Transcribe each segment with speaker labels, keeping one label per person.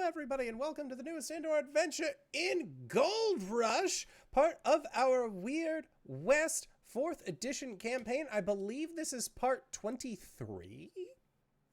Speaker 1: everybody, and welcome to the newest indoor adventure in Gold Rush, part of our Weird West 4th edition campaign. I believe this is part 23?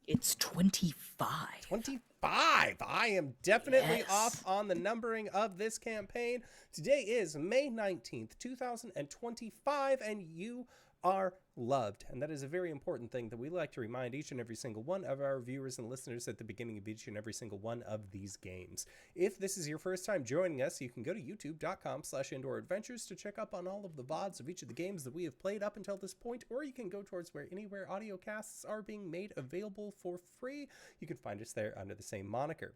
Speaker 2: It's 25.
Speaker 1: 25! I am definitely off on the numbering of this campaign. Today is May 19th, 2025, and you are loved. And that is a very important thing that we like to remind each and every single one of our viewers and listeners at the beginning of each and every single one of these games. If this is your first time joining us, you can go to youtube.com/indooradventures to check up on all of the VODs of each of the games that we have played up until this point, or you can go towards anywhere audio casts are being made available for free. You can find us there under the same moniker.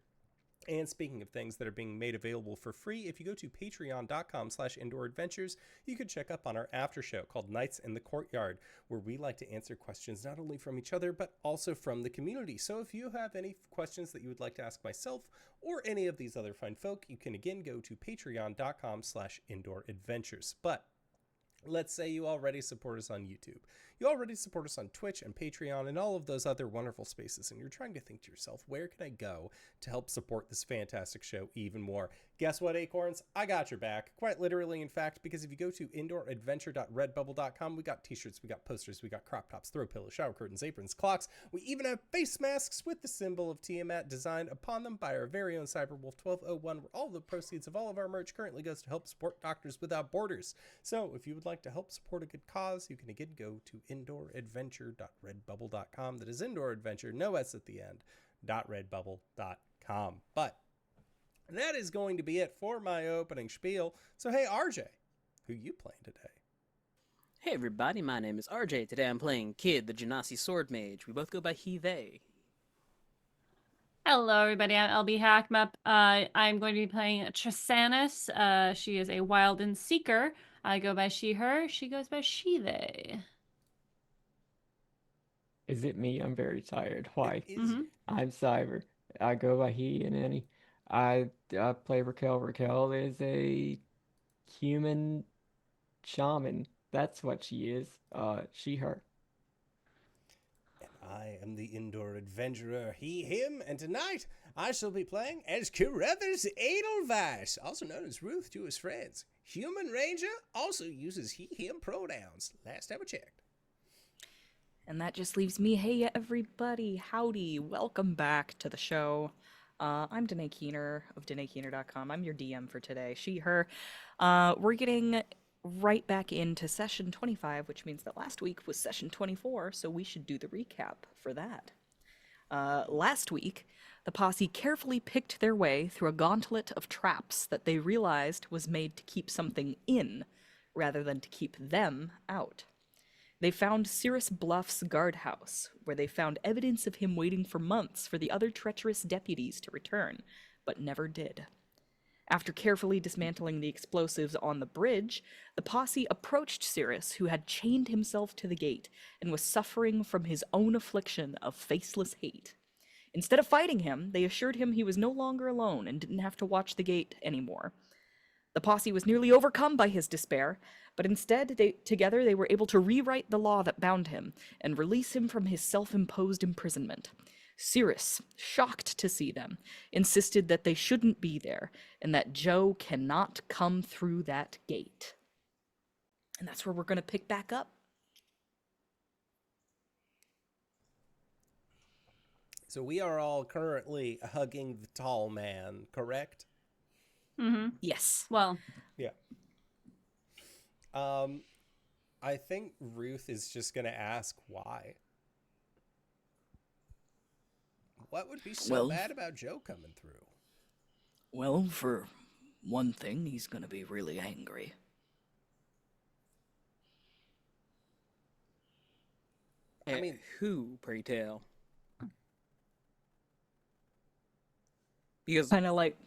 Speaker 1: And speaking of things that are being made available for free, if you go to patreon.com/indooradventures, you can check up on our after show called Nights in the Courtyard, where we like to answer questions not only from each other, but also from the community. So if you have any questions that you would like to ask myself or any of these other fine folk, you can again go to patreon.com/indooradventures. But let's say you already support us on YouTube. You already support us on Twitch and Patreon and all of those other wonderful spaces, and you're trying to think to yourself, where can I go to help support this fantastic show even more? Guess what, Acorns? I got your back. Quite literally, in fact, because if you go to indooradventure.redbubble.com, we got t-shirts, we got posters, we got crop tops, throw pillows, shower curtains, aprons, clocks. We even have face masks with the symbol of Tiamat designed upon them by our very own Cyberwolf1201, where all the proceeds of all of our merch currently goes to help support Doctors Without Borders. So if you would like to help support a good cause, you can again go to indooradventure.redbubble.com. That is indooradventure, no S at the end, .redbubble.com. But that is going to be it for my opening spiel. So hey, RJ, who you playing today?
Speaker 2: Hey everybody, my name is RJ. Today I'm playing Kid, the Genasi Sword Mage. We both go by he, they.
Speaker 3: Hello everybody, I'm LBHackEmUp. I'm going to be playing Trisannas. She is a wild and seeker. I go by she, her. She goes by she, they.
Speaker 4: Is it me? I'm very tired. Why?
Speaker 3: Mm-hmm.
Speaker 4: I'm Cyber. I go by he and Annie. I play Rakel. Rakel is a human shaman. That's what she is. She, her.
Speaker 1: And I am the indoor adventurer, he, him, and tonight I shall be playing as Carruthers Edelweiss, also known as Ruth to his friends. Human Ranger also uses he, him pronouns, last time I checked.
Speaker 2: And that just leaves me. Hey everybody, howdy, welcome back to the show. I'm Danae Keener of DanaeKeener.com. I'm your DM for today, she, her. We're getting right back into session 25, which means that last week was session 24, so we should do the recap for that. Last week, the posse carefully picked their way through a gauntlet of traps that they realized was made to keep something in, rather than to keep them out. They found Cirrus Bluff's guardhouse, where they found evidence of him waiting for months for the other treacherous deputies to return, but never did. After carefully dismantling the explosives on the bridge, the posse approached Cirrus, who had chained himself to the gate and was suffering from his own affliction of faceless hate. Instead of fighting him, they assured him he was no longer alone and didn't have to watch the gate anymore. The posse was nearly overcome by his despair, but instead, together they were able to rewrite the law that bound him and release him from his self-imposed imprisonment. Cirrus, shocked to see them, insisted that they shouldn't be there and that Joe cannot come through that gate. And that's where we're going to pick back up.
Speaker 1: So we are all currently hugging the tall man, correct?
Speaker 3: Mm-hmm.
Speaker 2: Yes.
Speaker 3: Well,
Speaker 1: Yeah. I think Ruth is just going to ask why. What would be so bad about Joe coming through?
Speaker 2: Well, for one thing, he's going to be really angry.
Speaker 1: I mean,
Speaker 5: who, pray tell? Because
Speaker 2: Kind of like,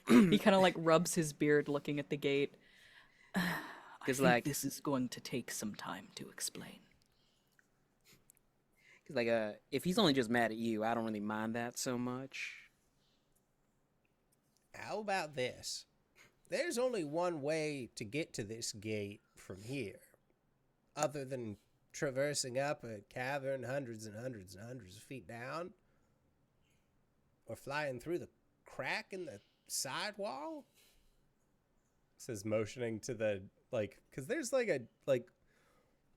Speaker 2: he kind of like rubs his beard looking at the gate.
Speaker 5: Because,
Speaker 2: I think
Speaker 5: like,
Speaker 2: this is going to take some time to explain.
Speaker 5: Because, like, if he's only just mad at you, I don't really mind that so much.
Speaker 1: how about this? There's only one way to get to this gate from here, other than traversing up a cavern hundreds and hundreds and hundreds of feet down, or flying through the crack in the sidewall? Says, motioning to the, like, because there's like a, like,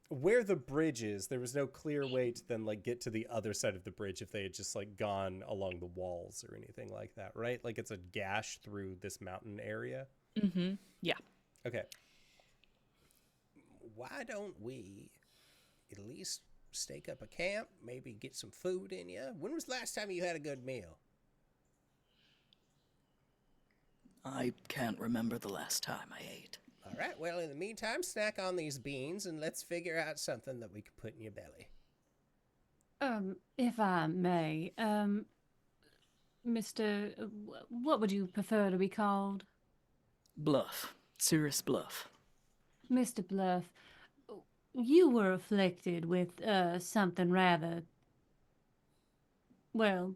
Speaker 1: where the bridge is, there was no clear way to then, like, get to the other side of the bridge if they had just, like, gone along the walls or anything like that, right? Like, it's a gash through this mountain area.
Speaker 2: Mm-hmm. Yeah.
Speaker 1: Okay. Why don't we at least stake up a camp, maybe get some food in you? When was the last time you had a good meal?
Speaker 6: I can't remember the last time I ate.
Speaker 1: All right, well, in the meantime, snack on these beans and let's figure out something that we can put in your belly.
Speaker 3: If I may, Mr. What would you prefer to be called?
Speaker 6: Bluff. Cirrus Bluff.
Speaker 3: Mr. Bluff, you were afflicted with something rather, well,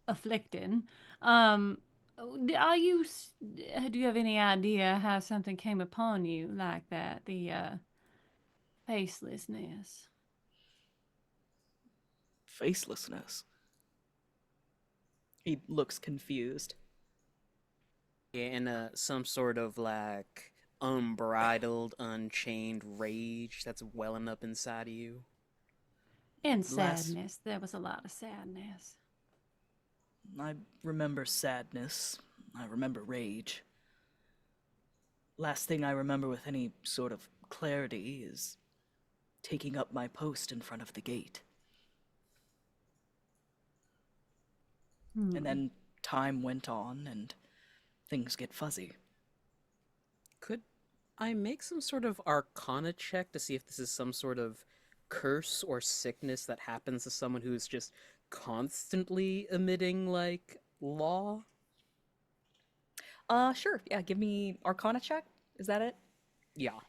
Speaker 3: afflicting. Do you have any idea how something came upon you like that? The facelessness.
Speaker 6: Facelessness.
Speaker 2: He looks confused.
Speaker 5: Yeah, and some sort of like unbridled, unchained rage that's welling up inside of you.
Speaker 3: And sadness. There was a lot of sadness.
Speaker 6: I remember sadness. I remember rage. Last thing I remember with any sort of clarity is taking up my post in front of the gate. And then time went on and things get fuzzy.
Speaker 5: Could I make some sort of arcana check to see if this is some sort of curse or sickness that happens to someone who is just constantly emitting, like, law?
Speaker 2: Sure. Yeah, give me Arcana check. Is that it?
Speaker 5: Yeah.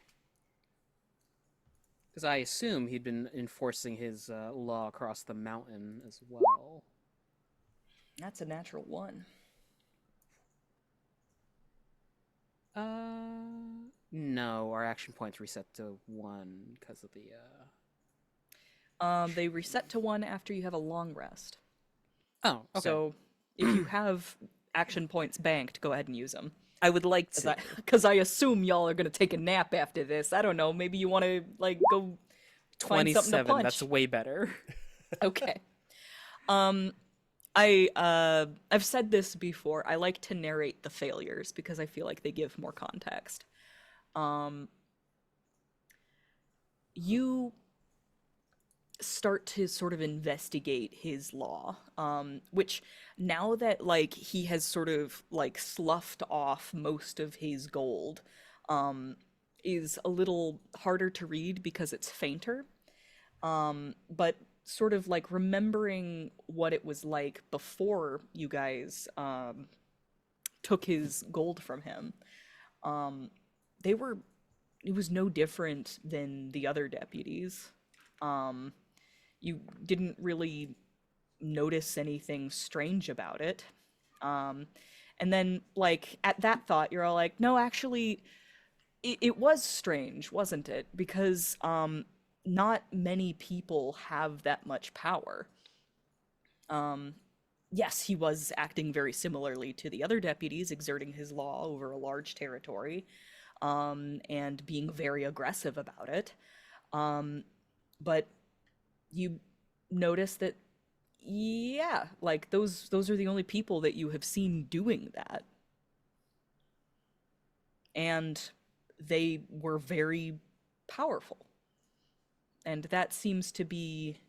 Speaker 5: Because I assume he'd been enforcing his law across the mountain as well.
Speaker 2: That's a natural 1.
Speaker 5: No, our action points reset to 1 because of the,
Speaker 2: They reset to 1 after you have a long rest.
Speaker 5: Oh, okay.
Speaker 2: So if you have action points banked, go ahead and use them.
Speaker 5: I would like to.
Speaker 2: Because I assume y'all are gonna take a nap after this. I don't know. Maybe you want to like go find something to
Speaker 5: 27,
Speaker 2: punch.
Speaker 5: that's way better.
Speaker 2: Okay. I've said this before. I like to narrate the failures because I feel like they give more context. You start to sort of investigate his law, which now that like he has sort of like sloughed off most of his gold, is a little harder to read because it's fainter. But sort of like remembering what it was like before you guys took his gold from him, it was no different than the other deputies. You didn't really notice anything strange about it. And then, like, at that thought, you're all like, no, actually, it was strange, wasn't it? Because not many people have that much power. Yes, he was acting very similarly to the other deputies, exerting his law over a large territory, and being very aggressive about it. But you notice that, yeah, like those are the only people that you have seen doing that. And they were very powerful. And that seems to be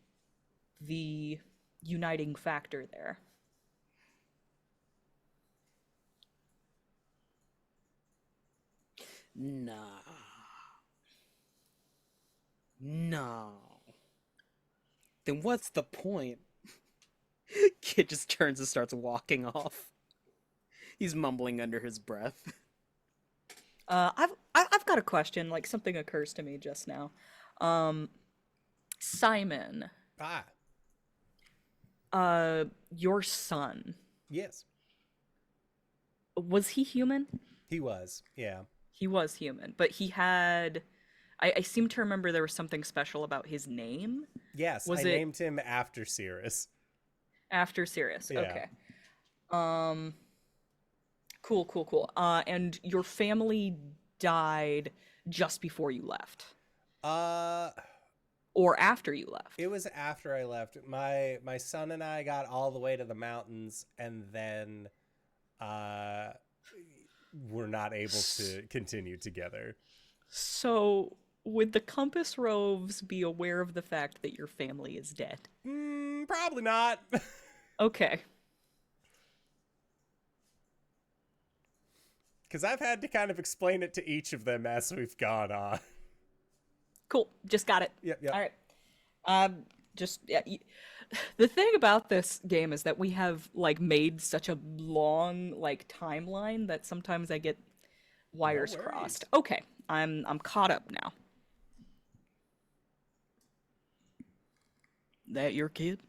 Speaker 2: the uniting factor there.
Speaker 5: No. Then what's the point? Kid just turns and starts walking off. He's mumbling under his breath.
Speaker 2: I've got a question. Like something occurs to me just now. Simon. Your son.
Speaker 1: Yes.
Speaker 2: Was he human?
Speaker 1: He was, yeah.
Speaker 2: He was human, but he had... I seem to remember there was something special about his name.
Speaker 1: Yes, I named him after Cirrus.
Speaker 2: After Cirrus,
Speaker 1: Yeah.
Speaker 2: okay. Um, cool. And your family died just before you left, or after you left?
Speaker 1: It was after I left. My son and I got all the way to the mountains, and then were not able to continue together.
Speaker 2: So, would the Compass Roves be aware of the fact that your family is dead?
Speaker 1: Probably not.
Speaker 2: Okay.
Speaker 1: Because I've had to kind of explain it to each of them as we've gone on.
Speaker 2: Cool. Just got it.
Speaker 1: Yep.
Speaker 2: All right. The thing about this game is that we have like made such a long like timeline that sometimes I get wires
Speaker 1: worries.
Speaker 2: crossed. Okay, I'm caught up now.
Speaker 6: That your kid?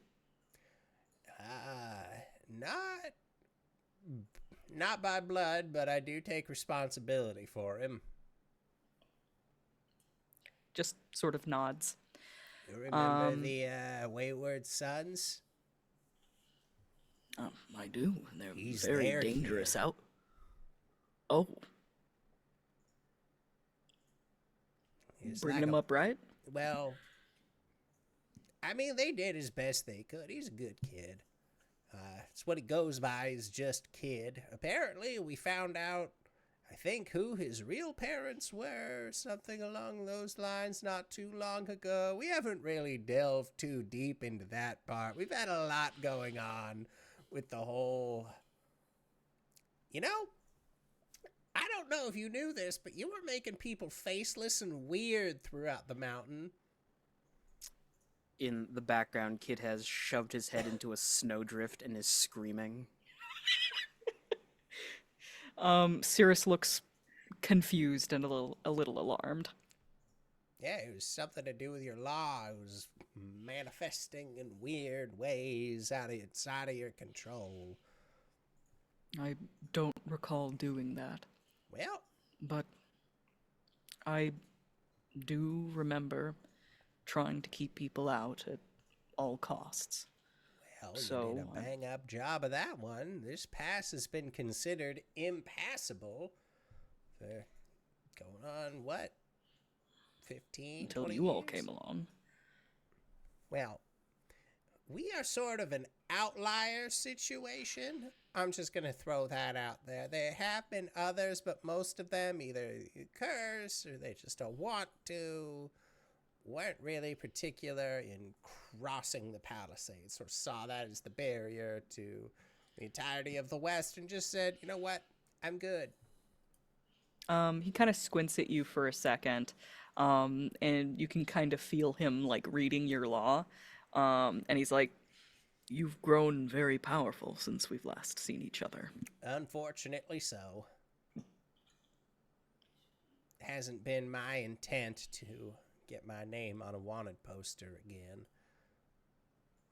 Speaker 1: Not by blood, but I do take responsibility for him.
Speaker 2: Just sort of nods.
Speaker 1: You remember the Wayward Sons?
Speaker 6: I do. They're
Speaker 1: He's
Speaker 6: very
Speaker 1: their
Speaker 6: dangerous
Speaker 1: kid.
Speaker 6: out. Oh,
Speaker 1: He's
Speaker 6: bringing
Speaker 1: like
Speaker 6: him
Speaker 1: a-
Speaker 6: up right?
Speaker 1: Well, I mean, they did as best they could. He's a good kid. It's what he goes by is just kid. Apparently, we found out, I think, who his real parents were, something along those lines not too long ago. We haven't really delved too deep into that part. We've had a lot going on with the whole... You know, I don't know if you knew this, but you were making people faceless and weird throughout the mountain.
Speaker 5: In the background, Kid has shoved his head into a snowdrift and is screaming.
Speaker 2: Cirrus looks confused and a little alarmed.
Speaker 1: Yeah, it was something to do with your law. It was manifesting in weird ways outside of your control.
Speaker 6: I don't recall doing that,
Speaker 1: Well,
Speaker 6: but I do remember trying to keep people out at all costs.
Speaker 1: you
Speaker 6: So,
Speaker 1: did a bang-up job of that one. This pass has been considered impassable for going on, what, 15,
Speaker 6: Until
Speaker 1: 20
Speaker 6: you all
Speaker 1: years?
Speaker 6: came along.
Speaker 1: Well, we are sort of an outlier situation. I'm just going to throw that out there. There have been others, but most of them either curse or they just don't want to. Weren't really particular in crossing the Palisades, or saw that as the barrier to the entirety of the West and just said, you know what, I'm good.
Speaker 2: He kind of squints at you for a second, and you can kind of feel him like reading your law, and he's like,
Speaker 6: You've grown very powerful since we've last seen each other.
Speaker 1: Unfortunately so. Hasn't been my intent to get my name on a wanted poster again.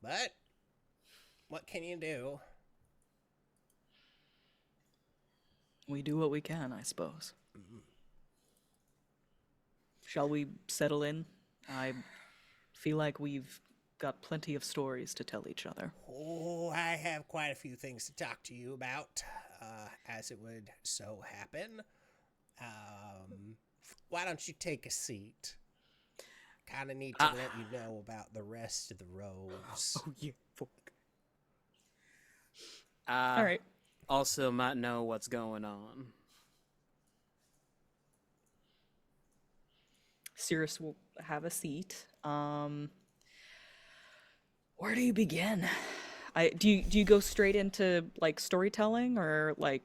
Speaker 1: But what can you do?
Speaker 6: We do what we can, I suppose. Shall we settle in? I feel like we've got plenty of stories to tell each other.
Speaker 1: Oh, I have quite a few things to talk to you about, as it would so happen. Why don't you take a seat? Kind of need to let you know about the rest of the rows.
Speaker 5: Oh, yeah, fuck.
Speaker 2: all right.
Speaker 5: Also might know what's going on.
Speaker 2: Cirrus will have a seat.
Speaker 6: Where do you begin?
Speaker 2: Do you go straight into like storytelling, or like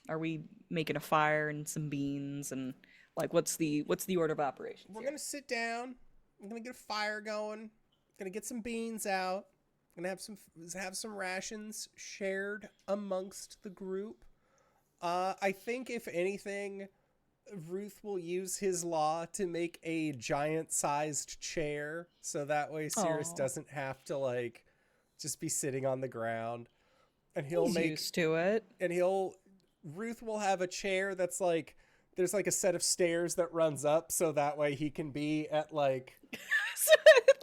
Speaker 2: are we making a fire and some beans, and like what's the order of operations?
Speaker 1: We're
Speaker 2: here?
Speaker 1: gonna sit down. I'm gonna get a fire going. Gonna get some beans out. Gonna have some rations shared amongst the group. I think if anything, Ruth will use his law to make a giant-sized chair, so that way Cirrus
Speaker 2: Aw.
Speaker 1: doesn't have to like just be sitting on the ground. And he'll
Speaker 2: He's
Speaker 1: make
Speaker 2: used to it.
Speaker 1: and Ruth will have a chair that's like there's like a set of stairs that runs up, so that way he can be at like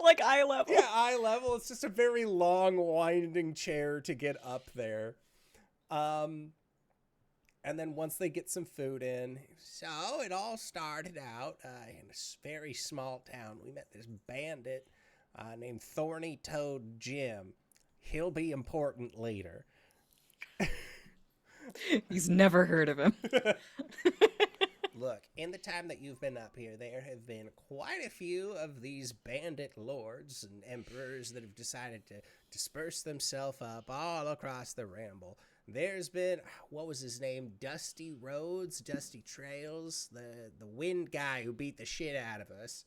Speaker 2: Like eye level.
Speaker 1: eye level. It's just a very long winding chair to get up there. And then once they get some food in, so it all started out in a very small town. We met this bandit named Thorny Toad Jim. He'll be important later.
Speaker 2: He's never heard of him.
Speaker 1: Look, in the time that you've been up here, there have been quite a few of these bandit lords and emperors that have decided to disperse themselves up all across the Ramble. There's been, what was his name? Dusty Roads, Dusty Trails, the wind guy who beat the shit out of us.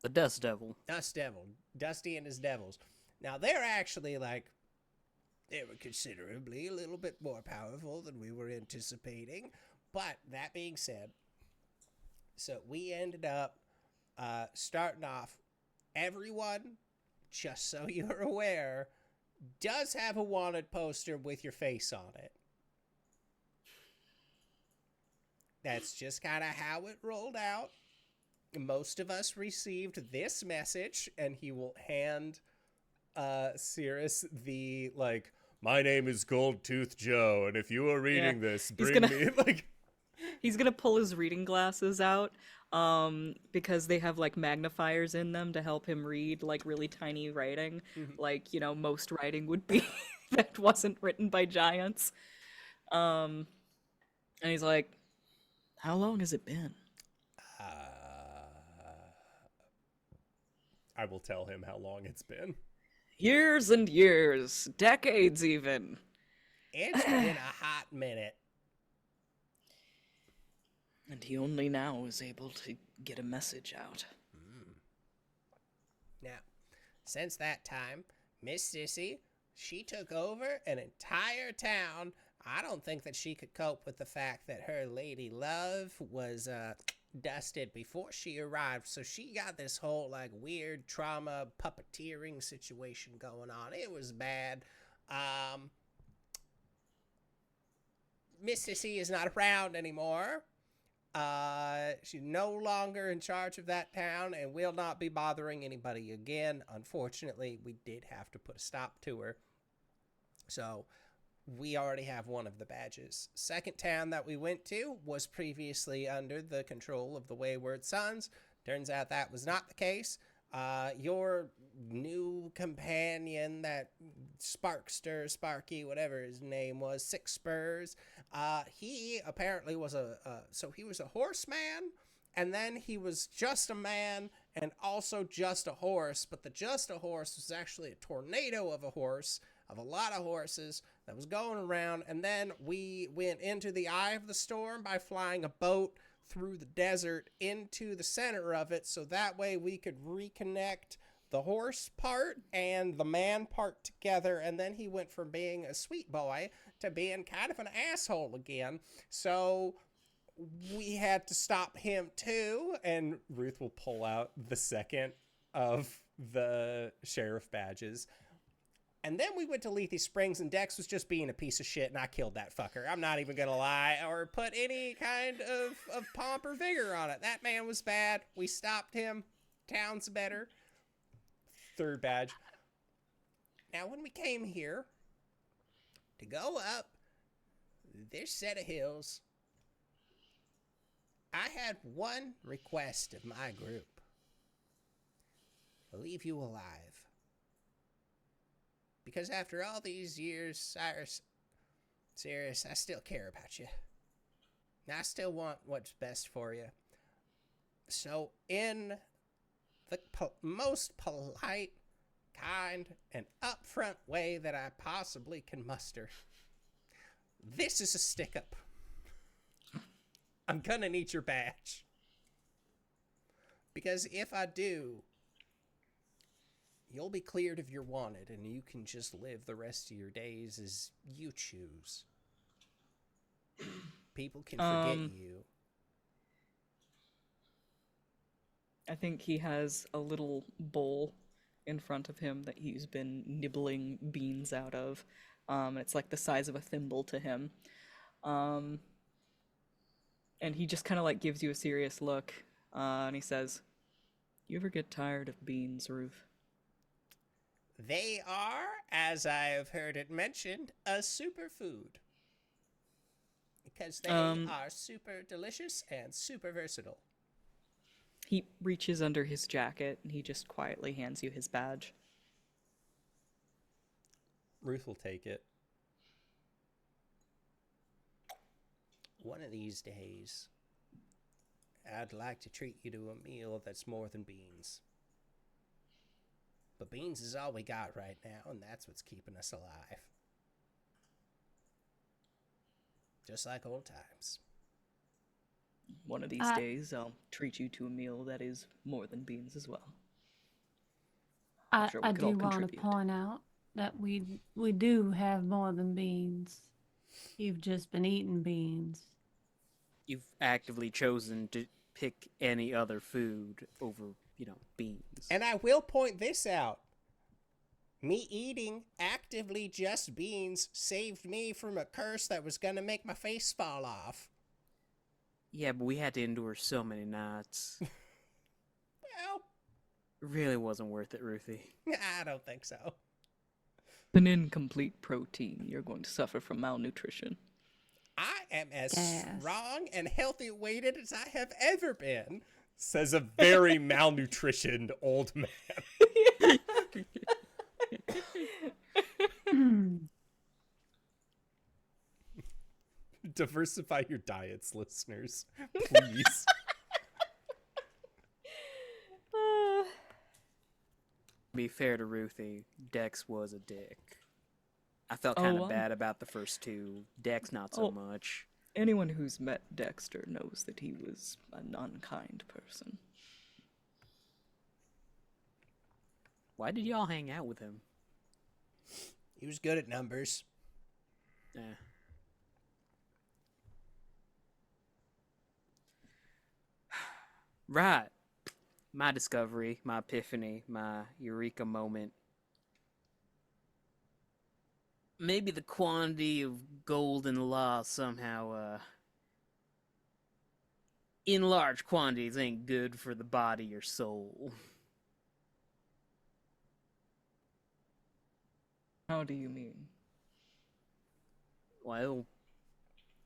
Speaker 5: The Dust Devil.
Speaker 1: Dust Devil. Dusty and his devils. Now, they're actually like, they were considerably a little bit more powerful than we were anticipating. But that being said, so we ended up starting off, everyone, just so you're aware, does have a wanted poster with your face on it. That's just kind of how it rolled out. Most of us received this message, and he will hand Cirrus the, like, my name is Gold Tooth Joe, and if you are reading this, bring me, like...
Speaker 2: He's gonna pull his reading glasses out, because they have, like, magnifiers in them to help him read, like, really tiny writing, like, you know, most writing would be that wasn't written by giants. And he's like,
Speaker 6: How long has it been?
Speaker 1: I will tell him how long it's been.
Speaker 2: years and years, decades even.
Speaker 1: It's been a hot minute.
Speaker 6: And he only now is able to get a message out.
Speaker 1: Now, since that time, Miss Sissy, she took over an entire town. I don't think that she could cope with the fact that her lady love was dusted before she arrived. So she got this whole like weird trauma puppeteering situation going on. It was bad. Miss Sissy is not around anymore. She's no longer in charge of that town and will not be bothering anybody again. Unfortunately, we did have to put a stop to her. So we already have one of the badges. Second town that we went to was previously under the control of the Wayward Sons. Turns out that was not the case. Your new companion, that Sparky, whatever his name was, Six Spurs, he apparently was he was a horseman, and then he was just a man, and also just a horse, but the just a horse was actually a tornado of a horse, of a lot of horses, that was going around, and then we went into the eye of the storm by flying a boat through the desert into the center of it, so that way we could reconnect the horse part and the man part together, and then he went from being a sweet boy to being kind of an asshole again, so we had to stop him too, and Ruth will pull out the second of the sheriff badges. And then we went to Lethe Springs, and Dex was just being a piece of shit, and I killed that fucker. I'm not even going to lie or put any kind of pomp or vigor on it. That man was bad. We stopped him. Town's better. Third badge. Now, when we came here to go up this set of hills, I had one request of my group. Leave you alive. Because after all these years, Sirius, I still care about you. And I still want what's best for you. So, in the most polite, kind, and upfront way that I possibly can muster, this is a stick-up. I'm gonna need your badge. Because if I do, you'll be cleared of your wanted, and you can just live the rest of your days as you choose. People can forget you.
Speaker 2: I think he has a little bowl in front of him that he's been nibbling beans out of. It's like the size of a thimble to him. And he just kind of like gives you a serious look, and he says, "You ever get tired of beans, Ruth?"
Speaker 1: They are, as I have heard it mentioned, a superfood. because they are super delicious and super versatile.
Speaker 2: He reaches under his jacket and he just quietly hands you his badge.
Speaker 1: Ruth will take it. One of these days, I'd like to treat you to a meal that's more than beans. But beans is all we got right now, and that's what's keeping us alive. Just like old times.
Speaker 2: One of these days, I'll treat you to a meal that is more than beans as well.
Speaker 3: I
Speaker 2: Sure we could all
Speaker 3: do want to
Speaker 2: contribute.
Speaker 3: point out that we do have more than beans. You've just been eating beans.
Speaker 5: You've actively chosen to pick any other food over, beans.
Speaker 1: And I will point this out. Me eating actively just beans saved me from a curse that was going to make my face fall off.
Speaker 5: Yeah, but we had to endure so many nights.
Speaker 1: Well,
Speaker 5: It really wasn't worth it, Ruthie.
Speaker 1: I don't think so.
Speaker 2: An incomplete protein, you're going to suffer from malnutrition.
Speaker 1: I am as
Speaker 3: Yes.
Speaker 1: strong and healthy weighted as I have ever been, says a very malnutritioned old man. Diversify your diets, listeners. Please.
Speaker 5: To be fair to Ruthie, Dex was a dick. I felt kind of bad about the first two. Dex, not so much.
Speaker 2: Anyone who's met Dexter knows that he was an unkind person.
Speaker 5: Why did y'all hang out with him?
Speaker 1: He was good at numbers.
Speaker 5: Eh. Right. My discovery, my epiphany, my eureka moment. Maybe the quantity of gold in the law somehow, in large quantities ain't good for the body or soul.
Speaker 2: How do you mean?
Speaker 5: Well,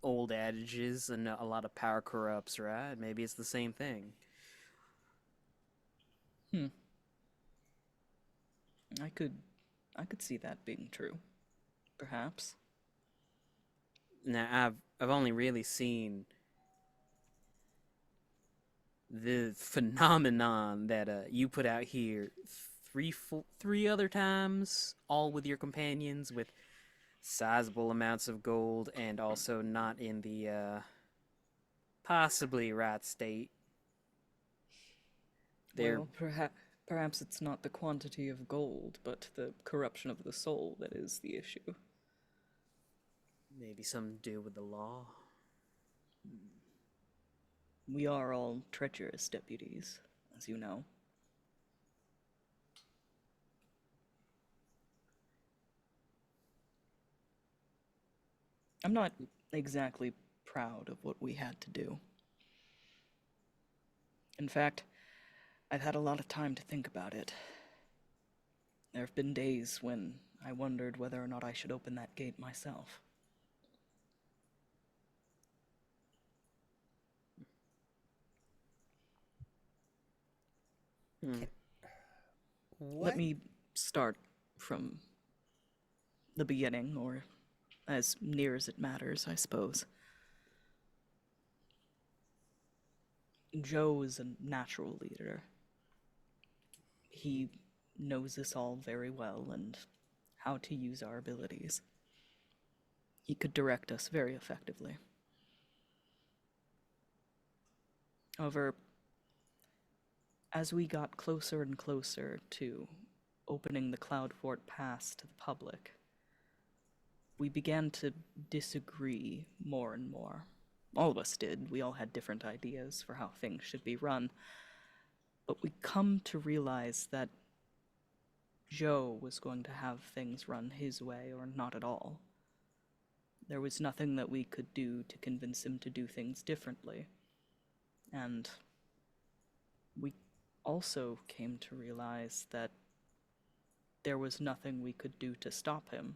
Speaker 5: old adages and a lot of power corrupts, right? Maybe it's the same thing.
Speaker 2: I could see that being true. Perhaps.
Speaker 5: Now, I've only really seen the phenomenon that you put out here three other times, all with your companions, with sizable amounts of gold, and also not in the possibly right state.
Speaker 2: Well, perhaps it's not the quantity of gold, but the corruption of the soul that is the issue.
Speaker 5: Maybe something to do with the law.
Speaker 2: We are all treacherous deputies, as you know. I'm not exactly proud of what we had to do. In fact, I've had a lot of time to think about it. There have been days when I wondered whether or not I should open that gate myself.
Speaker 1: What?
Speaker 2: Let me start from the beginning, or as near as it matters, I suppose. Joe is a natural leader. He knows us all very well and how to use our abilities. He could direct us very effectively. However, as we got closer and closer to opening the Cloudfort Pass to the public, we began to disagree more and more. All of us did. We all had different ideas for how things should be run. But we come to realize that Joe was going to have things run his way or not at all. There was nothing that we could do to convince him to do things differently. And we also came to realize that there was nothing we could do to stop him.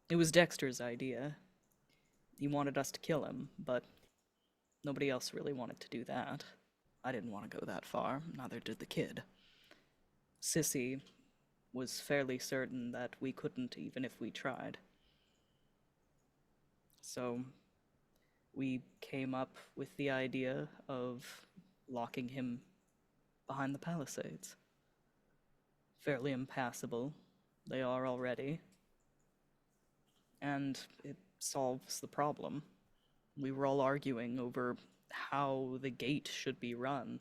Speaker 6: It was Dexter's idea. He wanted us to kill him, but nobody else really wanted to do that. I didn't want to go that far, neither did the kid. Sissy was fairly certain that we couldn't even if we tried. So we came up with the idea of locking him behind the palisades. Fairly impassable, they are already. And it solves the problem. We were all arguing over how the gate should be run.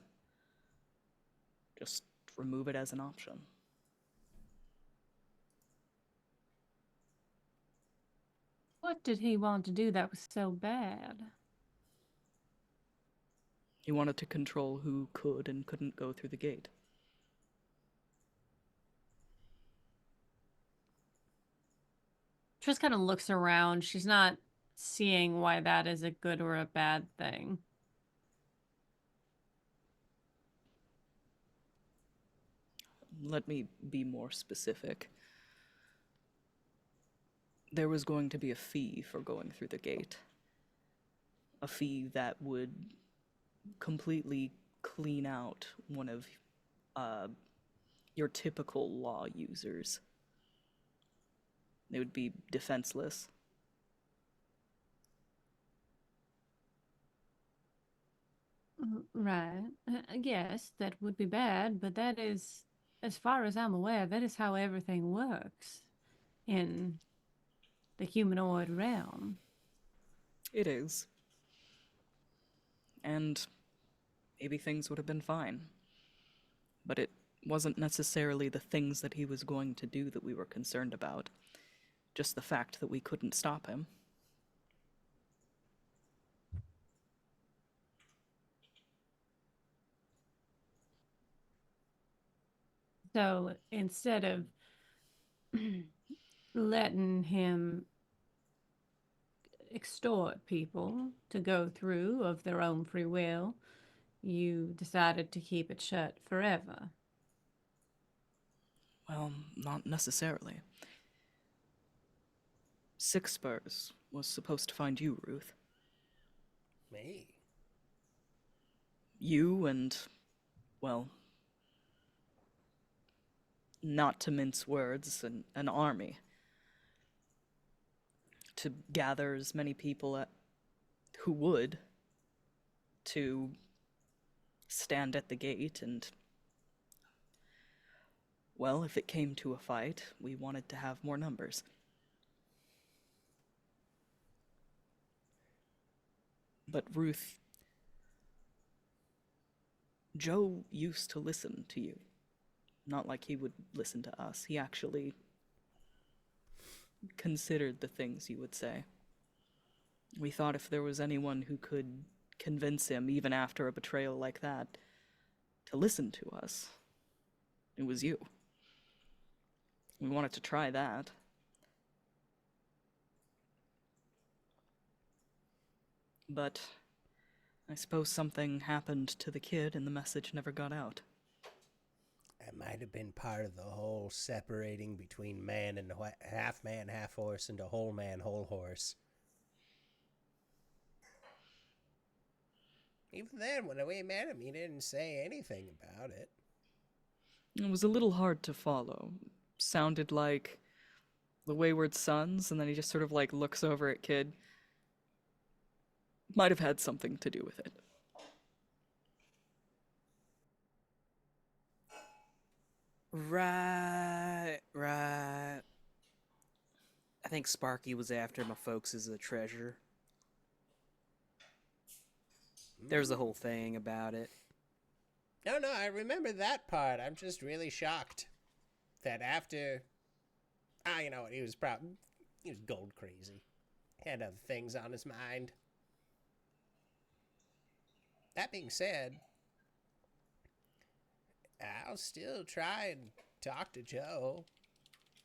Speaker 6: Just remove it as an option.
Speaker 3: What did he want to do that was so bad?
Speaker 6: He wanted to control who could and couldn't go through the gate.
Speaker 3: Trish kind of looks around. She's not seeing why that is a good or a bad thing.
Speaker 6: Let me be more specific. There was going to be a fee for going through the gate. A fee that would completely clean out one of your typical law users. They would be defenseless.
Speaker 3: Right. Yes, that would be bad, but that is, as far as I'm aware, that is how everything works in the humanoid realm.
Speaker 6: It is. And maybe things would have been fine. But it wasn't necessarily the things that he was going to do that we were concerned about. Just the fact that we couldn't stop him.
Speaker 3: So instead of letting him extort people to go through of their own free will, you decided to keep it shut forever.
Speaker 6: Well, not necessarily. Six Spurs was supposed to find you, Ruth.
Speaker 1: Me?
Speaker 6: You and, well, not to mince words, an army. To gather as many people who would to stand at the gate and, well, if it came to a fight, we wanted to have more numbers. But Ruth, Joe used to listen to you. Not like he would listen to us. He actually considered the things you would say. We thought if there was anyone who could convince him, even after a betrayal like that, to listen to us, it was you. We wanted to try that. But I suppose something happened to the kid and the message never got out.
Speaker 1: That might have been part of the whole separating between man and half man, half horse into whole man, whole horse. Even then, when we met him, he didn't say anything about it.
Speaker 6: It was a little hard to follow. Sounded like the Wayward Sons, and then he just sort of like looks over at Kid. Might have had something to do with it.
Speaker 5: Right. I think Sparky was after my folks as a treasure. There's the whole thing about it.
Speaker 1: No, I remember that part. I'm just really shocked that after... you know what, he was gold crazy. He had other things on his mind. That being said, I'll still try and talk to Joe.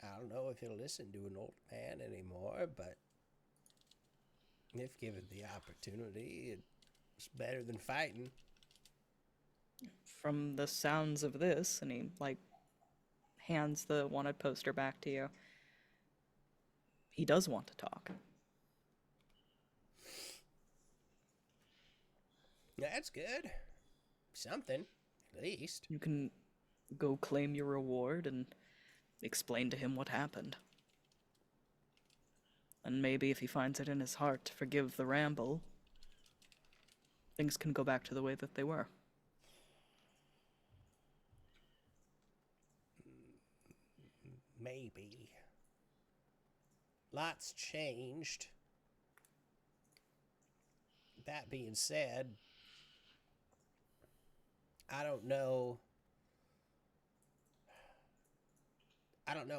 Speaker 1: I don't know if he'll listen to an old man anymore, but if given the opportunity, it's better than fighting.
Speaker 6: From the sounds of this, and he, like, hands the wanted poster back to you.
Speaker 2: he does want to talk.
Speaker 1: That's good. Something, at least.
Speaker 2: You can go claim your reward and explain to him what happened. And maybe if he finds it in his heart to forgive the ramble, things can go back to the way that they were.
Speaker 1: Maybe. Lots changed. That being said, I don't know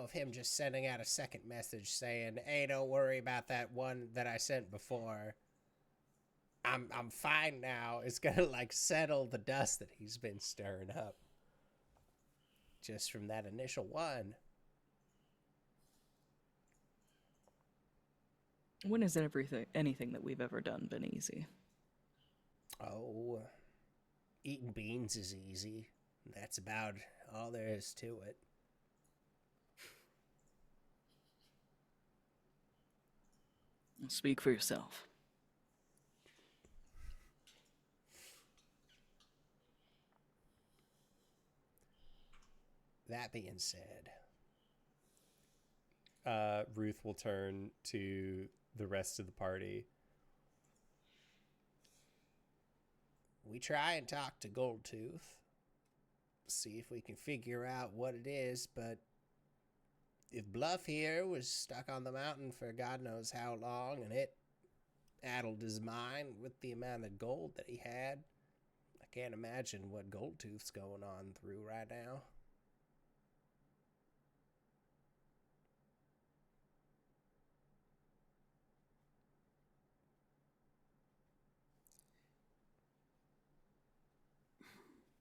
Speaker 1: if him just sending out a second message saying, "Hey, don't worry about that one that I sent before. I'm fine now," is gonna like settle the dust that he's been stirring up just from that initial one.
Speaker 2: When has anything that we've ever done been easy?
Speaker 1: Oh, eating beans is easy. That's about all there is to it.
Speaker 2: Speak for yourself.
Speaker 1: That being said,
Speaker 7: Ruth will turn to the rest of the party.
Speaker 1: we try and talk to Goldtooth, see if we can figure out what it is, but if Bluff here was stuck on the mountain for God knows how long, and it addled his mind with the amount of gold that he had, I can't imagine what Goldtooth's going on through right now.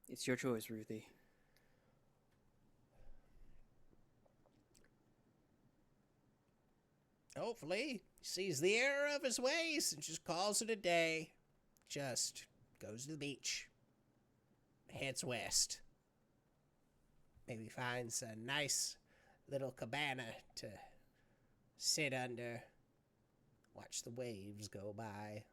Speaker 5: It's your choice, Ruthie.
Speaker 1: Hopefully, he sees the error of his ways and just calls it a day. Just goes to the beach. Heads west. Maybe finds a nice little cabana to sit under. Watch the waves go by.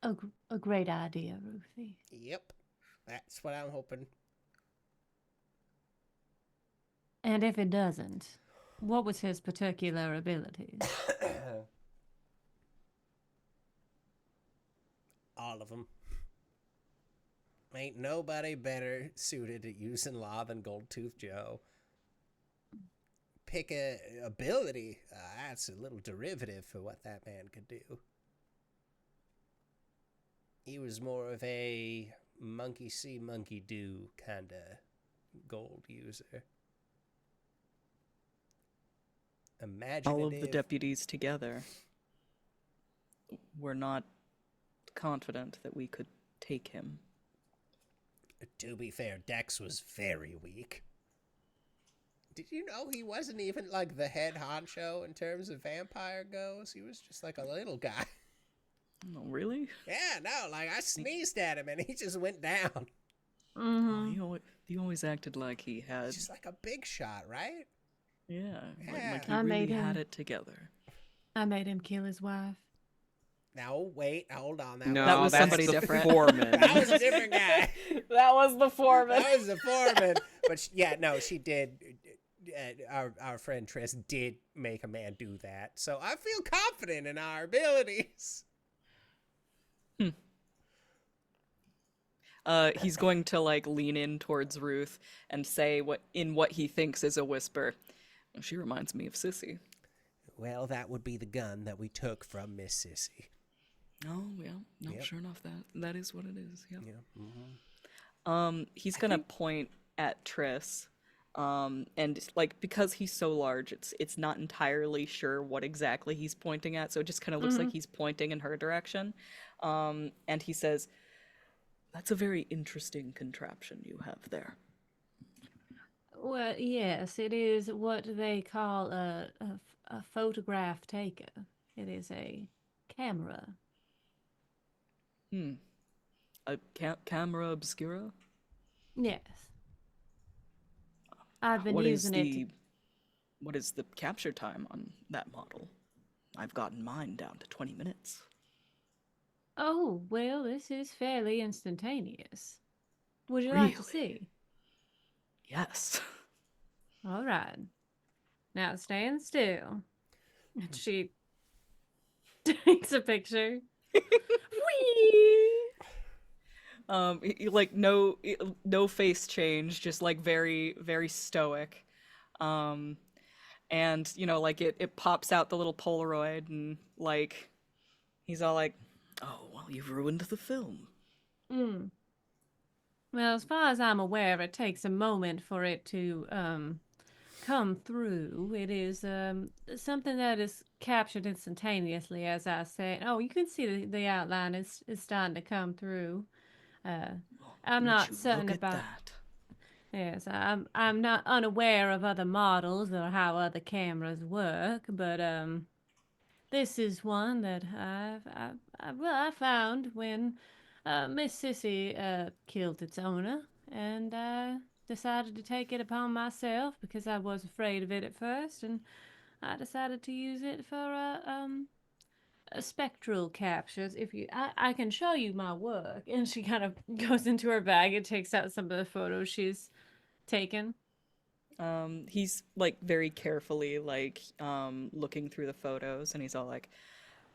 Speaker 3: A great idea, Ruthie.
Speaker 1: Yep. That's what I'm hoping.
Speaker 3: And if it doesn't, what was his particular abilities?
Speaker 1: All of them. Ain't nobody better suited at using law than Goldtooth Joe. Pick a ability. That's a little derivative for what that man could do. He was more of a monkey see, monkey do kind of gold user. Imaginative.
Speaker 2: All of the deputies together were not confident that we could take him.
Speaker 1: To be fair, Dex was very weak. Did you know he wasn't even like the head honcho in terms of vampire goes? He was just like a little guy.
Speaker 2: Oh, really?
Speaker 1: Yeah, no, like I sneezed at him and he just went down.
Speaker 3: Mm-hmm.
Speaker 2: Oh, he always acted like he had.
Speaker 1: He's just like a big shot, right?
Speaker 2: Yeah,
Speaker 1: Yeah.
Speaker 2: like he
Speaker 3: I
Speaker 2: really
Speaker 3: made
Speaker 2: had
Speaker 3: him-
Speaker 2: it together.
Speaker 3: I made him kill his wife.
Speaker 1: Now, wait, hold on.
Speaker 5: No,
Speaker 2: That was
Speaker 5: that's
Speaker 2: somebody
Speaker 5: the
Speaker 2: different.
Speaker 5: foreman.
Speaker 1: That was a different guy.
Speaker 2: That was the foreman.
Speaker 1: That was the foreman. But yeah, no, she did. Our friend Tris did make a man do that. So I feel confident in our abilities.
Speaker 2: He's going to like lean in towards Ruth and say what he thinks is a whisper. She reminds me of Sissy.
Speaker 1: Well, that would be the gun that we took from Miss Sissy.
Speaker 2: Oh yeah, no,
Speaker 1: Yep.
Speaker 2: sure enough, that is what it is. Yeah.
Speaker 1: Yeah. Mm-hmm.
Speaker 2: He's gonna point at Triss, and like because he's so large, it's not entirely sure what exactly he's pointing at, so it just kind of looks like he's pointing in her direction. And he says, "That's a very interesting contraption you have there."
Speaker 3: Well, yes, it is what they call a photograph taker. It is a camera.
Speaker 2: A camera obscura?
Speaker 3: Yes. I've been
Speaker 6: What is
Speaker 3: using it to...
Speaker 6: what is the capture time on that model? I've gotten mine down to 20 minutes.
Speaker 3: Oh, well, this is fairly instantaneous. Would you like to
Speaker 6: Really?
Speaker 3: see?
Speaker 6: Yes.
Speaker 3: All right. Now stand still. And she takes a picture. Whee!
Speaker 2: Like no face change, just like very very stoic. Um, and like it pops out the little Polaroid, and like he's all like,
Speaker 6: Oh, well, you've ruined the film.
Speaker 3: Mm. Well, as far as I'm aware, it takes a moment for it to come through. It is something that is captured instantaneously, as I said. Oh, you can see the outline is starting to come through. I'm
Speaker 6: Would
Speaker 3: not
Speaker 6: you
Speaker 3: certain
Speaker 6: look at
Speaker 3: about.
Speaker 6: that?
Speaker 3: Yes, I'm not unaware of other models or how other cameras work, but this is one that I found when Miss Sissy killed its owner, and I decided to take it upon myself because I was afraid of it at first, and I decided to use it for spectral captures. I can show you my work, and she kind of goes into her bag and takes out some of the photos she's taken.
Speaker 2: he's like very carefully like looking through the photos, and he's all like,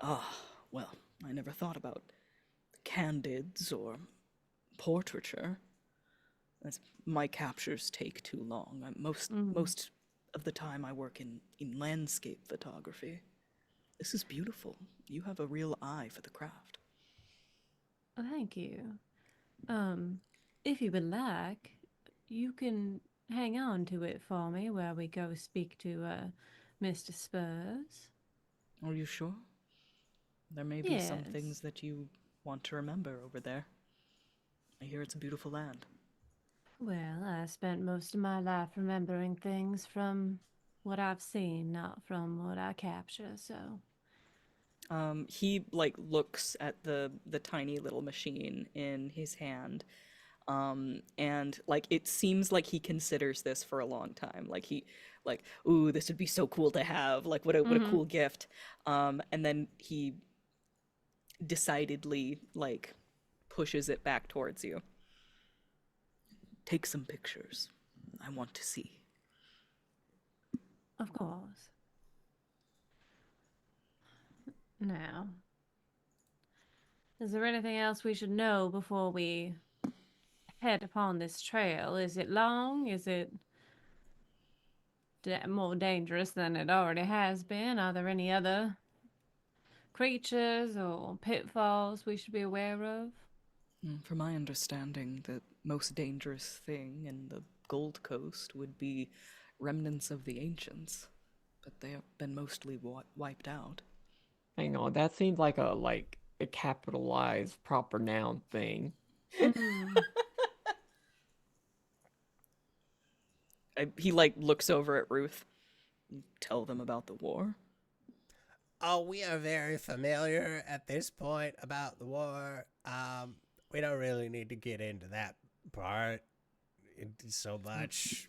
Speaker 6: Ah, well, I never thought about candids or portraiture. As my captures take too long. Most of the time I work in landscape photography. This is beautiful. You have a real eye for the craft.
Speaker 3: Oh, thank you. If you would like, you can hang on to it for me while we go speak to Mr. Spurs.
Speaker 6: Are you sure? There may be some things
Speaker 3: Yes.
Speaker 6: that you want to remember over there. I hear it's a beautiful land.
Speaker 3: Well, I spent most of my life remembering things from what I've seen, not from what I capture, so.
Speaker 2: he like looks at the tiny little machine in his hand, and like it seems like he considers this for a long time. Like he like, ooh, this would be so cool to have. Like what a
Speaker 3: Mm-hmm.
Speaker 2: cool gift. And then he decidedly like pushes it back towards you.
Speaker 6: Take some pictures. I want to see.
Speaker 3: Of course. Now, is there anything else we should know before we head upon this trail? Is it long? Is it more dangerous than it already has been? Are there any other creatures or pitfalls we should be aware of?
Speaker 6: From my understanding, the most dangerous thing in the Gold Coast would be remnants of the ancients, but they have been mostly wiped out.
Speaker 4: Hang on, that seems like a capitalized proper noun thing.
Speaker 3: Mm.
Speaker 2: He like looks over at Ruth.
Speaker 6: Tell them about the war.
Speaker 1: Oh, we are very familiar at this point about the war. We don't really need to get into that part so much.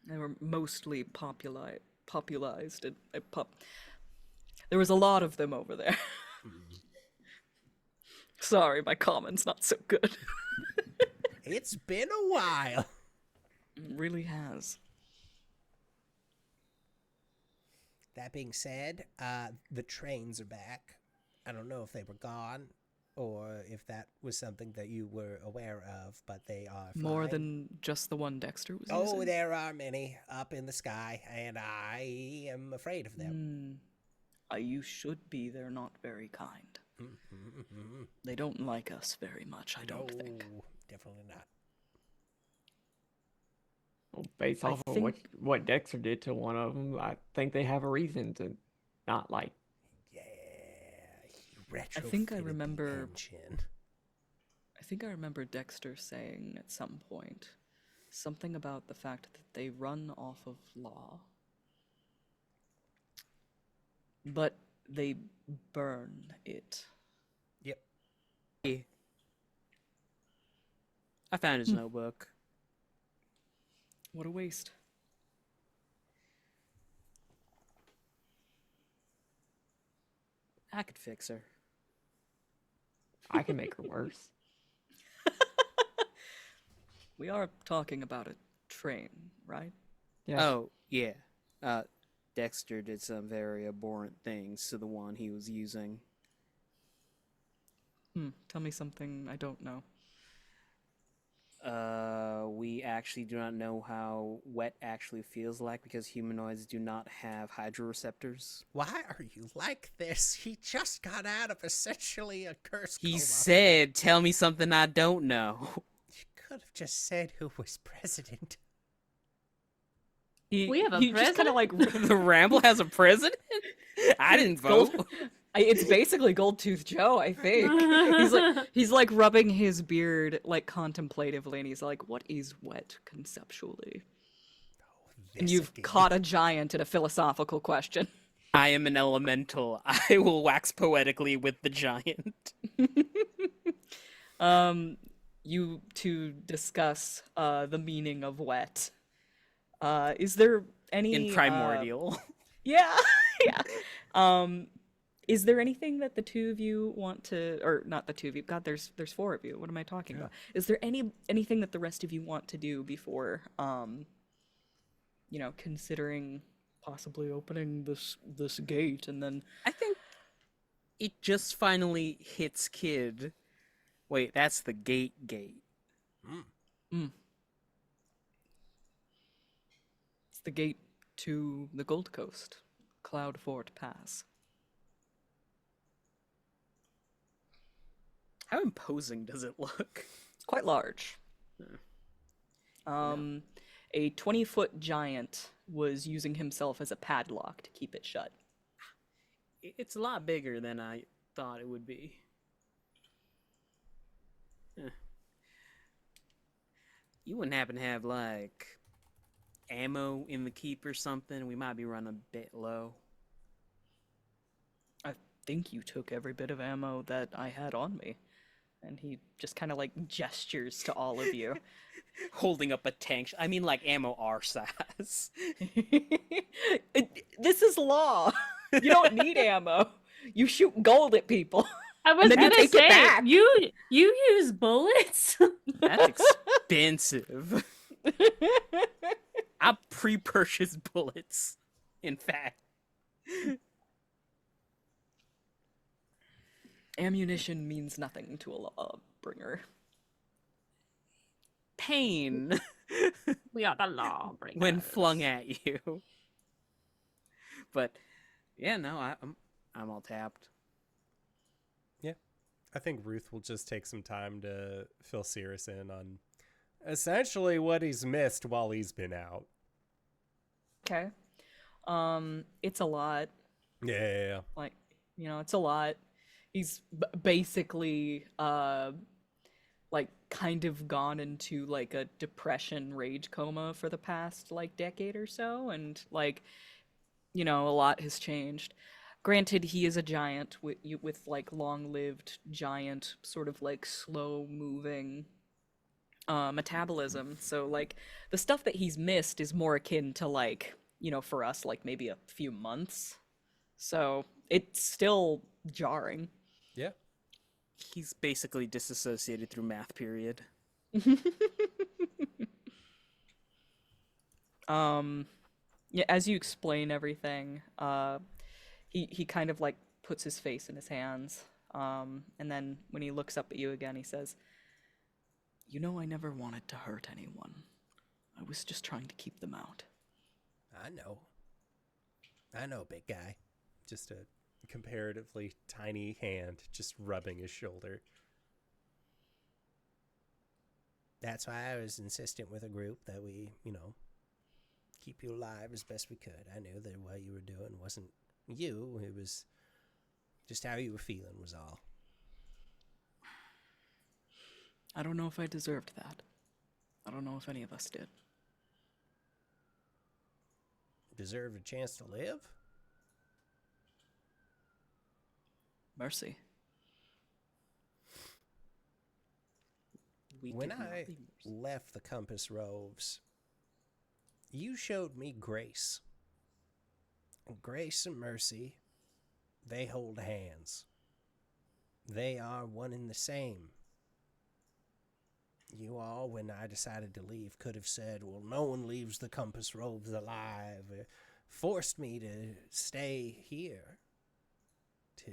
Speaker 2: They were mostly popularized and there was a lot of them over there. Sorry, my comment's not so good.
Speaker 1: It's been a while.
Speaker 6: It really has.
Speaker 1: That being said, the trains are back. I don't know if they were gone or if that was something that you were aware of, but they are
Speaker 6: More
Speaker 1: flying.
Speaker 6: than just the one Dexter was
Speaker 1: Oh,
Speaker 6: using?
Speaker 1: there are many up in the sky, and I am afraid of them.
Speaker 6: You should be. They're not very kind. They don't like us very much, I don't think.
Speaker 1: No, definitely not.
Speaker 4: Well, based
Speaker 2: I
Speaker 4: off of
Speaker 2: think-
Speaker 4: what Dexter did to one of them, I think they have a reason to not like.
Speaker 1: Yeah, you
Speaker 6: I think I
Speaker 1: retrofitted the
Speaker 6: remember-
Speaker 1: engine.
Speaker 6: I think I remember Dexter saying at some point something about the fact that they run off of law, but they burn it.
Speaker 1: Yep.
Speaker 5: I found his notebook.
Speaker 6: What a waste.
Speaker 5: I could fix her.
Speaker 4: I can make her worse.
Speaker 6: We are talking about a train, right?
Speaker 4: Yeah.
Speaker 5: Oh, yeah. Dexter did some very abhorrent things to the one he was using.
Speaker 6: Tell me something I don't know.
Speaker 5: We actually do not know how wet actually feels like because humanoids do not have hydroreceptors.
Speaker 1: Why are you like this? He just got out of essentially a curse
Speaker 5: He
Speaker 1: coma.
Speaker 5: said, tell me something I don't know.
Speaker 1: You could have just said who was president.
Speaker 3: We have a
Speaker 6: just kind of like
Speaker 5: The Ramble has a president? I didn't vote.
Speaker 6: It's basically Goldtooth Joe, I think. he's like rubbing his beard like contemplatively, and he's like, "What is wet conceptually?" And you've caught a giant in a philosophical question.
Speaker 5: I am an elemental. I will wax poetically with the giant.
Speaker 6: You two discuss the meaning of wet. Is there any
Speaker 5: In primordial.
Speaker 6: Yeah, yeah. Is there anything that the two of you want to, or not the two of you? God, there's four of you. What am I talking about? Is there anything that the rest of you want to do before, considering possibly opening this gate and then?
Speaker 5: I think it just finally hits Kid. Wait, that's the gate.
Speaker 6: It's the gate to the Gold Coast, Cloudfort Pass.
Speaker 5: How imposing does it look?
Speaker 6: It's quite large. A 20-foot giant was using himself as a padlock to keep it shut.
Speaker 5: It's a lot bigger than I thought it would be. You wouldn't happen to have, like, ammo in the keep or something? We might be running a bit low.
Speaker 6: I think you took every bit of ammo that I had on me. And he just kind of like gestures to all of you.
Speaker 5: Holding up a tank. I mean, like, ammo our size.
Speaker 6: This is law. You don't need ammo. You shoot gold at people.
Speaker 3: I was
Speaker 6: then you
Speaker 3: gonna
Speaker 6: take it
Speaker 3: say,
Speaker 6: back.
Speaker 3: you use bullets?
Speaker 5: That's expensive. I pre-purchased bullets, in fact.
Speaker 6: Ammunition means nothing to a lawbringer.
Speaker 5: Pain
Speaker 3: We are the lawbringers.
Speaker 5: when flung at you. But yeah, no, I'm all tapped.
Speaker 1: Yeah. I think Ruth will just take some time to fill Cirrus in on essentially what he's missed while he's been out.
Speaker 6: Okay. It's a lot.
Speaker 1: Yeah.
Speaker 6: Like, it's a lot. He's basically like kind of gone into like a depression rage coma for the past like decade or so, and like a lot has changed. Granted, he is a giant with like long-lived giant sort of like slow moving metabolism, so like the stuff that he's missed is more akin to like for us like maybe a few months, so it's still jarring.
Speaker 1: Yeah.
Speaker 5: He's basically disassociated through math period.
Speaker 6: Yeah, as you explain everything, he kind of like puts his face in his hands, and then when he looks up at you again, he says, I never wanted to hurt anyone. I was just trying to keep them out.
Speaker 1: I know, big guy. Just a comparatively tiny hand just rubbing his shoulder. That's why I was insistent with a group that we, keep you alive as best we could. I knew that what you were doing wasn't you. It was just how you were feeling was all.
Speaker 6: I don't know if I deserved that. I don't know if any of us did.
Speaker 1: Deserve a chance to live?
Speaker 6: Mercy.
Speaker 1: When I left the Compass Roves, you showed me grace. And grace and mercy they hold hands. They are one and the same. You all, when I decided to leave, could have said, well, no one leaves the Compass Robes alive. Forced me to stay here, to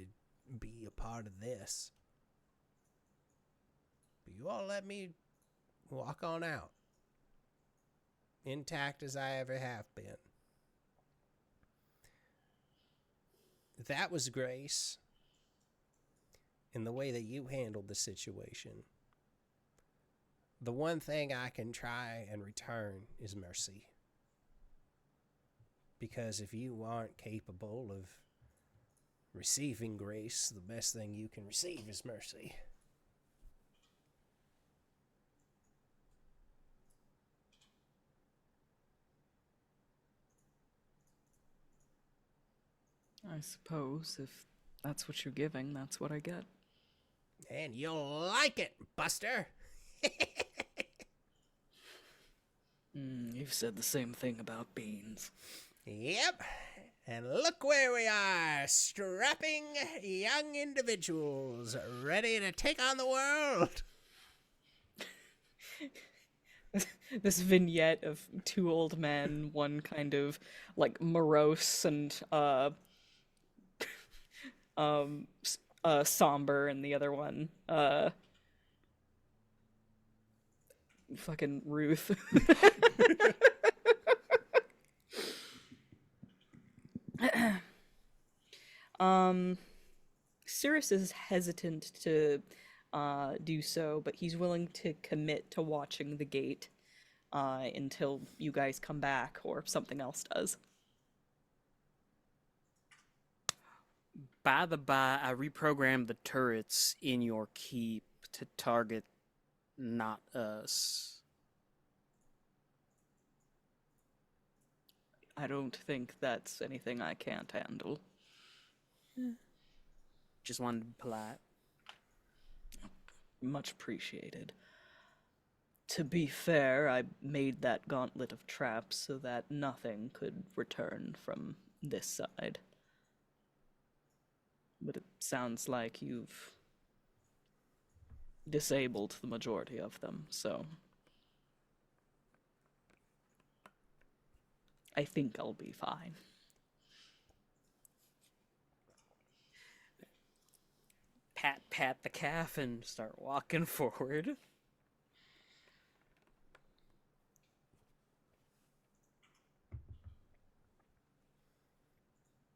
Speaker 1: be a part of this. But you all let me walk on out, intact as I ever have been. That was grace in the way that you handled the situation. The one thing I can try and return is mercy. Because if you aren't capable of receiving grace, the best thing you can receive is mercy.
Speaker 2: I suppose if that's what you're giving, that's what I get.
Speaker 1: And you'll like it, Buster.
Speaker 6: You've said the same thing about beans.
Speaker 1: Yep. And look where we are, strapping young individuals ready to take on the world.
Speaker 2: This vignette of two old men, one kind of like morose and somber, and the other one fucking Ruth. Cirrus is hesitant to do so, but he's willing to commit to watching the gate until you guys come back or something else does.
Speaker 5: By the by, I reprogrammed the turrets in your keep to target not us.
Speaker 2: I don't think that's anything I can't handle.
Speaker 5: Just wanted to be polite.
Speaker 6: Much appreciated. To be fair, I made that gauntlet of traps so that nothing could return from this side. But it sounds like you've disabled the majority of them, so I think I'll be fine.
Speaker 5: Pat the calf and start walking forward.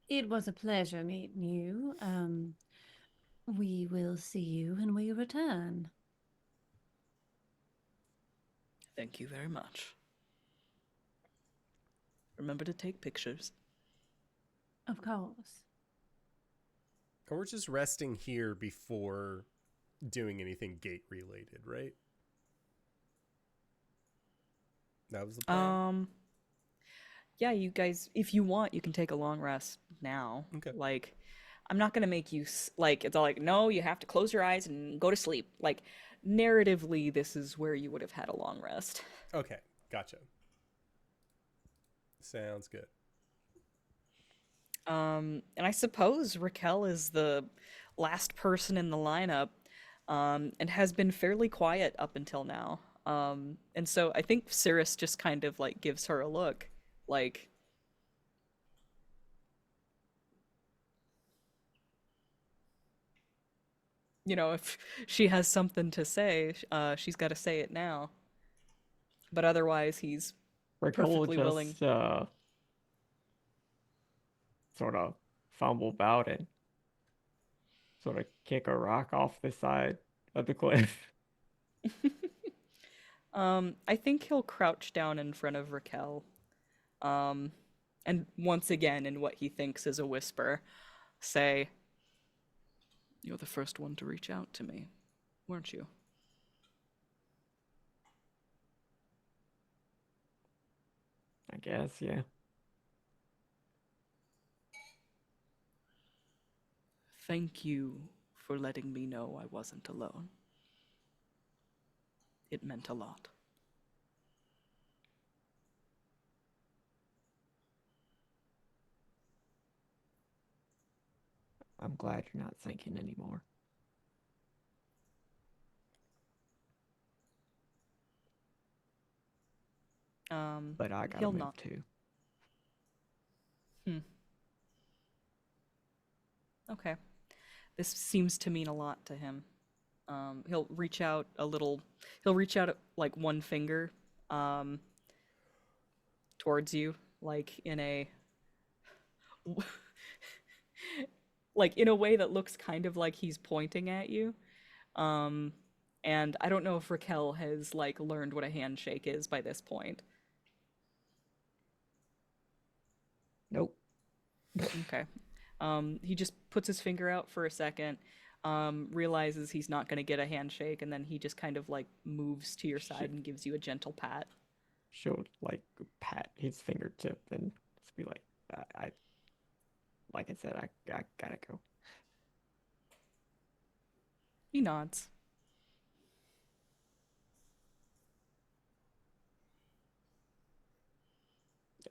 Speaker 3: It was a pleasure meeting you. We will see you when we return.
Speaker 6: Thank you very much. Remember to take pictures.
Speaker 3: Of course.
Speaker 7: And we're just resting here before doing anything gate related, right? That was the plan.
Speaker 2: Yeah, you guys, if you want, you can take a long rest now.
Speaker 7: Okay.
Speaker 2: Like, I'm not gonna make you like, it's all like, no, you have to close your eyes and go to sleep. Like, narratively, this is where you would have had a long rest.
Speaker 7: Okay, gotcha. Sounds good.
Speaker 2: And I suppose Rakel is the last person in the lineup, and has been fairly quiet up until now. And so I think Cirrus just kind of like gives her a look, like, you know, if she has something to say, she's got to say it now. But otherwise, he's
Speaker 4: Rakel
Speaker 2: perfectly willing.
Speaker 4: just sort of fumble about and sort of kick a rock off the side of the cliff.
Speaker 2: I think he'll crouch down in front of Rakel. And once again, in what he thinks is a whisper, say,
Speaker 6: You're the first one to reach out to me, weren't you?
Speaker 4: I guess, yeah.
Speaker 6: Thank you for letting me know I wasn't alone. It meant a lot.
Speaker 4: I'm glad you're not thinking anymore. But I gotta
Speaker 2: He'll
Speaker 4: move
Speaker 2: not.
Speaker 4: too.
Speaker 2: Okay. This seems to mean a lot to him. He'll reach out like one finger, towards you, like in a, like in a way that looks kind of like he's pointing at you. And I don't know if Rakel has like learned what a handshake is by this point.
Speaker 4: Nope.
Speaker 2: Okay. He just puts his finger out for a second, realizes he's not going to get a handshake, and then he just kind of like moves to your side and gives you a gentle pat.
Speaker 4: She'll like pat his fingertip and just be like, like I said, I gotta go.
Speaker 2: He nods.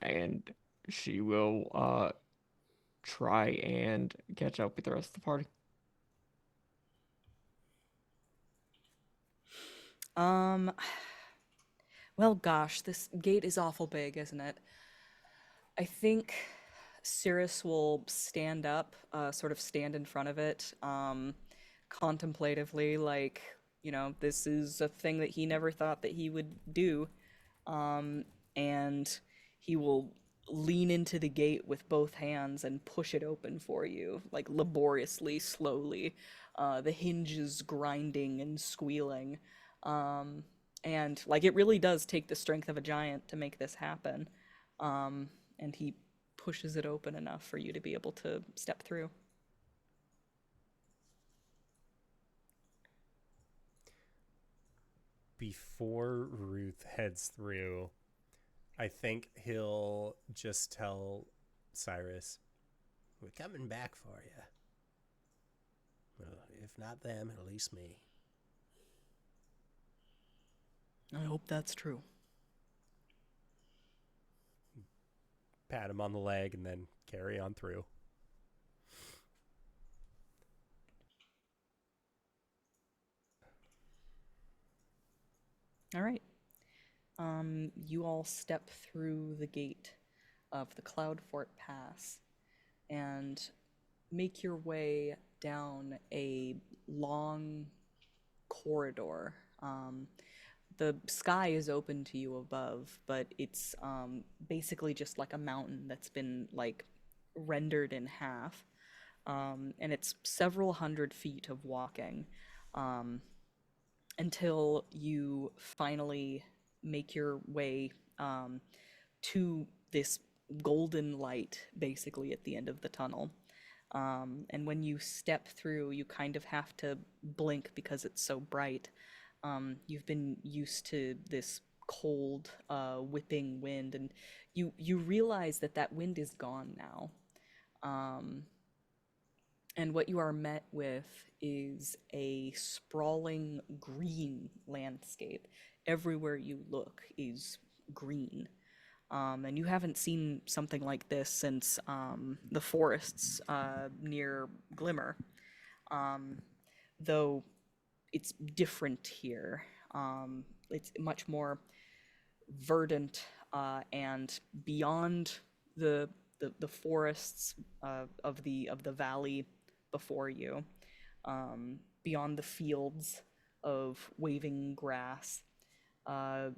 Speaker 4: And she will try and catch up with the rest of the party.
Speaker 2: Well, gosh, this gate is awful big, isn't it? I think Cirrus will stand up, sort of stand in front of it, contemplatively, like, you know, this is a thing that he never thought that he would do. And he will lean into the gate with both hands and push it open for you, like laboriously, slowly, the hinges grinding and squealing. And like it really does take the strength of a giant to make this happen. And he pushes it open enough for you to be able to step through.
Speaker 1: Before Ruth heads through, I think he'll just tell Cyrus, "We're coming back for you. Well, if not them, at least me."
Speaker 6: I hope that's true.
Speaker 1: Pat him on the leg and then carry on through.
Speaker 2: All right. You all step through the gate of the Cloudfort Pass and make your way down a long corridor. The sky is open to you above, but it's basically just like a mountain that's been like rendered in half. And it's several hundred feet of walking, until you finally make your way to this golden light, basically at the end of the tunnel. And when you step through, you kind of have to blink because it's so bright. You've been used to this cold, whipping wind, and you realize that that wind is gone now. And what you are met with is a sprawling green landscape. Everywhere you look is green. And you haven't seen something like this since the forests near Glimmer. Though it's different here. It's much more verdant, and beyond the forests of the valley before you, beyond the fields of waving grass,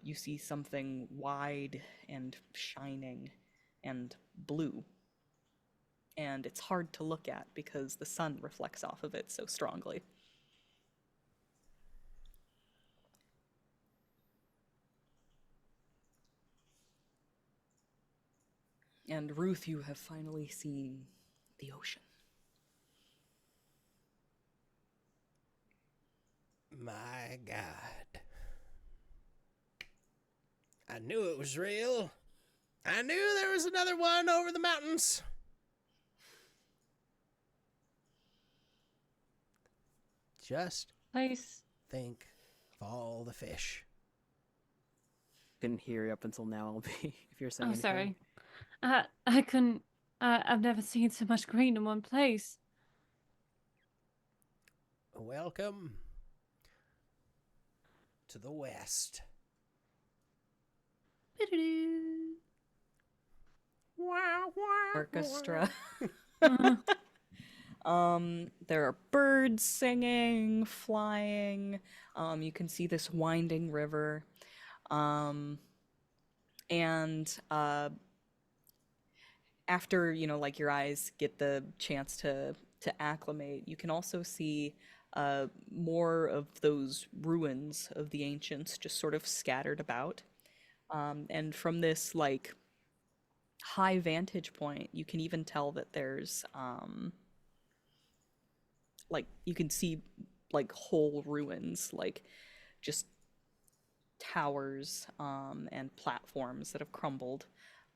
Speaker 2: you see something wide and shining and blue. And it's hard to look at because the sun reflects off of it so strongly. And Ruth, you have finally seen the ocean.
Speaker 1: My God. I knew it was real. I knew there was another one over the mountains. Just
Speaker 3: Place.
Speaker 1: think of all the fish.
Speaker 5: Couldn't hear you up until now, LB, if you're saying
Speaker 3: Oh,
Speaker 5: anything.
Speaker 3: sorry. I couldn't. I've never seen so much green in one place.
Speaker 1: Welcome to the West.
Speaker 2: Orchestra.
Speaker 3: Uh,
Speaker 2: There are birds singing, flying. You can see this winding river. And after, like your eyes get the chance to acclimate, you can also see more of those ruins of the ancients just sort of scattered about. And from this like high vantage point, you can even tell that there's like you can see like whole ruins, like just towers and platforms that have crumbled.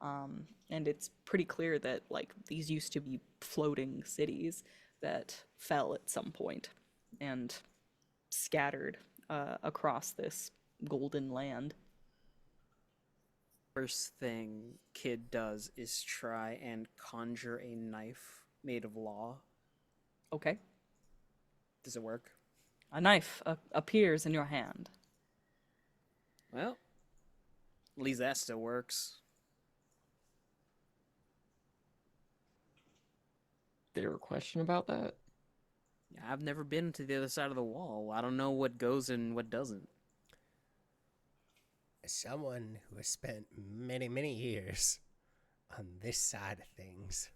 Speaker 2: And it's pretty clear that like these used to be floating cities that fell at some point and scattered across this golden land.
Speaker 5: First thing Kid does is try and conjure a knife made of law.
Speaker 2: Okay.
Speaker 5: Does it work?
Speaker 2: A knife appears in your hand.
Speaker 5: Well, at least that still works.
Speaker 4: There a question about that?
Speaker 5: I've never been to the other side of the wall. I don't know what goes and what doesn't.
Speaker 1: As someone who has spent many, many years on this side of things,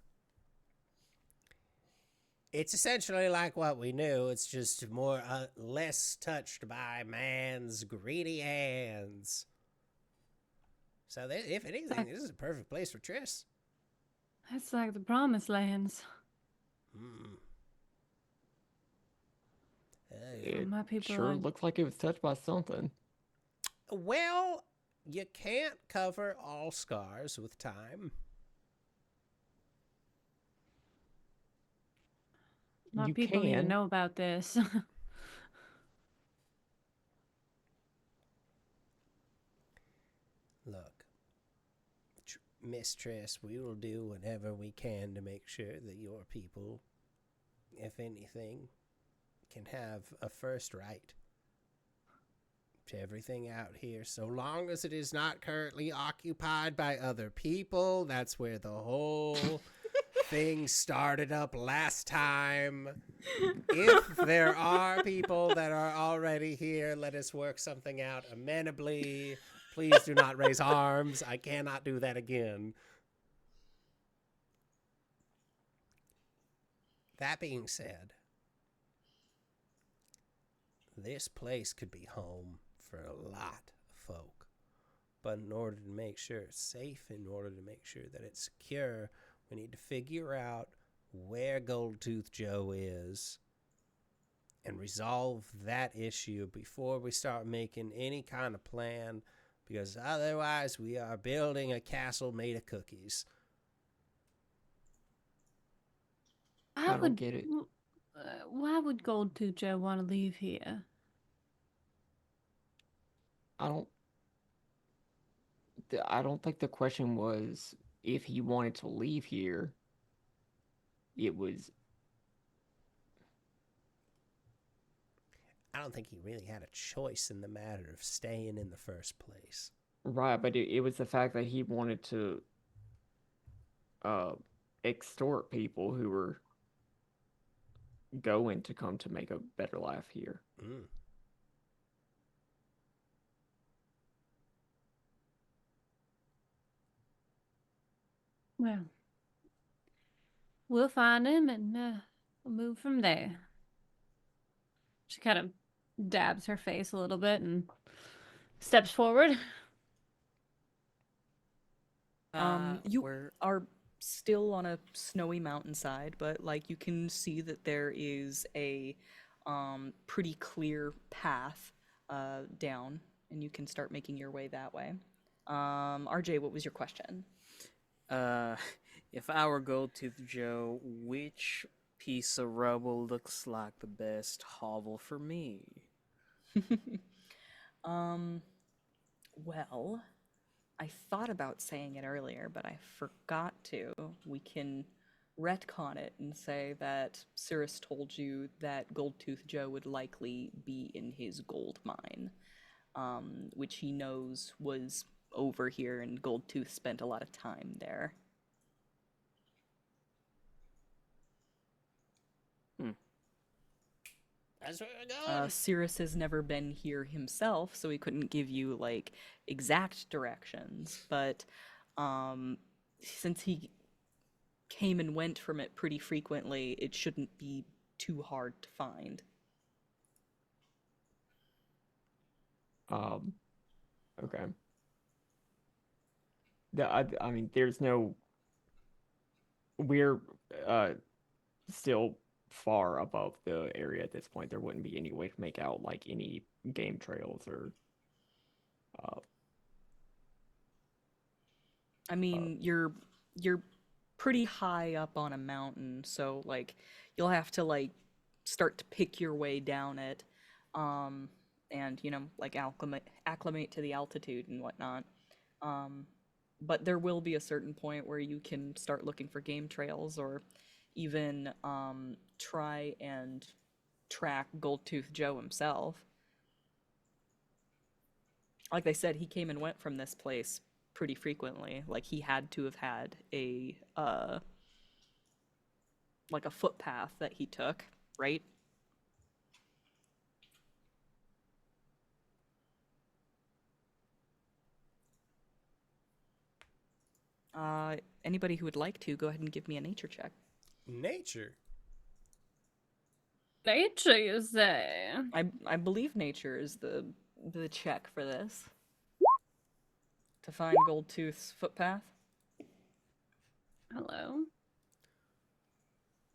Speaker 1: it's essentially like what we knew. It's just more less touched by man's greedy hands. So if anything, this is a perfect place for Triss.
Speaker 3: It's like the Promised Lands.
Speaker 4: It
Speaker 3: My people
Speaker 4: sure
Speaker 3: are-
Speaker 4: looked like it was touched by something.
Speaker 1: Well, you can't cover all scars with time.
Speaker 3: My
Speaker 4: You
Speaker 3: people need to
Speaker 4: can.
Speaker 3: know about this.
Speaker 1: Look, Miss Triss, we will do whatever we can to make sure that your people, if anything, can have a first right to everything out here, so long as it is not currently occupied by other people. That's where the whole thing started up last time. If there are people that are already here, let us work something out amenably. Please do not raise arms. I cannot do that again. That being said, this place could be home for a lot of folk. But in order to make sure it's safe, in order to make sure that it's secure, we need to figure out where Goldtooth Joe is and resolve that issue before we start making any kind of plan, because otherwise we are building a castle made of cookies.
Speaker 4: I don't get it.
Speaker 3: Why would Goldtooth Joe want to leave here?
Speaker 4: I don't think the question was if he wanted to leave here. It was,
Speaker 1: I don't think he really had a choice in the matter of staying in the first place.
Speaker 4: right, but it was the fact that he wanted to extort people who were going to come to make a better life here.
Speaker 3: Well, we'll find him and we'll move from there. She kind of dabs her face a little bit and steps forward.
Speaker 2: You
Speaker 5: We're
Speaker 2: are still on a snowy mountainside, but like you can see that there is a pretty clear path down, and you can start making your way that way. RJ, what was your question?
Speaker 5: if I were Goldtooth Joe, which piece of rubble looks like the best hovel for me?
Speaker 2: Well, I thought about saying it earlier, but I forgot to. We can retcon it and say that Cirrus told you that Goldtooth Joe would likely be in his gold mine, which he knows was over here, and Goldtooth spent a lot of time there.
Speaker 1: That's where we're going.
Speaker 2: Cirrus has never been here himself, so he couldn't give you like exact directions. But since he came and went from it pretty frequently, it shouldn't be too hard to find.
Speaker 4: Okay. I mean, there's no. We're still far above the area at this point. There wouldn't be any way to make out like any game trails or.
Speaker 2: I mean, you're pretty high up on a mountain, so like you'll have to like start to pick your way down it, and you know, like acclimate to the altitude and whatnot. But there will be a certain point where you can start looking for game trails, or even try and track Goldtooth Joe himself. Like they said, he came and went from this place pretty frequently. Like he had to have had a like a footpath that he took, right? Anybody who would like to, go ahead and give me a nature check.
Speaker 1: Nature.
Speaker 3: Nature, you say?
Speaker 2: I believe nature is the check for this. To find Goldtooth's footpath.
Speaker 3: Hello.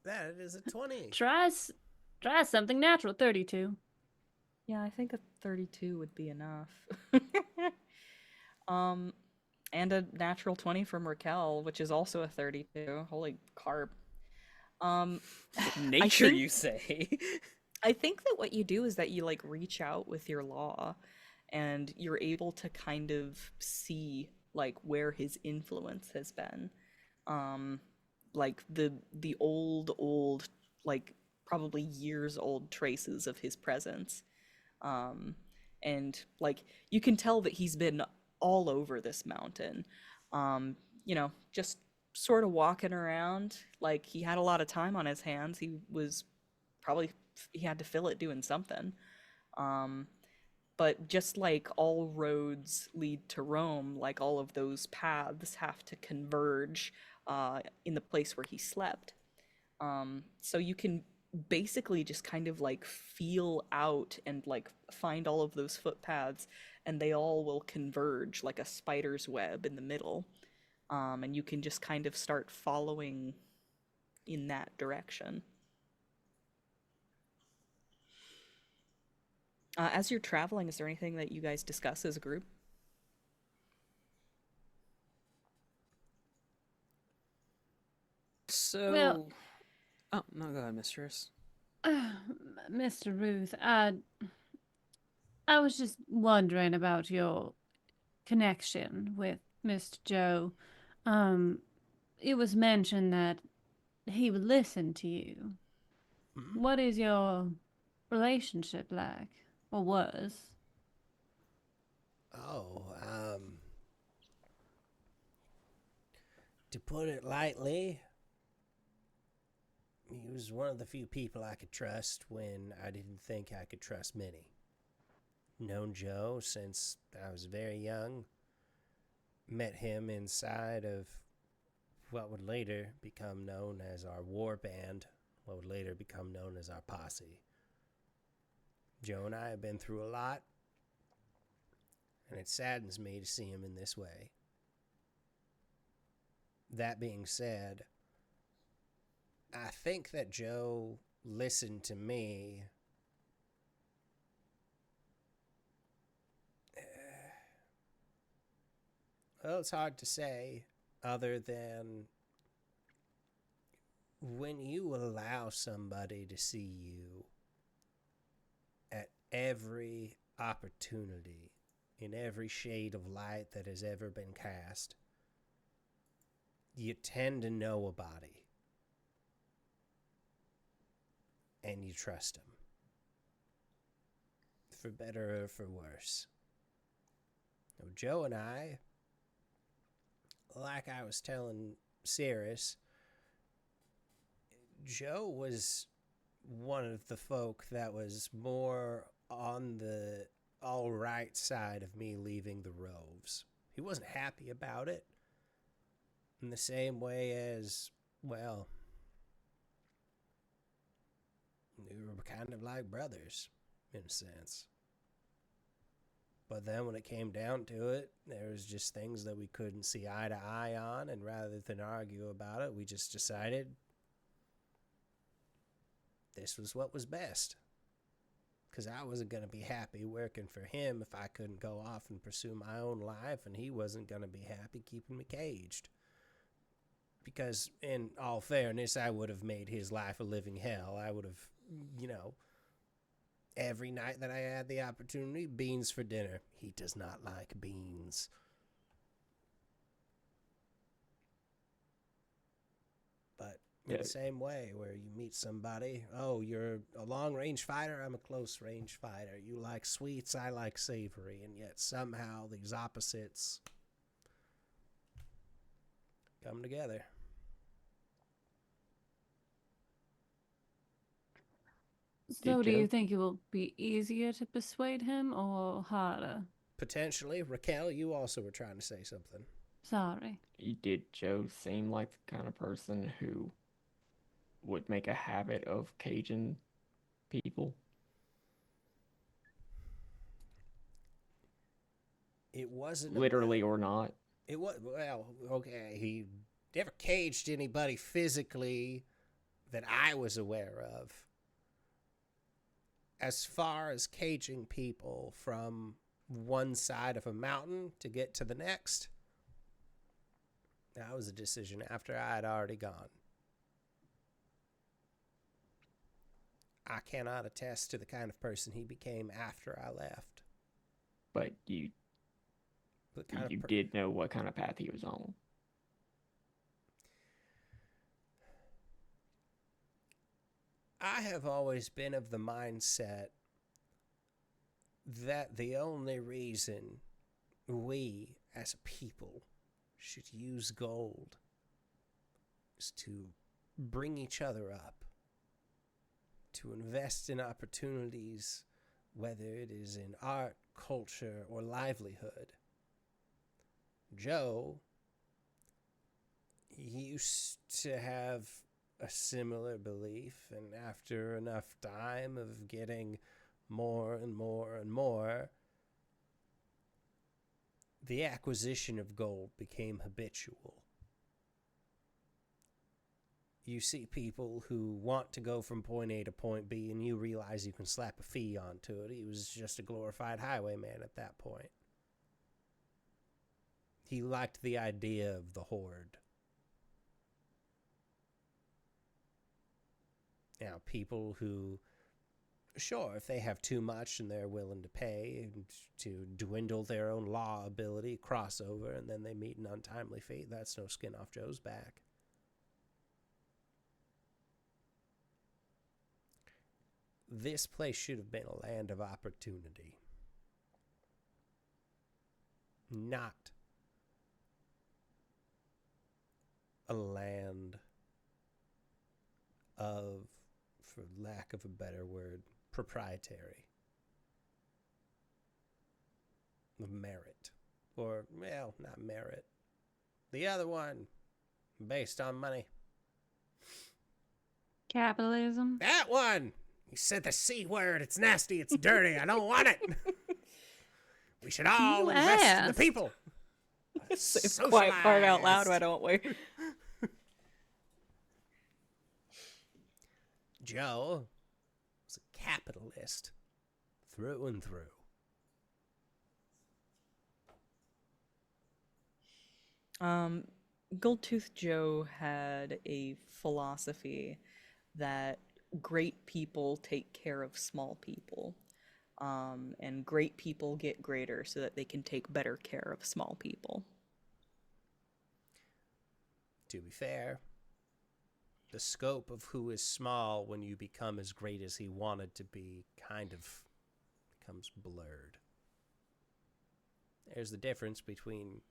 Speaker 1: That is a 20.
Speaker 3: Try something natural. 32.
Speaker 2: Yeah, I think a 32 would be enough. And a natural 20 from Rakel, which is also a 32. Holy carp.
Speaker 5: Nature,
Speaker 2: think-
Speaker 5: you say?
Speaker 2: I think that what you do is that you like reach out with your law, and you're able to kind of see like where his influence has been. Like the old like probably years old traces of his presence. And like you can tell that he's been all over this mountain. You know, just sort of walking around. Like he had a lot of time on his hands. He had to fill it doing something. But just like all roads lead to Rome, like all of those paths have to converge in the place where he slept. So you can basically just kind of like feel out and like find all of those footpaths, and they all will converge like a spider's web in the middle. And you can just kind of start following in that direction. As you're traveling, is there anything that you guys discuss as a group?
Speaker 5: So...
Speaker 3: Well-
Speaker 5: Oh, no, go ahead, mistress.
Speaker 3: Mr. Ruth, I was just wondering about your connection with Mr. Joe. It was mentioned that he would listen to you.
Speaker 1: Mhm.
Speaker 3: What is your relationship like, or was?
Speaker 1: Oh, to put it lightly, he was one of the few people I could trust when I didn't think I could trust many. Known Joe since I was very young. Met him inside of what would later become known as our war band, what would later become known as our posse. Joe and I have been through a lot, and it saddens me to see him in this way. That being said, I think that Joe listened to me well, it's hard to say, other than when you allow somebody to see you at every opportunity, in every shade of light that has ever been cast, you tend to know a body. and you trust him. For better or for worse. Now, Joe and I, like I was telling Cirrus, Joe was one of the folk that was more on the all right side of me leaving the Roves. He wasn't happy about it. In the same way as, well, we were kind of like brothers, in a sense. But then when it came down to it, there was just things that we couldn't see eye to eye on, and rather than argue about it, we just decided this was what was best. Because I wasn't going to be happy working for him if I couldn't go off and pursue my own life, and he wasn't going to be happy keeping me caged. Because, in all fairness, I would have made his life a living hell. I would have, every night that I had the opportunity, beans for dinner. He does not like beans. But in the same way, where you meet somebody, oh, you're a long-range fighter, I'm a close-range fighter. You like sweets, I like savory. And yet somehow these opposites come together.
Speaker 3: So do you think it will be easier to persuade him or harder?
Speaker 1: Potentially. Rakel, you also were trying to say something.
Speaker 3: Sorry.
Speaker 4: Did Joe seem like the kind of person who would make a habit of caging people?
Speaker 1: It wasn't
Speaker 4: literally or not.
Speaker 1: It was, well, okay, he never caged anybody physically that I was aware of. As far as caging people from one side of a mountain to get to the next, that was a decision after I had already gone. I cannot attest to the kind of person he became after I left.
Speaker 4: But you did know what kind of path he was on.
Speaker 1: I have always been of the mindset that the only reason we, as a people, should use gold is to bring each other up, to invest in opportunities, whether it is in art, culture, or livelihood. Joe used to have a similar belief, and after enough time of getting more and more and more, the acquisition of gold became habitual. You see people who want to go from point A to point B, and you realize you can slap a fee onto it. He was just a glorified highwayman at that point. He liked the idea of the horde. Now, people who, sure, if they have too much and they're willing to pay and to dwindle their own law ability, cross over, and then they meet an untimely fate, that's no skin off Joe's back. This place should have been a land of opportunity. Not a land of, for lack of a better word, proprietary. Of merit. Or, well, not merit. The other one, based on money.
Speaker 3: Capitalism?
Speaker 1: That one! You said the C word. It's nasty. It's dirty. I don't want it. We should all invest in the people.
Speaker 2: Say quiet part out loud, why don't we?
Speaker 1: Joe was a capitalist through and through.
Speaker 2: Goldtooth Joe had a philosophy that great people take care of small people, and great people get greater so that they can take better care of small people.
Speaker 1: To be fair, the scope of who is small when you become as great as he wanted to be kind of becomes blurred. There's the difference between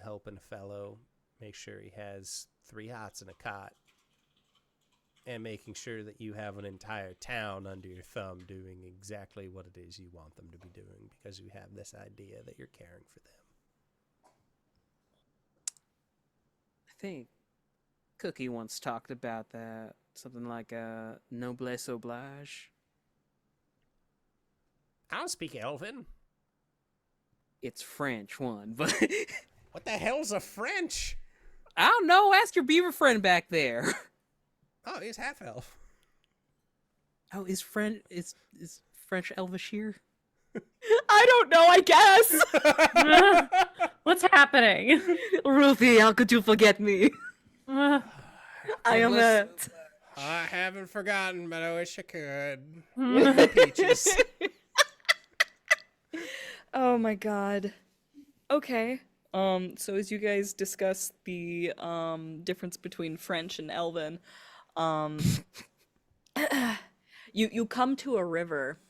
Speaker 1: helping a fellow make sure he has 3 hots and a cot and making sure that you have an entire town under your thumb doing exactly what it is you want them to be doing because you have this idea that you're caring for them.
Speaker 5: I think Cookie once talked about that. Something like noblesse oblige.
Speaker 1: I don't speak Elven.
Speaker 5: It's French one, but
Speaker 1: What the hell's a French?
Speaker 5: I don't know. Ask your beaver friend back there.
Speaker 1: Oh, he's half elf.
Speaker 5: Oh, is French Elvish here?
Speaker 2: I don't know, I guess.
Speaker 3: What's happening?
Speaker 2: Ruthie, how could you forget me?
Speaker 3: Uh,
Speaker 2: I am a...
Speaker 1: I haven't forgotten, but I wish I could. Peaches.
Speaker 2: Oh my god. Okay. So as you guys discuss the difference between French and Elven, you come to a river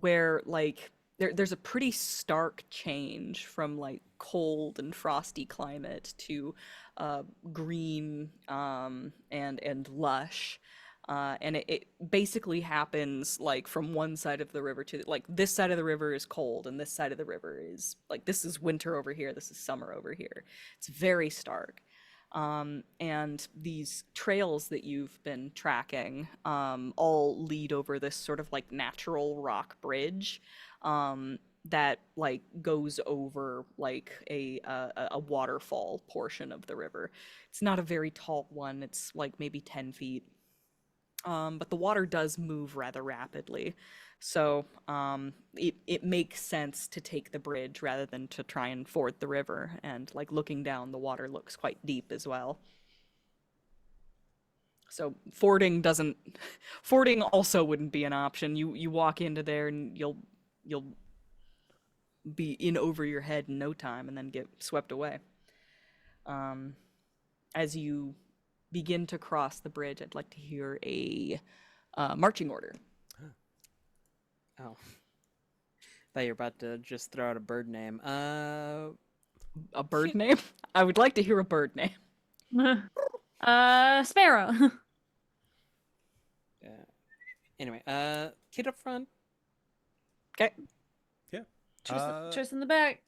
Speaker 2: where like there's a pretty stark change from like cold and frosty climate to green and lush. And it basically happens like from one side of the river to like this side of the river is cold and this side of the river is like this is winter over here, this is summer over here. It's very stark. And these trails that you've been tracking all lead over this sort of like natural rock bridge that like goes over like a waterfall portion of the river. It's not a very tall one, it's like maybe 10 feet. But the water does move rather rapidly, so it makes sense to take the bridge rather than to try and ford the river. And like looking down, the water looks quite deep as well. So fording also wouldn't be an option. You walk into there and you'll be in over your head in no time and then get swept away. As you begin to cross the bridge, I'd like to hear a marching order.
Speaker 5: Oh. Thought you were about to just throw out a bird name.
Speaker 2: A bird name? I would like to hear a bird name.
Speaker 3: Sparrow.
Speaker 5: Anyway, kid up front.
Speaker 2: Okay.
Speaker 1: Yeah.
Speaker 3: Tris in the back.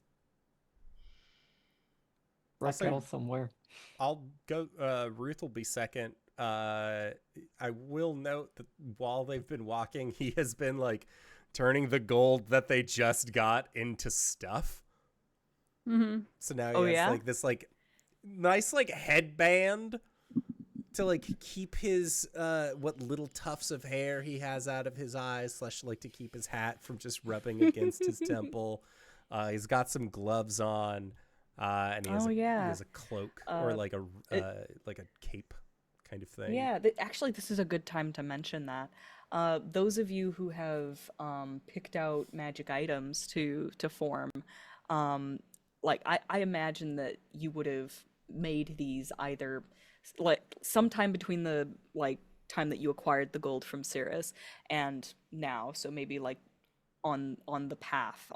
Speaker 4: Rakel somewhere.
Speaker 1: I'll go. Ruth will be second. I will note that while they've been walking, he has been like turning the gold that they just got into stuff.
Speaker 3: Mm-hmm.
Speaker 1: So now he has like this like nice like headband to like keep his what little tufts of hair he has out of his eyes, / like to keep his hat from just rubbing against his temple. He's got some gloves on. And he has a cloak or like a cape kind of thing.
Speaker 2: Yeah, actually, this is a good time to mention that. Those of you who have picked out magic items to form, like I imagine that you would have made these either like sometime between the like time that you acquired the gold from Cirrus and now, so maybe like on the path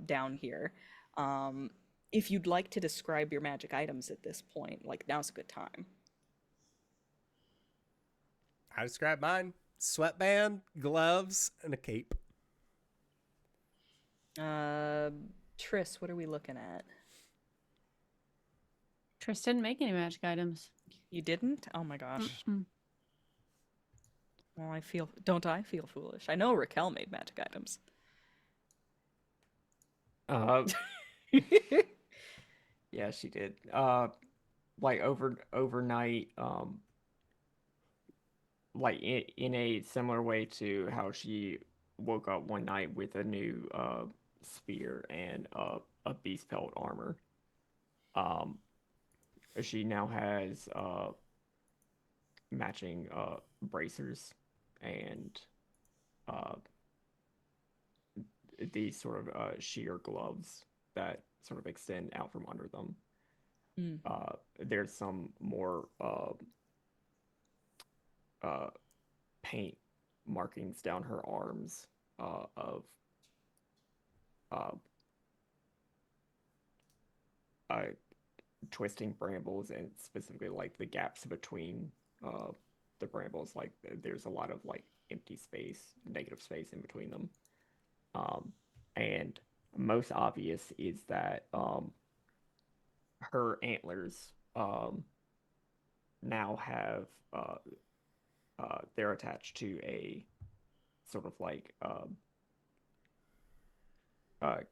Speaker 2: down here. If you'd like to describe your magic items at this point, like now's a good time.
Speaker 1: I describe mine: sweatband, gloves, and a cape.
Speaker 2: Tris, what are we looking at?
Speaker 3: Tris didn't make any magic items.
Speaker 2: You didn't? Oh my gosh.
Speaker 3: Mm-mm.
Speaker 2: Well, don't I feel foolish? I know Rakel made magic items.
Speaker 4: Yeah, she did. Like overnight, like in a similar way to how she woke up one night with a new spear and a beast pelt armor. She now has matching bracers and these sort of sheer gloves that sort of extend out from under them. There's some more paint markings down her arms of uh, twisting brambles, and specifically like the gaps between the brambles. Like there's a lot of like empty space, negative space in between them. And most obvious is that her antlers now have they're attached to a sort of like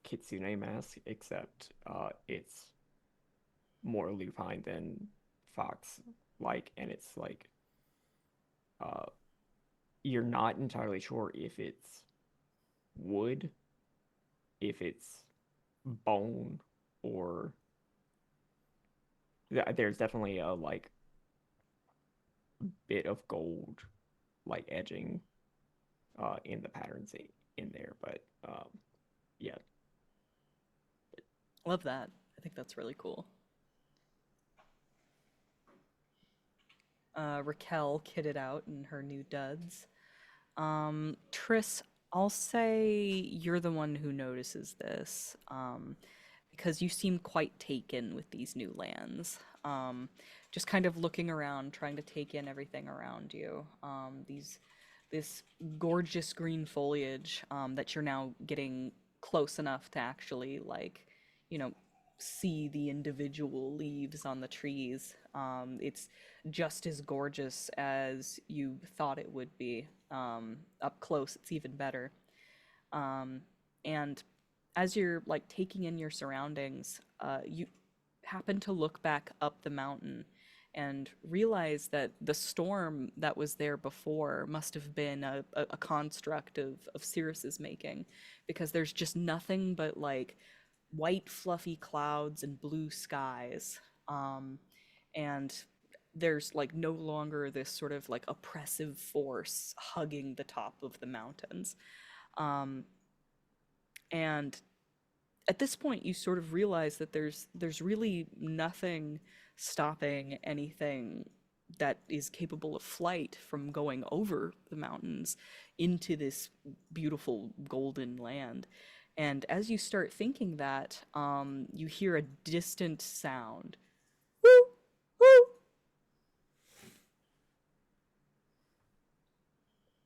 Speaker 4: kitsune mask, except it's more lupine than fox like, and it's like you're not entirely sure if it's wood, if it's bone, or there's definitely a like bit of gold like edging in the patterns in there, but yeah.
Speaker 2: Love that. I think that's really cool. Rakel kitted out in her new duds. Triss, I'll say you're the one who notices this, because you seem quite taken with these new lands. Just kind of looking around, trying to take in everything around you. This gorgeous green foliage that you're now getting close enough to actually, like, see the individual leaves on the trees. It's just as gorgeous as you thought it would be. Up close, it's even better. And as you're like taking in your surroundings, you happen to look back up the mountain and realize that the storm that was there before must have been a construct of Cirrus's making, because there's just nothing but like white fluffy clouds and blue skies, and there's like no longer this sort of like oppressive force hugging the top of the mountains. And at this point you sort of realize that there's really nothing stopping anything that is capable of flight from going over the mountains into this beautiful golden land. And as you start thinking that, you hear a distant sound. Woo! Woo!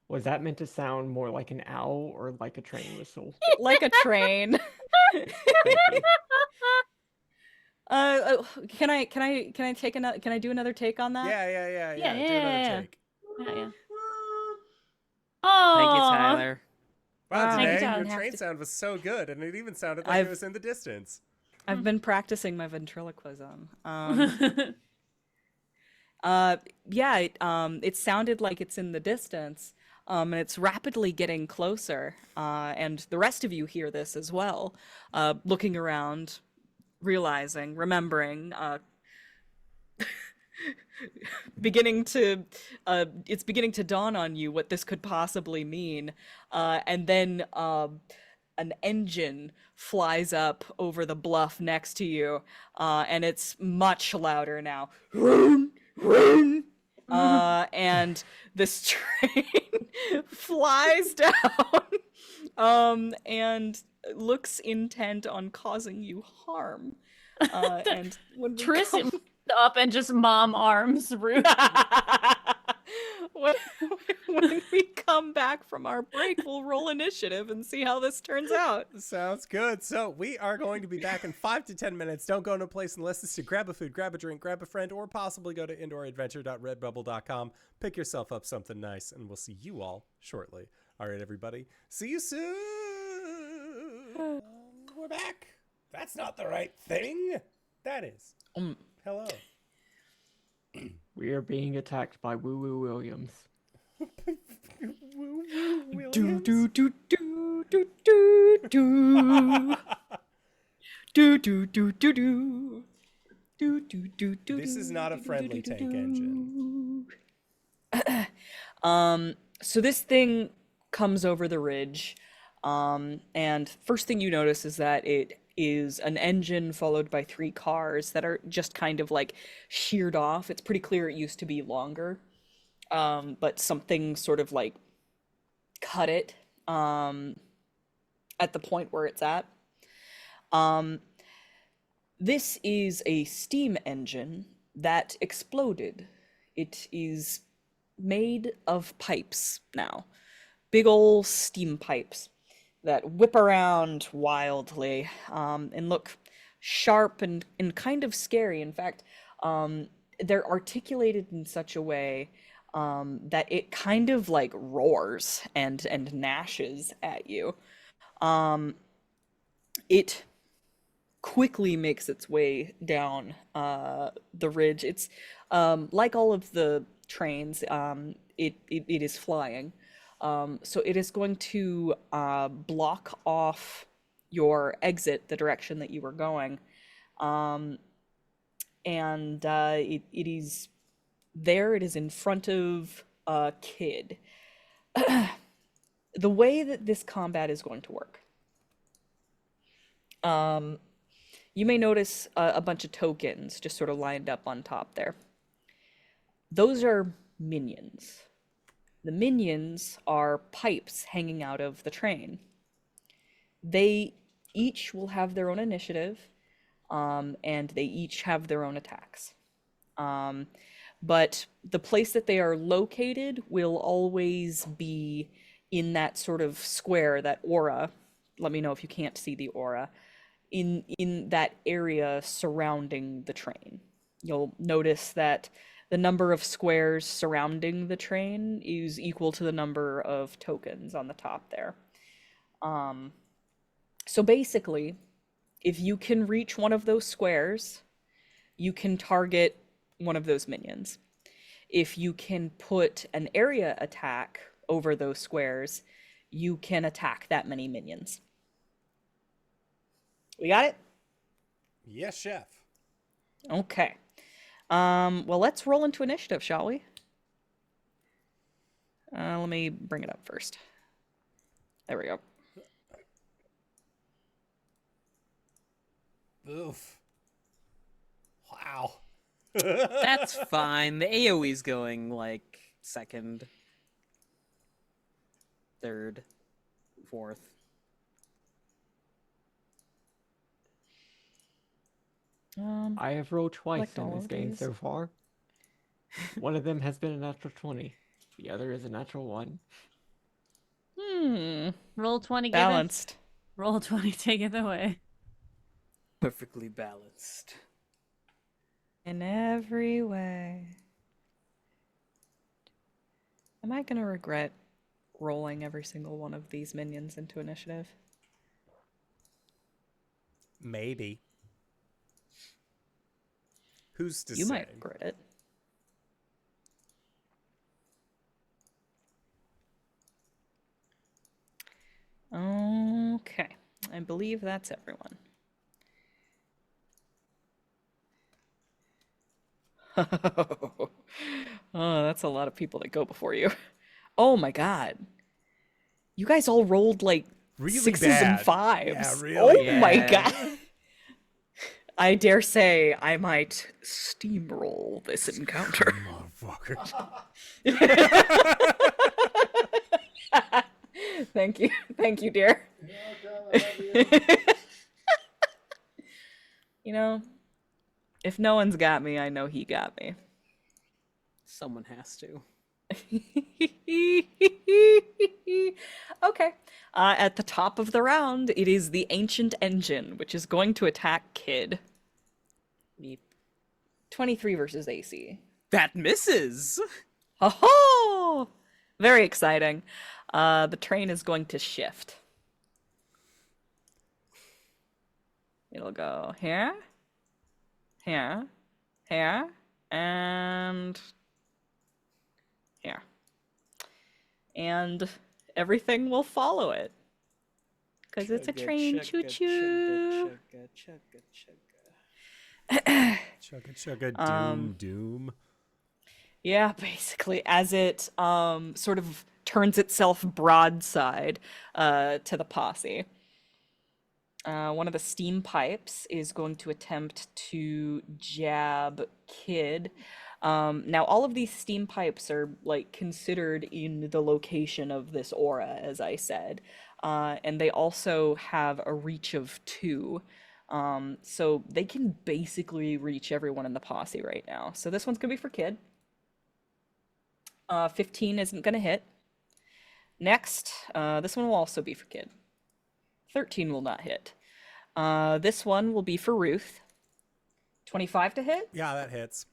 Speaker 4: Was that meant to sound more like an owl or like a train whistle?
Speaker 2: Like a train.
Speaker 4: Thank you.
Speaker 2: Can I take another? Can I do another take on that?
Speaker 1: Yeah.
Speaker 3: Yeah,
Speaker 1: Do another
Speaker 3: yeah.
Speaker 1: take.
Speaker 3: Yeah.
Speaker 5: Thank you,
Speaker 3: Oh,
Speaker 5: Tyler.
Speaker 1: Wow,
Speaker 2: Thank you,
Speaker 1: Danae,
Speaker 2: Tyler.
Speaker 1: your
Speaker 2: Have
Speaker 1: train
Speaker 2: to-
Speaker 1: sound was so good, and it even sounded like
Speaker 2: I've-
Speaker 1: it was in the distance.
Speaker 2: I've been practicing my ventriloquism. It sounded like it's in the distance, and it's rapidly getting closer. And the rest of you hear this as well, looking around, realizing, remembering, it's beginning to dawn on you what this could possibly mean. And then an engine flies up over the bluff next to you, and it's much louder now. Roon, roon. And this train flies down, and looks intent on causing you harm. And when we
Speaker 3: Triss
Speaker 2: come-
Speaker 3: up and just mom arms Ruth.
Speaker 2: when we come back from our break, we'll roll initiative and see how this turns out.
Speaker 1: Sounds good. So we are going to be back in 5 to 10 minutes. Don't go no place unless it's to grab a food, grab a drink, grab a friend, or possibly go to indooradventure.redbubble.com. Pick yourself up something nice, and we'll see you all shortly. All right, everybody. See you soon. We're back. That's not the right thing. That is. Hello.
Speaker 4: We are being attacked by Woo Woo Williams.
Speaker 2: Do do do do do do do do do do do do do do do.
Speaker 1: This is not a friendly tank engine.
Speaker 2: So this thing comes over the ridge, and first thing you notice is that it is an engine followed by 3 cars that are just kind of like sheared off. It's pretty clear it used to be longer. but something sort of like cut it at the point where it's at. This is a steam engine that exploded. It is made of pipes now. Big ol' steam pipes that whip around wildly and look sharp and kind of scary. In fact, they're articulated in such a way that it kind of like roars and gnashes at you. It quickly makes its way down the ridge. It's like all of the trains, it is flying. So it is going to block off your exit, the direction that you were going. And it is there, it is in front of a kid. The way that this combat is going to work. You may notice a bunch of tokens just sort of lined up on top there. Those are minions. The minions are pipes hanging out of the train. They each will have their own initiative, and they each have their own attacks. But the place that they are located will always be in that sort of square, that aura. Let me know if you can't see the aura. In that area surrounding the train. You'll notice that the number of squares surrounding the train is equal to the number of tokens on the top there. So basically, if you can reach one of those squares, you can target one of those minions. If you can put an area attack over those squares, you can attack that many minions. We got it?
Speaker 1: Yes, chef.
Speaker 2: Okay. Well, let's roll into initiative, shall we? Let me bring it up first. There we go.
Speaker 1: Oof. Wow.
Speaker 5: That's fine. The AoE's going like second, third, fourth.
Speaker 4: I have rolled twice
Speaker 2: Collect all
Speaker 4: in this
Speaker 2: of
Speaker 4: game
Speaker 2: these.
Speaker 4: so far. One of them has been a natural 20. The other is a natural 1.
Speaker 3: Roll 20, give it.
Speaker 2: Balanced.
Speaker 3: Roll 20, take it away.
Speaker 5: Perfectly balanced.
Speaker 2: In every way. Am I gonna regret rolling every single one of these minions into initiative?
Speaker 1: Maybe. Who's to
Speaker 2: You
Speaker 1: say?
Speaker 2: might regret it. Okay. I believe that's everyone. Oh, that's a lot of people that go before you. Oh my god. You guys all rolled like
Speaker 1: Really
Speaker 2: sixes
Speaker 1: bad.
Speaker 2: and fives.
Speaker 1: Yeah, really
Speaker 2: Oh my
Speaker 5: bad.
Speaker 2: god. I dare say I might steamroll this encounter.
Speaker 1: Motherfucker.
Speaker 2: Thank you. Thank you, dear. You know, if no one's got me, I know he got me.
Speaker 5: Someone has to.
Speaker 2: Okay. At the top of the round, it is the Ancient Engine, which is going to attack Kid.
Speaker 5: Meep.
Speaker 2: 23 versus AC.
Speaker 5: That misses!
Speaker 2: Oh, very exciting. The train is going to shift. It'll go here, here, here, and here. And everything will follow it. Because it's a train. Choo-choo.
Speaker 1: Chugga chugga doom.
Speaker 2: Yeah, basically, as it sort of turns itself broadside to the posse. One of the steam pipes is going to attempt to jab Kid. Now, all of these steam pipes are like considered in the location of this aura, as I said, and they also have a reach of 2. So they can basically reach everyone in the posse right now. So this one's gonna be for kid. 15 isn't gonna hit. Next, this one will also be for kid. 13 will not hit. This one will be for Ruth. 25 to hit.
Speaker 1: Yeah, that hits.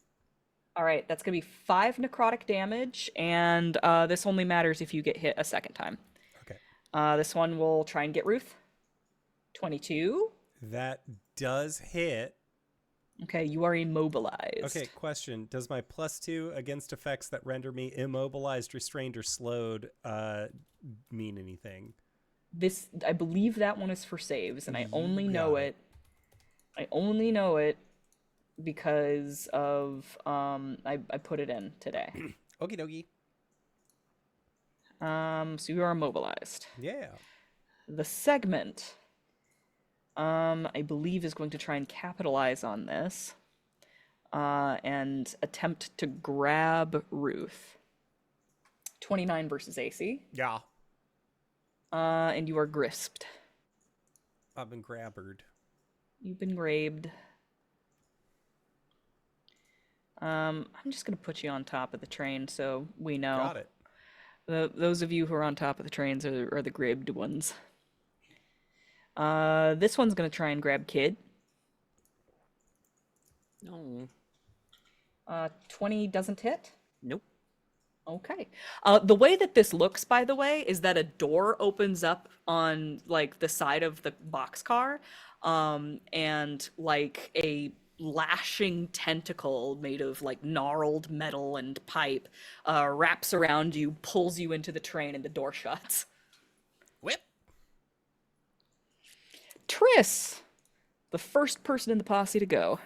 Speaker 2: All right, that's gonna be 5 necrotic damage, and this only matters if you get hit a second time.
Speaker 1: Okay.
Speaker 2: This one will try and get Ruth. 22.
Speaker 1: That does hit.
Speaker 2: Okay, you are immobilized.
Speaker 1: Okay, question. Does my +2 against effects that render me immobilized, restrained, or slowed mean anything?
Speaker 2: This, I believe that one is for saves, and I only
Speaker 1: got
Speaker 2: know
Speaker 1: it.
Speaker 2: I only know it because of I put it in today.
Speaker 1: Okie dokie.
Speaker 2: So you are immobilized.
Speaker 1: Yeah.
Speaker 2: The segment, I believe, is going to try and capitalize on this and attempt to grab Ruth. 29 versus AC.
Speaker 1: Yeah.
Speaker 2: And you are grisped.
Speaker 1: I've been grabbered.
Speaker 2: You've been grabbed. I'm just going to put you on top of the train so we know.
Speaker 1: Got it.
Speaker 2: Those of you who are on top of the trains are the grabbed ones. This one's gonna try and grab Kid.
Speaker 5: No.
Speaker 2: 20 doesn't hit.
Speaker 5: Nope.
Speaker 2: Okay. The way that this looks, by the way, is that a door opens up on like the side of the boxcar, and like a lashing tentacle made of like gnarled metal and pipe wraps around you, pulls you into the train, and the door shuts.
Speaker 1: Whip.
Speaker 2: Triss, the first person in the posse to go.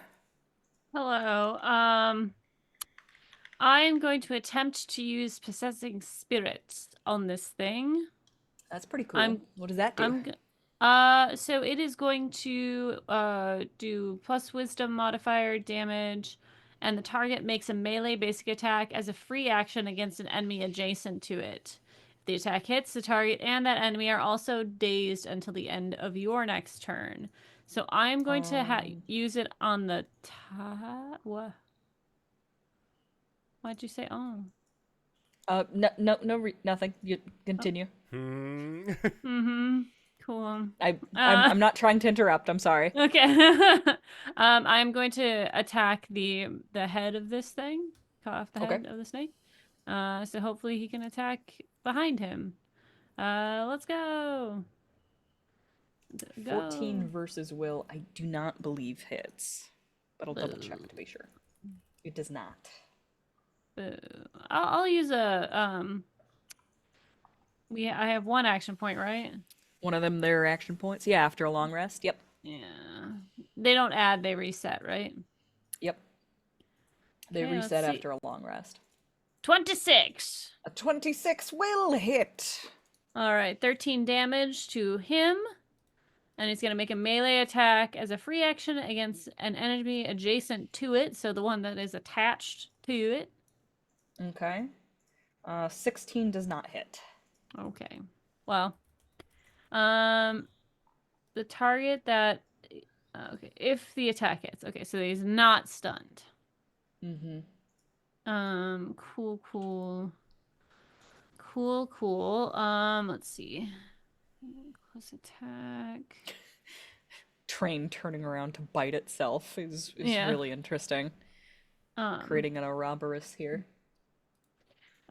Speaker 3: Hello. I am going to attempt to use possessing spirits on this thing.
Speaker 2: That's pretty cool. What does that do?
Speaker 3: So it is going to do plus wisdom modifier damage, and the target makes a melee basic attack as a free action against an enemy adjacent to it. If the attack hits, the target and that enemy are also dazed until the end of your next turn. So I'm going to use it on the what? Why'd you say oh?
Speaker 2: Nothing. You continue.
Speaker 3: Mm-hmm. Cool.
Speaker 2: I'm not trying to interrupt. I'm sorry.
Speaker 3: Okay. I'm going to attack the head of this thing. Cut off the head of the snake. So hopefully he can attack behind him. Let's go.
Speaker 2: 14 versus will, I do not believe hits, but I'll double check to be sure. It does not.
Speaker 3: I'll use a I have one action point, right?
Speaker 2: One of them, their action points. Yeah, after a long rest. Yep.
Speaker 3: Yeah. They don't add, they reset, right?
Speaker 2: Yep. They
Speaker 3: Okay,
Speaker 2: reset after a long rest.
Speaker 3: 26.
Speaker 2: A 26 will hit.
Speaker 3: All right, 13 damage to him. And he's going to make a melee attack as a free action against an enemy adjacent to it. So the one that is attached to it.
Speaker 2: Okay. 16 does not hit.
Speaker 3: Okay. Well, the target that okay, if the attack hits. Okay, so he's not stunned.
Speaker 2: Mm-hmm.
Speaker 3: Cool. Let's see. Close attack.
Speaker 2: Train turning around to bite itself is really interesting. Creating an Ouroboros here.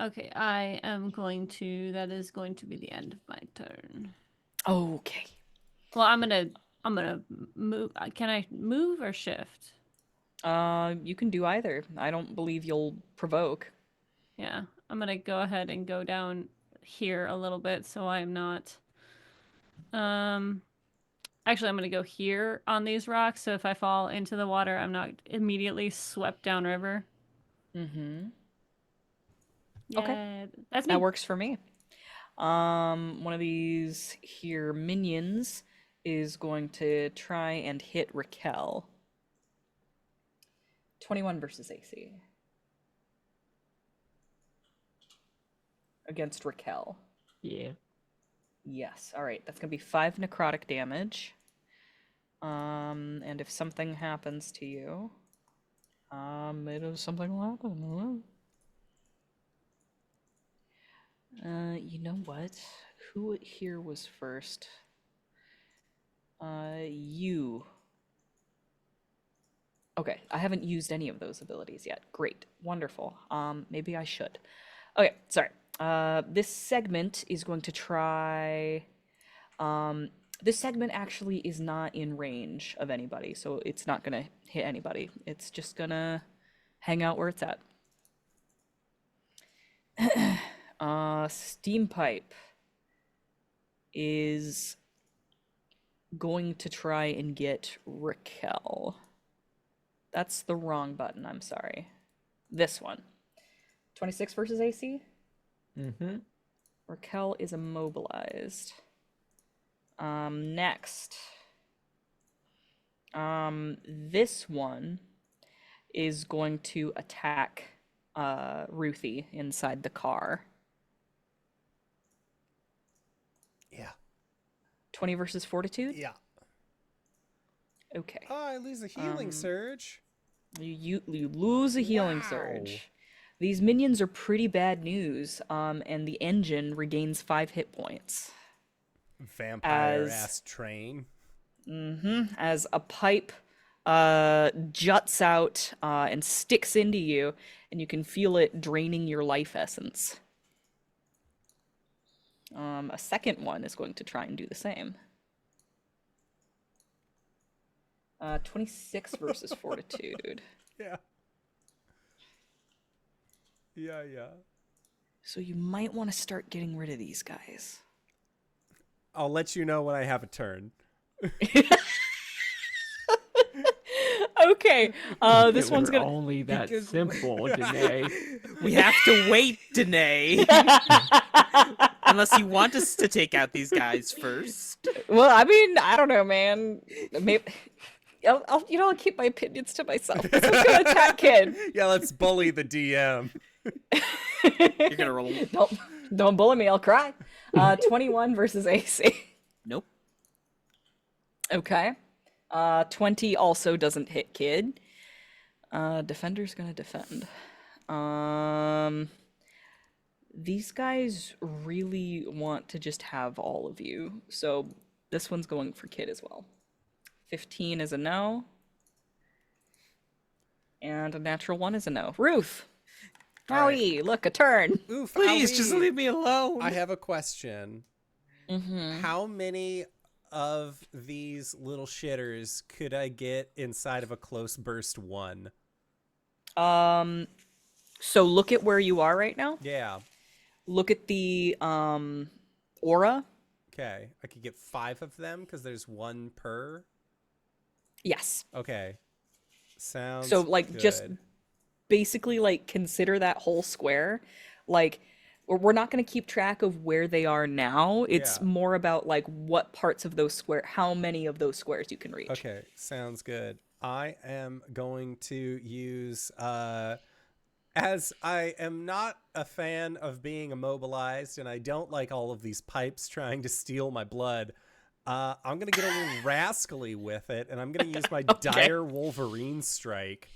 Speaker 3: Okay, that is going to be the end of my turn.
Speaker 2: Okay.
Speaker 3: Well, I'm gonna move. Can I move or shift?
Speaker 2: You can do either. I don't believe you'll provoke.
Speaker 3: Yeah, I'm gonna go ahead and go down here a little bit so I'm not. Actually, I'm gonna go here on these rocks, so if I fall into the water, I'm not immediately swept downriver.
Speaker 2: Mm-hmm.
Speaker 3: Yeah,
Speaker 2: okay.
Speaker 3: That's me.
Speaker 2: That works for me. One of these here minions is going to try and hit Rakel. 21 versus AC. against Rakel.
Speaker 4: Yeah.
Speaker 2: Yes. All right. That's gonna be 5 necrotic damage. And if something happens to you, something will happen. You know what? Who here was first? You. Okay, I haven't used any of those abilities yet. Great. Wonderful. Maybe I should. Okay, sorry. This segment is going to try... this segment actually is not in range of anybody, so it's not gonna hit anybody. It's just gonna hang out where it's at. Steam Pipe is going to try and get Rakel. That's the wrong button, I'm sorry. This one. 26 versus AC?
Speaker 4: Mm-hmm.
Speaker 2: Rakel is immobilized. Next. This one is going to attack Ruthie inside the car.
Speaker 1: Yeah.
Speaker 2: 20 versus Fortitude?
Speaker 1: Yeah.
Speaker 2: Okay.
Speaker 1: Oh, I lose a healing surge.
Speaker 2: You lose a healing
Speaker 1: Wow.
Speaker 2: surge. These minions are pretty bad news, and the engine regains 5 hit points.
Speaker 1: Vampire-ass train.
Speaker 2: As a pipe juts out and sticks into you, and you can feel it draining your life essence. A second one is going to try and do the same. 26 versus Fortitude.
Speaker 1: Yeah. Yeah.
Speaker 2: So you might want to start getting rid of these guys.
Speaker 1: I'll let you know when I have a turn.
Speaker 2: Okay. This one's gonna
Speaker 4: only that simple, Danae.
Speaker 5: We have to wait, Danae. Unless you want us to take out these guys first.
Speaker 2: Well, I mean, I don't know, man. Maybe I'll keep my opinions to myself. This one's gonna attack Kid.
Speaker 1: Yeah, let's bully the DM.
Speaker 5: You're gonna roll.
Speaker 2: Don't bully me, I'll cry. 21 versus AC.
Speaker 5: Nope.
Speaker 2: Okay. 20 also doesn't hit Kid. Defender's gonna defend. These guys really want to just have all of you, so this one's going for Kid as well. 15 is a no. And a natural 1 is a no. Ruth! Howie, look, a turn.
Speaker 1: Oof,
Speaker 5: Please,
Speaker 1: owie.
Speaker 5: just leave me alone.
Speaker 1: I have a question. How many of these little shitters could I get inside of a close burst 1?
Speaker 2: So look at where you are right now.
Speaker 1: Yeah.
Speaker 2: Look at the aura.
Speaker 1: Okay. I could get 5 of them because there's 1 per.
Speaker 2: Yes.
Speaker 1: Okay. Sounds
Speaker 2: So like
Speaker 1: good.
Speaker 2: just basically like consider that whole square. Like we're not going to keep track of where they are now. It's
Speaker 1: Yeah.
Speaker 2: more about like what parts of those square, how many of those squares you can reach.
Speaker 1: Okay, sounds good. I am going to use as I am not a fan of being immobilized and I don't like all of these pipes trying to steal my blood. I'm going to get a little rascally with it and I'm going to use my Dire Wolverine Strike.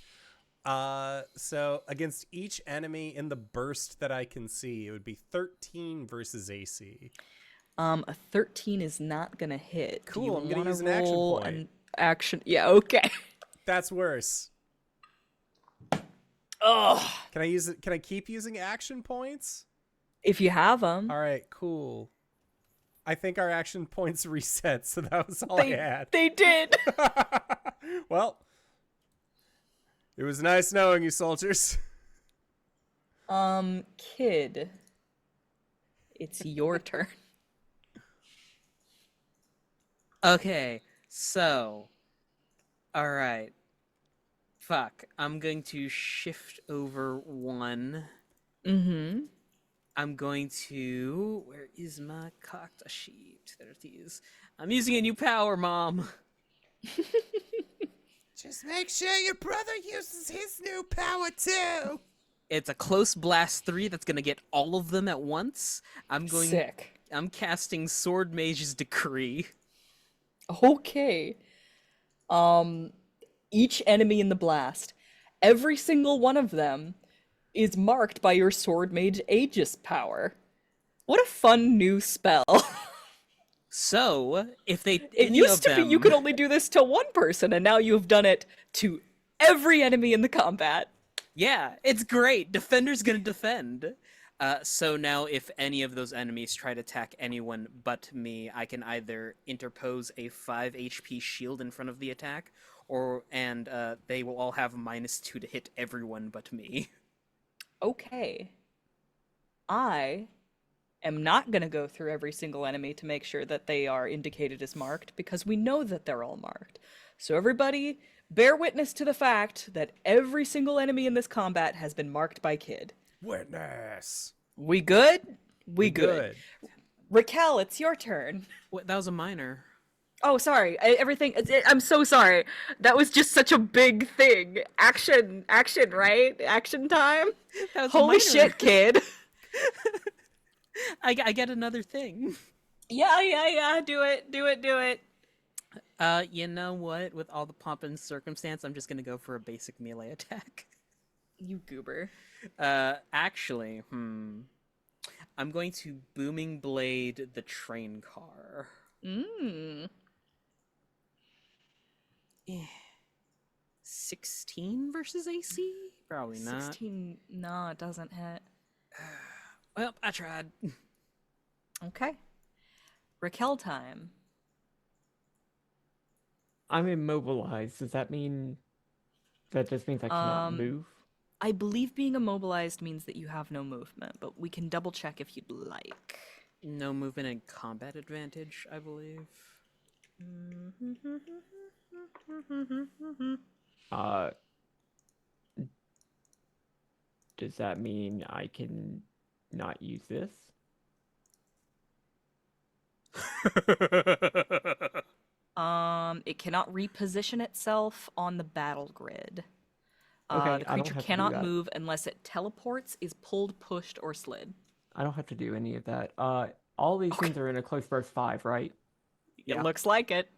Speaker 1: So against each enemy in the burst that I can see, it would be 13 versus AC.
Speaker 2: A 13 is not gonna hit. Do
Speaker 1: Cool,
Speaker 2: you
Speaker 1: I'm gonna
Speaker 2: wanna
Speaker 1: use an action
Speaker 2: roll
Speaker 1: point.
Speaker 2: an action? Yeah, okay.
Speaker 1: That's worse.
Speaker 2: Ugh.
Speaker 1: Can I use it? Can I keep using action points?
Speaker 2: If you have them,
Speaker 1: All right, cool. I think our action points reset, so that was all I had.
Speaker 2: they did.
Speaker 1: Well, it was nice knowing you, soldiers.
Speaker 2: Kid, it's your turn.
Speaker 5: Okay, so. Alright. Fuck. I'm going to shift over 1.
Speaker 2: Mm-hmm.
Speaker 5: I'm going to. Where is my cocked sheet? There it is. I'm using a new power, Mom.
Speaker 1: Just make sure your brother uses his new power too.
Speaker 5: It's a close blast 3 that's gonna get all of them at once.
Speaker 2: Sick.
Speaker 5: I'm casting Sword Mage's Decree.
Speaker 2: Okay. Each enemy in the blast, every single one of them is marked by your Sword Mage Aegis power. What a fun new spell.
Speaker 5: So, if they
Speaker 2: It
Speaker 5: any
Speaker 2: used
Speaker 5: of
Speaker 2: to
Speaker 5: them,
Speaker 2: be you could only do this to one person, and now you've done it to every enemy in the combat.
Speaker 5: yeah, it's great. Defender's gonna defend. So now, if any of those enemies try to attack anyone but me, I can either interpose a 5 HP shield in front of the attack, and they will all have -2 to hit everyone but me.
Speaker 2: Okay. I am not going to go through every single enemy to make sure that they are indicated as marked, because we know that they're all marked. So everybody, bear witness to the fact that every single enemy in this combat has been marked by Kid.
Speaker 1: Witness.
Speaker 2: We good? We good. Rakel, it's your turn.
Speaker 5: What? That was a minor.
Speaker 2: Oh, sorry. I'm so sorry. That was just such a big thing. Action, right? Action time?
Speaker 5: That was a
Speaker 2: Holy
Speaker 5: minor.
Speaker 2: shit, Kid.
Speaker 5: I get another thing.
Speaker 2: Yeah. Do it.
Speaker 5: You know what? With all the pomp and circumstance, I'm just gonna go for a basic melee attack.
Speaker 2: You goober.
Speaker 5: Actually, I'm going to Booming Blade the train car. 16 versus AC? Probably not.
Speaker 2: 16. No, it doesn't hit.
Speaker 5: Well, I tried.
Speaker 2: Okay. Rakel time.
Speaker 4: I'm immobilized. Does that mean that just means I cannot move?
Speaker 2: I believe being immobilized means that you have no movement, but we can double check if you'd like.
Speaker 5: No movement and combat advantage, I believe.
Speaker 4: Does that mean I can not use this?
Speaker 2: It cannot reposition itself on the battle grid.
Speaker 4: Okay,
Speaker 2: The
Speaker 4: I don't
Speaker 2: creature
Speaker 4: have to do
Speaker 2: cannot
Speaker 4: that.
Speaker 2: move unless it teleports, is pulled, pushed, or slid.
Speaker 4: I don't have to do any of that. All these things are in a close burst 5, right?
Speaker 2: It looks like it.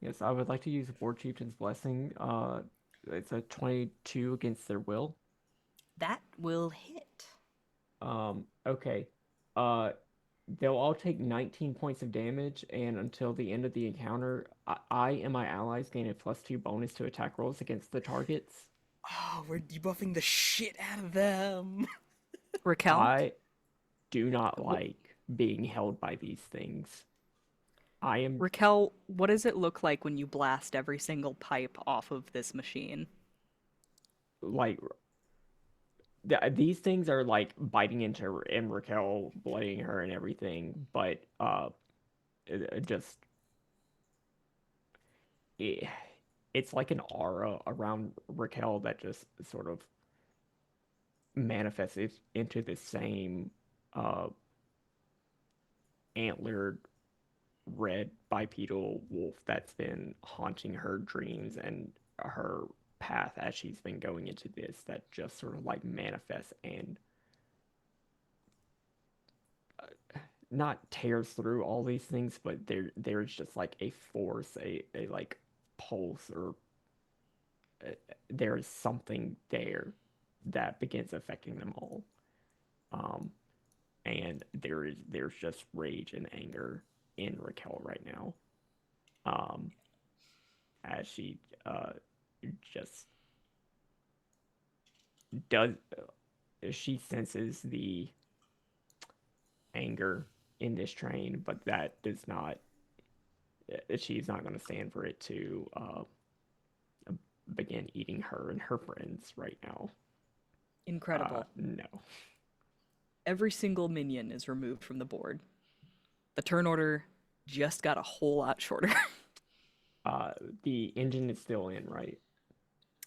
Speaker 4: Yes, I would like to use War Chieftain's Blessing. It's a 22 against their will.
Speaker 2: That will hit.
Speaker 4: Okay. They'll all take 19 points of damage, and until the end of the encounter, I and my allies gain a +2 bonus to attack rolls against the targets.
Speaker 5: Oh, we're debuffing the shit out of them.
Speaker 2: Rakel?
Speaker 4: I do not like being held by these things. I am
Speaker 2: Rakel, what does it look like when you blast every single pipe off of this machine?
Speaker 4: like these things are like biting into and Rakel, blooding her and everything, but it's like an aura around Rakel that just sort of manifests into the same antlered red bipedal wolf that's been haunting her dreams and her path as she's been going into this, that just sort of like manifests and not tears through all these things, but there's just like a force, a like pulse, or there is something there that begins affecting them all. And there's just rage and anger in Rakel right now. As she just does, she senses the anger in this train, but that does not, she's not going to stand for it to begin eating her and her friends right now.
Speaker 2: Incredible.
Speaker 4: No.
Speaker 2: Every single minion is removed from the board. The turn order just got a whole lot shorter.
Speaker 4: The engine is still in, right?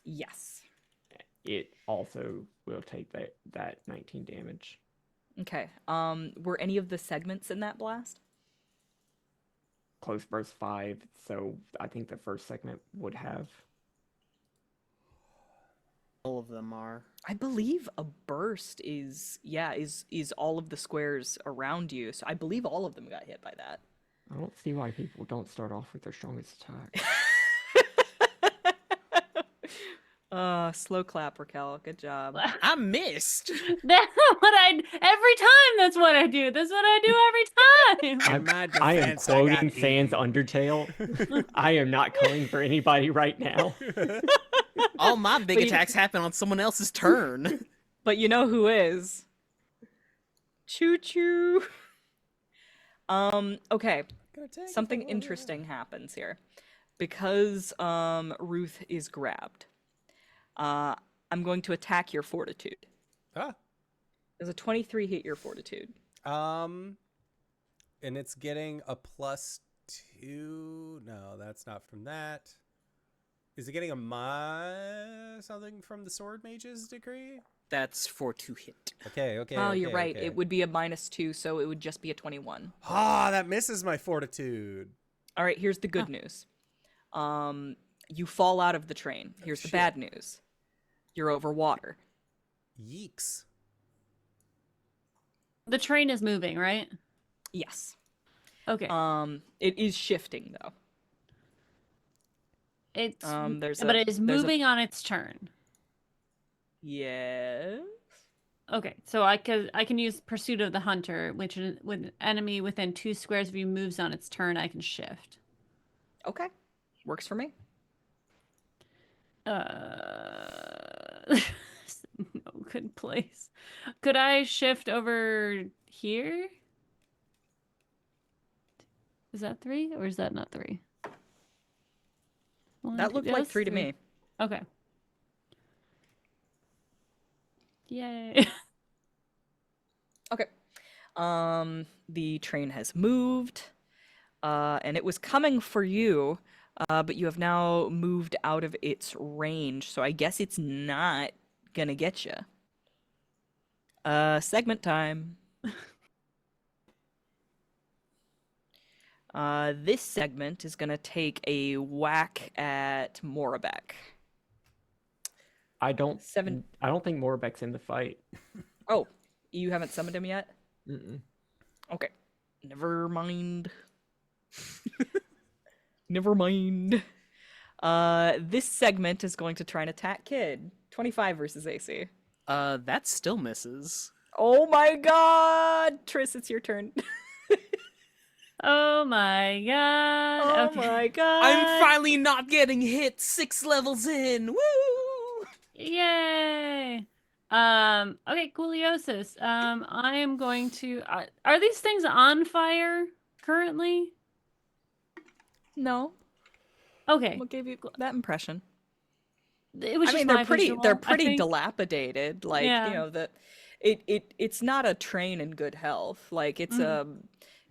Speaker 2: Yes.
Speaker 4: It also will take that 19 damage.
Speaker 2: Okay. Were any of the segments in that blast?
Speaker 4: Close burst 5, so I think the first segment would have.
Speaker 5: All of them are.
Speaker 2: I believe a burst is all of the squares around you. So I believe all of them got hit by that.
Speaker 4: I don't see why people don't start off with their strongest attack.
Speaker 2: Slow clap, Rakel. Good job.
Speaker 5: I missed.
Speaker 3: That's what every time. That's what I do. That's what I do every time.
Speaker 7: In my
Speaker 4: I am
Speaker 7: defense, I got
Speaker 4: quoting Sans
Speaker 7: 80.
Speaker 4: Undertale. I am not coming for anybody right now.
Speaker 5: All my big
Speaker 2: But you-
Speaker 5: attacks happen on someone else's turn.
Speaker 2: But you know who is? Choo choo. Okay. Something interesting happens here. Because Ruth is grabbed. I'm going to attack your fortitude.
Speaker 7: Ah.
Speaker 2: Does a 23 hit your fortitude?
Speaker 7: And it's getting a +2. No, that's not from that. Is it getting a something from the sword mage's decree?
Speaker 5: That's for 2 hit.
Speaker 7: Okay.
Speaker 2: Oh, you're
Speaker 7: okay,
Speaker 2: right.
Speaker 7: okay.
Speaker 2: It would be a -2, so it would just be a 21.
Speaker 7: Ah, that misses my fortitude.
Speaker 2: All right, here's the good news. You fall out of the train. Here's the
Speaker 7: shit.
Speaker 2: bad news. You're over water.
Speaker 7: Yeeks.
Speaker 3: The train is moving, right?
Speaker 2: Yes.
Speaker 3: Okay.
Speaker 2: It is shifting though.
Speaker 3: It's
Speaker 2: there's
Speaker 3: but
Speaker 2: a-
Speaker 3: it is
Speaker 2: there's a-
Speaker 3: moving on its turn.
Speaker 2: Yes.
Speaker 3: Okay, so I can use Pursuit of the Hunter, which is with an enemy within 2 squares of you moves on its turn, I can shift.
Speaker 2: Okay. Works for me.
Speaker 3: No good place. Could I shift over here? Is that 3 or is that not 3?
Speaker 2: That looked like 3 to me.
Speaker 3: Okay. Yay.
Speaker 2: Okay. The train has moved, and it was coming for you, but you have now moved out of its range, so I guess it's not gonna get you. Segment time. This segment is gonna take a whack at Morabek.
Speaker 4: I don't
Speaker 2: Seven-
Speaker 4: think Morbek's in the fight.
Speaker 2: Oh, you haven't summoned him yet?
Speaker 4: Mm-mm.
Speaker 2: Okay. Never mind. Never mind. This segment is going to try and attack Kid. 25 versus AC.
Speaker 5: That still misses.
Speaker 2: Oh my god! Triss, it's your turn.
Speaker 3: Oh my god.
Speaker 2: Oh
Speaker 3: Okay.
Speaker 2: my god!
Speaker 5: I'm finally not getting hit 6 levels in. Woo!
Speaker 3: Yay! Okay, Cooliosis. I am going to. Are these things on fire currently?
Speaker 2: No.
Speaker 3: Okay,
Speaker 2: What gave you that impression?
Speaker 3: it was
Speaker 2: I
Speaker 3: just
Speaker 2: mean,
Speaker 3: my
Speaker 2: they're pretty.
Speaker 3: visual,
Speaker 2: They're
Speaker 3: I
Speaker 2: pretty
Speaker 3: think.
Speaker 2: dilapidated. Like
Speaker 3: Yeah.
Speaker 2: you know that. It's not a train in good health. Like it's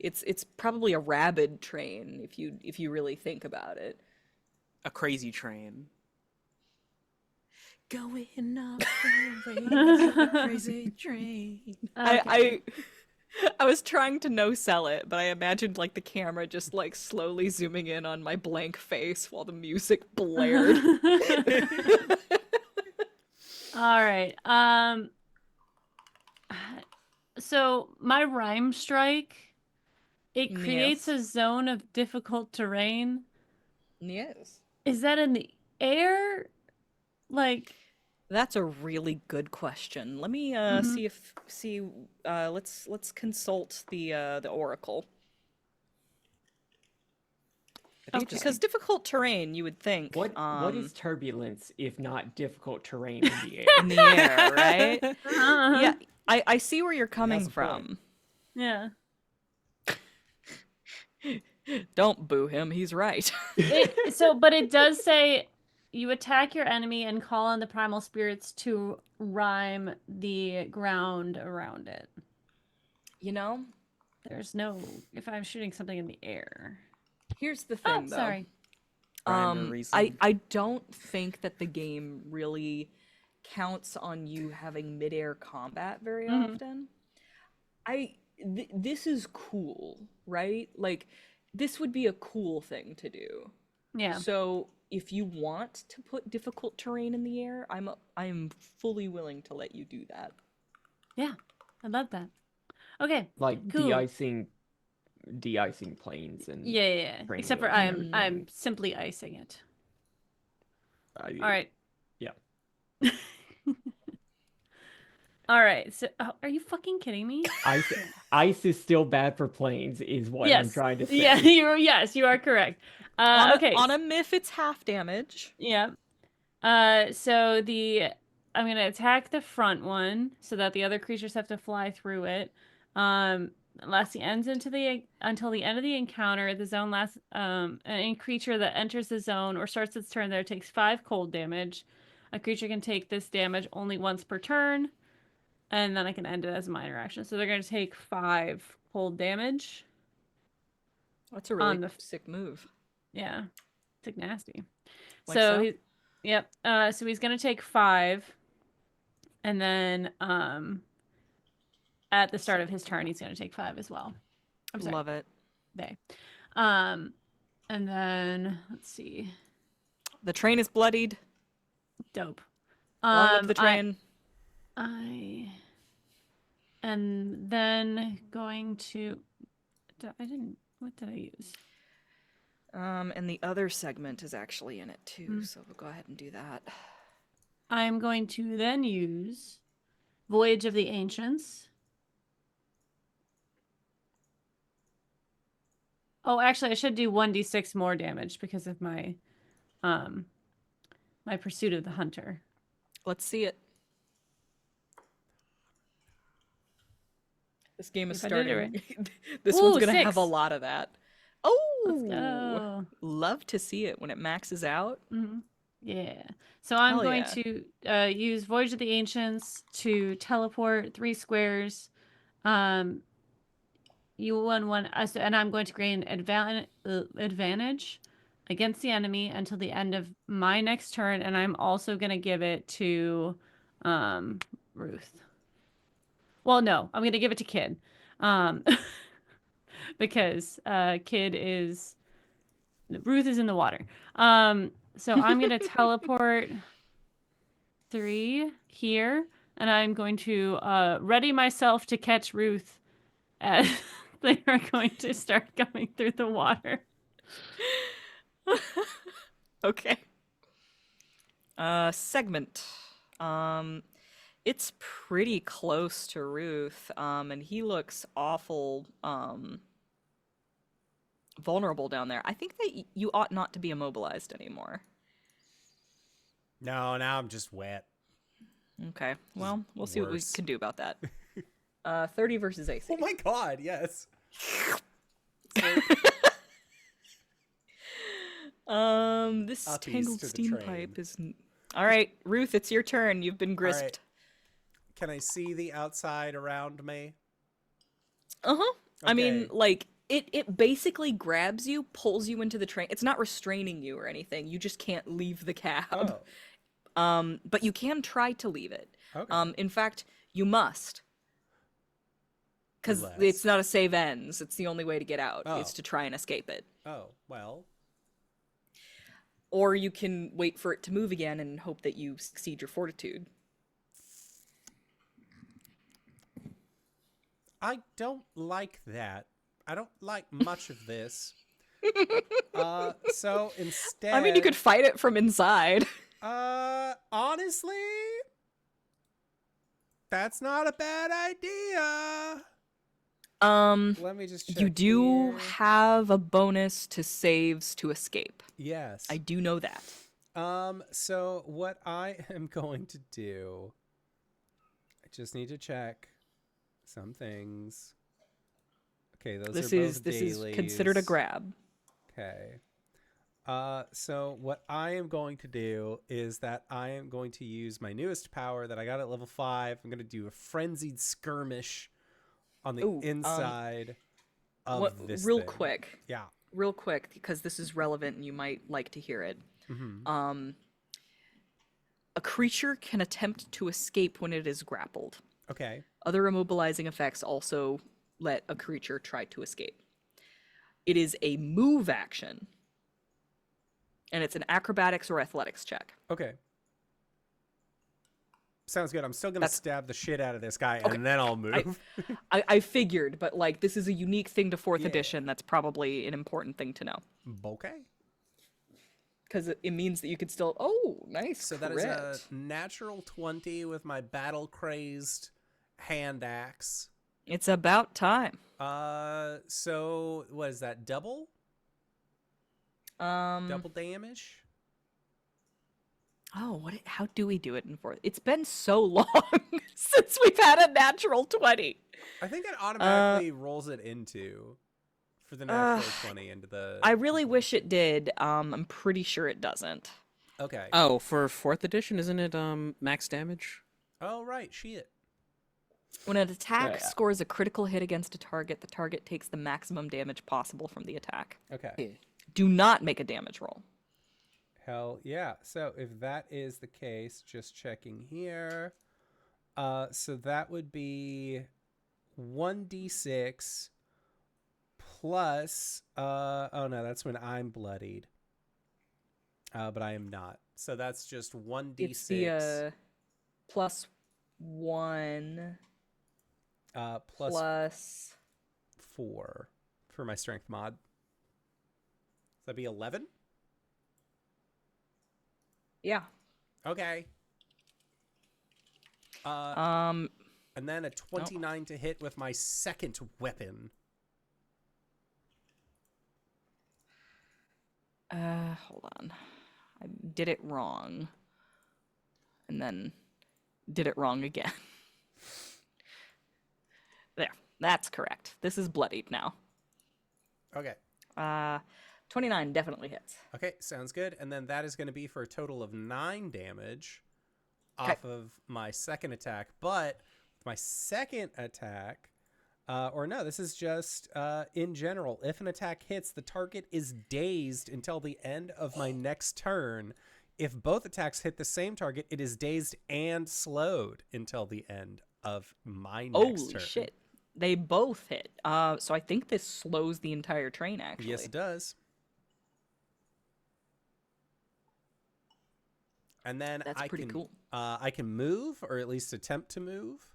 Speaker 2: it's probably a rabid train if you really think about it.
Speaker 5: A crazy train. Going up a crazy train.
Speaker 3: Okay.
Speaker 2: I was trying to no sell it, but I imagined like the camera just like slowly zooming in on my blank face while the music blared.
Speaker 3: All right. So my rhyme strike, it creates
Speaker 2: Yes.
Speaker 3: a zone of difficult terrain.
Speaker 2: Yes.
Speaker 3: Is that in the air? Like,
Speaker 2: That's a really good question. Let me let's consult the oracle. Because difficult terrain, you would think
Speaker 4: What is turbulence if not difficult terrain in the air?
Speaker 2: in the air, right?
Speaker 3: uh-huh.
Speaker 2: Yeah, I see where you're coming
Speaker 7: a point.
Speaker 2: from.
Speaker 3: Yeah.
Speaker 2: Don't boo him, he's right.
Speaker 3: But it does say you attack your enemy and call on the primal spirits to rhyme the ground around it.
Speaker 2: You know,
Speaker 3: There's no, if I'm shooting something in the air.
Speaker 2: here's the
Speaker 3: Oh,
Speaker 2: thing though.
Speaker 3: sorry.
Speaker 5: Rhyme or reason.
Speaker 2: I don't think that the game really counts on you having midair combat very often. This is cool, right? Like this would be a cool thing to do.
Speaker 3: Yeah.
Speaker 2: So if you want to put difficult terrain in the air, I'm fully willing to let you do that.
Speaker 3: Yeah. I love that. Okay.
Speaker 4: Like
Speaker 3: Cool.
Speaker 4: de-icing planes and
Speaker 3: Yeah.
Speaker 4: training
Speaker 3: Except for
Speaker 4: wheels and
Speaker 3: I'm simply icing it.
Speaker 4: everything.
Speaker 3: All right.
Speaker 4: Yeah.
Speaker 3: All right. So, are you fucking kidding me?
Speaker 4: Ice is still bad for planes, is what I'm trying to say.
Speaker 3: Yeah, you are correct. Okay.
Speaker 2: On a myth, it's half damage.
Speaker 3: Yeah. So I'm gonna attack the front one so that the other creatures have to fly through it. Lasts the ends until the end of the encounter. The zone lasts. Any creature that enters the zone or starts its turn there takes 5 cold damage. A creature can take this damage only once per turn, and then I can end it as a minor action. So they're gonna take 5 cold damage.
Speaker 2: That's a really sick move.
Speaker 3: Yeah, it's like nasty.
Speaker 2: Like
Speaker 3: so yep. So he's gonna take 5, and then at the start of his turn, he's gonna take 5 as well. I'm sorry.
Speaker 2: Love it.
Speaker 3: And then let's see.
Speaker 2: The train is bloodied.
Speaker 3: Dope.
Speaker 2: Long live the train.
Speaker 3: And then going to. What did I use?
Speaker 2: And the other segment is actually in it too, so we'll go ahead and do that.
Speaker 3: I'm going to then use Voyage of the Ancients. Oh, actually, I should do 1d6 more damage because of my my Pursuit of the Hunter.
Speaker 2: Let's see it. This game is starting. Right. This one's gonna
Speaker 3: 6.
Speaker 2: have a lot of that. Oh,
Speaker 3: let's go.
Speaker 2: Love to see it when it maxes out.
Speaker 3: Mm-hmm. Yeah. So I'm going to use Voyage of the Ancients to teleport 3 squares. You won one, and I'm going to gain advantage against the enemy until the end of my next turn, and I'm also going to give it to Ruth. Well, no, I'm going to give it to Kid. Because Ruth is in the water. So I'm going to teleport 3 here, and I'm going to ready myself to catch Ruth as they are going to start coming through the water.
Speaker 2: Okay. Segment. It's pretty close to Ruth, and he looks awful vulnerable down there. I think that you ought not to be immobilized anymore.
Speaker 7: No, now I'm just wet.
Speaker 2: Okay, well, we'll see what we can do about that. 30 versus AC.
Speaker 7: Oh my god, yes.
Speaker 2: This tangled steam pipe is... All right, Ruth, it's your turn. You've been grisped. Right.
Speaker 7: Can I see the outside around me?
Speaker 2: Uh-huh. Okay. I mean, like, it basically grabs you, pulls you into the train. It's not restraining you or anything. You just can't leave the cab. Oh. But you can try to leave it. Okay. In fact, you must. Because it's not a save ends. It's the only way to get out. Oh. Is to try and escape it.
Speaker 7: Oh, well.
Speaker 2: Or you can wait for it to move again and hope that you succeed your fortitude.
Speaker 7: I don't like that. I don't like much of this. So instead...
Speaker 2: I mean, you could fight it from inside.
Speaker 7: Honestly, that's not a bad idea. Let me just check.
Speaker 2: You do have a bonus to saves to escape.
Speaker 7: Yes.
Speaker 2: I do know that.
Speaker 7: So what I am going to do, I just need to check some things. Okay, this is
Speaker 2: considered a grab.
Speaker 7: Okay. So what I am going to do is that I am going to use my newest power that I got at level 5. I'm going to do a frenzied skirmish on the inside of this
Speaker 2: real
Speaker 7: thing.
Speaker 2: Quick.
Speaker 7: Yeah.
Speaker 2: Real quick, because this is relevant and you might like to hear it. Mm-hmm. A creature can attempt to escape when it is grappled.
Speaker 7: Okay.
Speaker 2: Other immobilizing effects also let a creature try to escape. It is a move action And it's an acrobatics or athletics check.
Speaker 1: Okay. Sounds good. I'm still going to
Speaker 2: That's-
Speaker 1: stab the shit out of this guy,
Speaker 2: Okay.
Speaker 1: and then I'll move.
Speaker 2: I figured, but like this is a unique thing to 4th
Speaker 1: Yeah.
Speaker 2: edition. That's probably an important thing to know.
Speaker 1: Okay.
Speaker 2: Because it means that you could still... Oh, nice.
Speaker 1: So that
Speaker 2: crit.
Speaker 1: is a natural 20 with my battle-crazed hand axe.
Speaker 2: It's about time.
Speaker 1: So what is that? Double damage?
Speaker 2: Oh, how do we do it in 4th? It's been so long since we've had a natural 20.
Speaker 1: I think it automatically rolls it into for the natural 20 into the...
Speaker 2: I really wish it did. I'm pretty sure it doesn't.
Speaker 1: Okay.
Speaker 5: Oh, for 4th edition, isn't it max damage?
Speaker 1: Oh, right. Shit.
Speaker 2: When an attack
Speaker 4: Yeah.
Speaker 2: scores a critical hit against a target, the target takes the maximum damage possible from the attack.
Speaker 1: Okay.
Speaker 2: Do not make a damage roll.
Speaker 1: Hell yeah. So if that is the case, just checking here. So that would be 1d6 plus... oh no, that's when I'm bloodied. But I am not. So that's just 1d6.
Speaker 2: It's the plus 1
Speaker 1: plus
Speaker 2: plus...
Speaker 1: 4 for my strength mod. So that'd be 11?
Speaker 2: Yeah.
Speaker 1: Okay.
Speaker 2: Um,
Speaker 1: And then a 29 to hit with my second weapon.
Speaker 2: hold on. I did it wrong. And then did it wrong again. There. That's correct. This is bloodied now.
Speaker 1: Okay.
Speaker 2: 29 definitely hits.
Speaker 1: Okay, sounds good. And then that is going to be for a total of 9 damage
Speaker 2: Okay.
Speaker 1: off of my second attack. But my second attack, or no, this is just in general. If an attack hits, the target is dazed until the end of my next turn. If both attacks hit the same target, it is dazed and slowed until the end of my next
Speaker 2: Holy
Speaker 1: turn.
Speaker 2: shit. They both hit. So I think this slows the entire train, actually.
Speaker 1: Yes, it does. And then
Speaker 2: That's pretty cool.
Speaker 1: I can move, or at least attempt to move.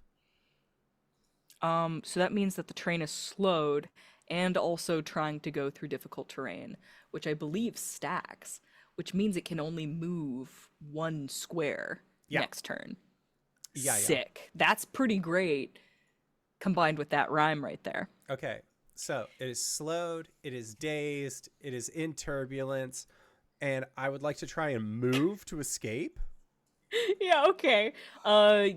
Speaker 2: So that means that the train is slowed and also trying to go through difficult terrain, which I believe stacks, which means it can only move 1 square next turn.
Speaker 1: Yeah.
Speaker 2: Sick. That's pretty great combined with that rhyme right there.
Speaker 1: Okay, so it is slowed, it is dazed, it is in turbulence, and I would like to try and move to escape.
Speaker 2: Yeah, okay.
Speaker 1: A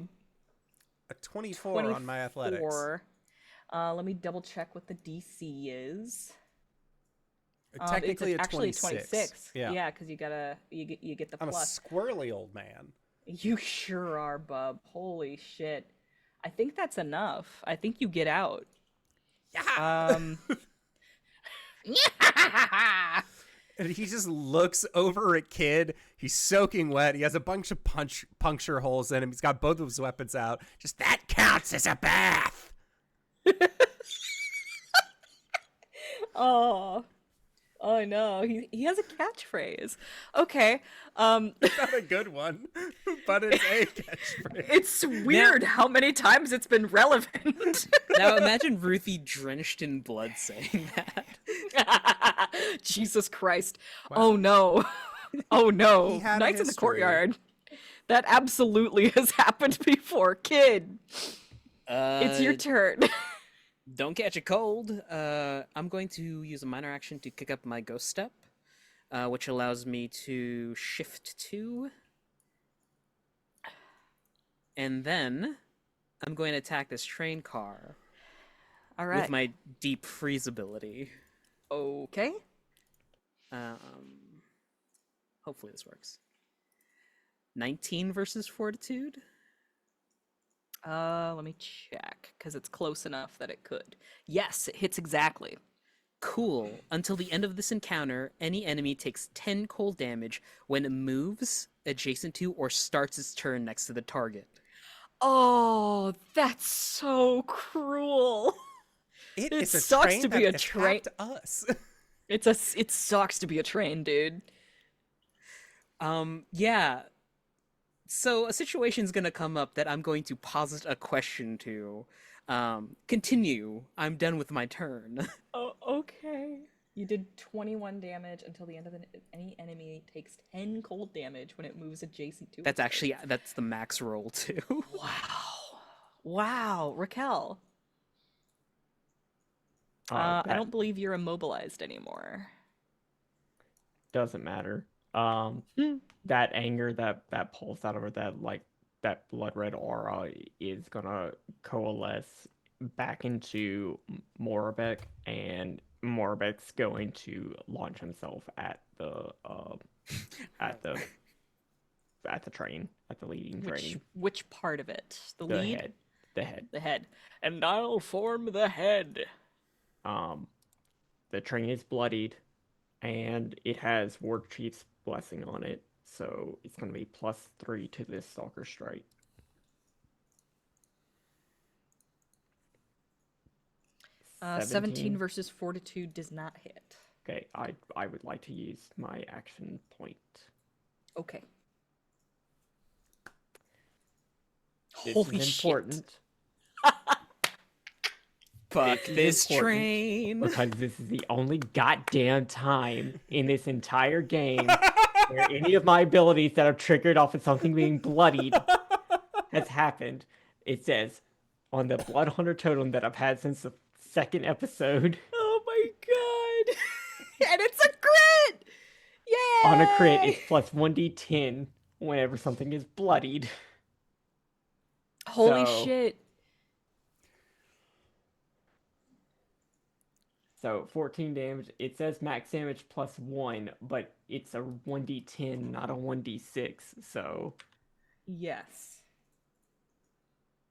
Speaker 1: 24 on my athletics.
Speaker 2: 24. Let me double check what the DC is.
Speaker 1: Technically
Speaker 2: it's
Speaker 1: a
Speaker 2: actually
Speaker 1: 26.
Speaker 2: Yeah, because you get the
Speaker 1: I'm
Speaker 2: plus.
Speaker 1: a squirrely old man.
Speaker 2: You sure are, bub. Holy shit. I think that's enough. I think you get out.
Speaker 1: Yeah. And he just looks over at Kid. He's soaking wet. He has a bunch of puncture holes in him. He's got both of his weapons out. Just that counts as a bath.
Speaker 2: Oh no, he has a catchphrase. Okay,
Speaker 1: It's not a good one, but it's a catchphrase.
Speaker 2: it's weird how many times it's been relevant.
Speaker 5: Now imagine Ruthie drenched in blood saying that.
Speaker 2: Jesus Christ! Oh no! Oh no!
Speaker 1: He had a
Speaker 2: Knights in the
Speaker 1: history.
Speaker 2: courtyard. That absolutely has happened before, Kid. It's your turn.
Speaker 5: Don't catch a cold. I'm going to use a minor action to kick up my ghost step, which allows me to shift 2. And then I'm going to attack this train car
Speaker 2: All right.
Speaker 5: with my deep freeze ability.
Speaker 2: Okay.
Speaker 5: Hopefully this works. 19 versus fortitude.
Speaker 2: Let me check, because it's close enough that it could. Yes, it hits exactly.
Speaker 5: Cool. Until the end of this encounter, any enemy takes 10 cold damage when it moves adjacent to or starts its turn next to the target.
Speaker 2: Oh, that's so cruel.
Speaker 1: It
Speaker 2: sucks
Speaker 1: train
Speaker 2: to be
Speaker 1: that
Speaker 2: a train-
Speaker 1: attacked us.
Speaker 2: It sucks to be a train, dude.
Speaker 5: Yeah. So a situation's gonna come up that I'm going to posit a question to. Continue. I'm done with my turn.
Speaker 2: Oh, okay. You did 21 damage until the end of any enemy takes 10 cold damage when it moves adjacent to
Speaker 5: That's
Speaker 2: it.
Speaker 5: actually that's the max roll too.
Speaker 2: Wow. Wow, Rakel.
Speaker 4: That
Speaker 2: I don't believe you're immobilized anymore.
Speaker 4: doesn't matter. That anger that pulls out of that, like, that blood red aura is gonna coalesce back into Morbek, and Morbek's going to launch himself at the at the train, at the leading train.
Speaker 2: Which part of it? The
Speaker 4: The
Speaker 2: lead?
Speaker 4: head. The head.
Speaker 2: The head. And I'll form the head.
Speaker 4: The train is bloodied, and it has War Chief's blessing on it, so it's going to be +3 to this Stalker Strike.
Speaker 2: 17 versus Fortitude does not hit.
Speaker 4: Okay, I would like to use my action point.
Speaker 2: Okay.
Speaker 4: This
Speaker 2: Holy
Speaker 4: is
Speaker 2: shit.
Speaker 4: important.
Speaker 5: Fuck
Speaker 4: This is
Speaker 5: this
Speaker 4: important
Speaker 5: train.
Speaker 4: because this is the only goddamn time in this entire game where any of my abilities that are triggered off of something being bloodied has happened. It says on the Blood Hunter totem that I've had since the second episode.
Speaker 2: Oh my god. And it's a crit! Yay!
Speaker 4: On a crit, it's +1d10 whenever something is bloodied.
Speaker 2: Holy
Speaker 4: So-
Speaker 2: shit.
Speaker 4: So 14 damage. It says max damage +1, but it's a 1d10, not a 1d6. So
Speaker 2: Yes.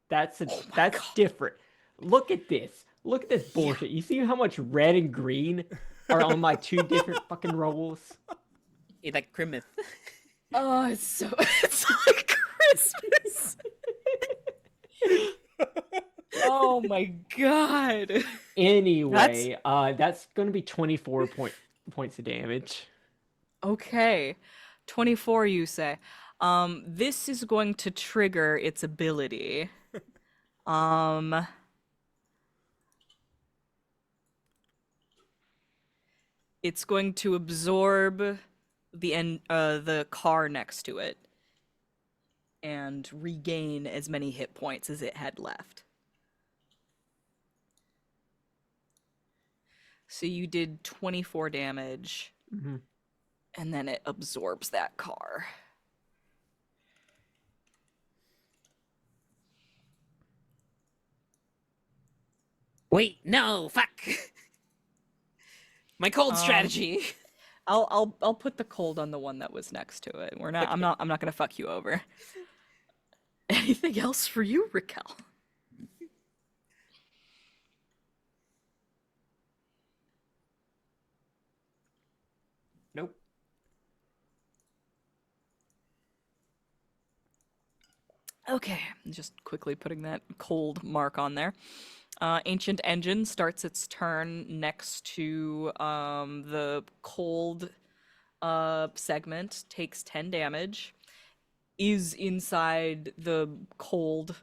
Speaker 4: that's
Speaker 2: God.
Speaker 4: different. Look at this. Look at this bullshit. You see how much red and green are on my two different fucking rolls?
Speaker 5: It's like Crimith.
Speaker 2: Oh, it's like Christmas. Oh my god.
Speaker 4: Anyway, that's going to be 24 points of damage.
Speaker 2: Okay. 24 you say. This is going to trigger its ability. It's going to absorb the car next to it and regain as many hit points as it had left. So you did 24 damage,
Speaker 4: Mhm.
Speaker 2: and then it absorbs that car.
Speaker 5: Wait, no, fuck. My cold strategy.
Speaker 2: I'll put the cold on the one that was next to it. We're not.
Speaker 5: Okay.
Speaker 2: I'm not gonna fuck you over. Anything else for you, Rakel?
Speaker 4: Nope.
Speaker 2: Okay, just quickly putting that cold mark on there. Ancient Engine starts its turn next to the cold segment, takes 10 damage, is inside the cold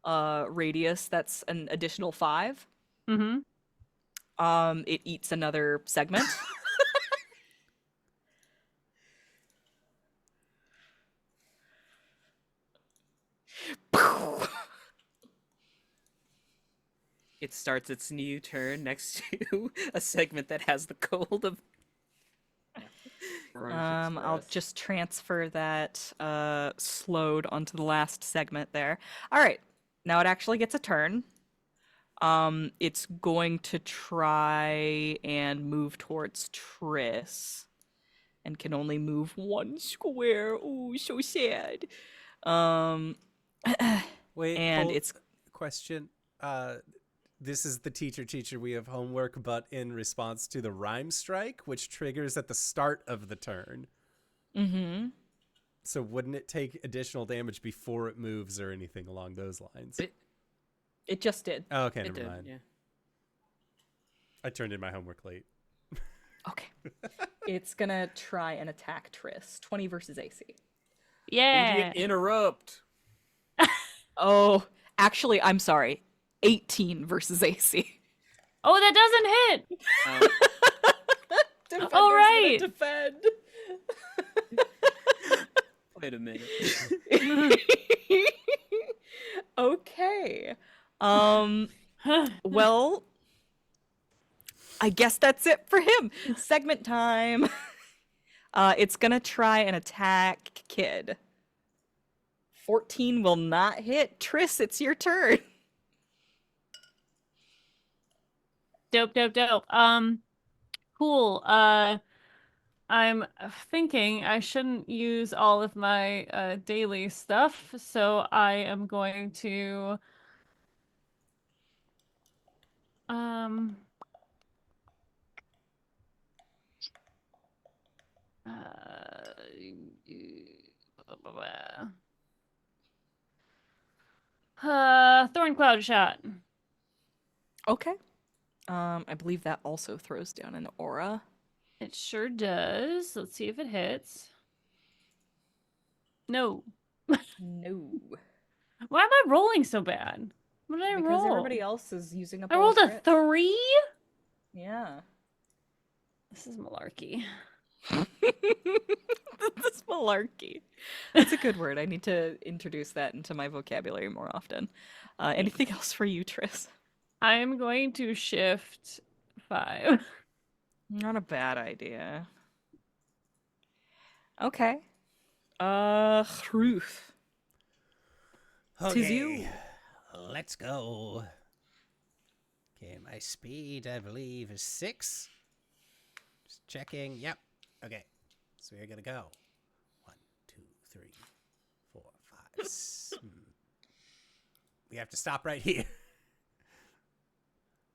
Speaker 2: radius, that's an additional 5.
Speaker 3: Mm-hmm.
Speaker 2: It eats another segment.
Speaker 5: It starts its new turn next to a segment that has the cold of.
Speaker 2: I'll just transfer that slowed onto the last segment there. All right, now it actually gets a turn. It's going to try and move towards Triss, and can only move 1 square. Oh, so sad.
Speaker 7: Wait,
Speaker 2: And it's
Speaker 7: question. This is the teacher. We have homework, but in response to the rhyme strike, which triggers at the start of the turn.
Speaker 2: mm-hmm.
Speaker 7: So wouldn't it take additional damage before it moves or anything along those lines?
Speaker 2: It just did.
Speaker 7: Oh, okay,
Speaker 5: It
Speaker 7: never
Speaker 5: did,
Speaker 7: mind.
Speaker 5: yeah.
Speaker 7: I turned in my homework late.
Speaker 2: Okay. It's gonna try and attack Triss. 20 versus AC.
Speaker 3: Yeah.
Speaker 5: Idiot interrupt.
Speaker 2: Oh, actually, I'm sorry. 18 versus AC.
Speaker 3: Oh, that doesn't hit.
Speaker 2: Defender's
Speaker 3: All right.
Speaker 2: gonna defend.
Speaker 5: Wait a minute.
Speaker 2: Okay. Well, I guess that's it for him. Segment time. It's gonna try and attack Kid. 14 will not hit. Triss, it's your turn.
Speaker 3: Dope. Cool. I'm thinking I shouldn't use all of my daily stuff, so I am going to um Thorn Cloud Shot.
Speaker 2: Okay. I believe that also throws down an aura.
Speaker 3: It sure does. Let's see if it hits. No.
Speaker 2: No.
Speaker 3: Why am I rolling so bad? What did I
Speaker 2: Because
Speaker 3: roll?
Speaker 2: everybody else is using up
Speaker 3: I
Speaker 2: all
Speaker 3: rolled
Speaker 2: the
Speaker 3: a
Speaker 2: crits.
Speaker 3: 3?
Speaker 2: Yeah.
Speaker 3: This is malarkey.
Speaker 2: That's malarkey. That's a good word. I need to introduce that into my vocabulary more often. Anything else for you, Triss?
Speaker 3: I am going to shift 5.
Speaker 2: Not a bad idea. Okay. Ruth. Tis you.
Speaker 1: Let's go. Okay, my speed, I believe, is 6. Just checking. Yep. Okay. So we're gonna go. 1, 2, 3, 4, 5. We have to stop right here.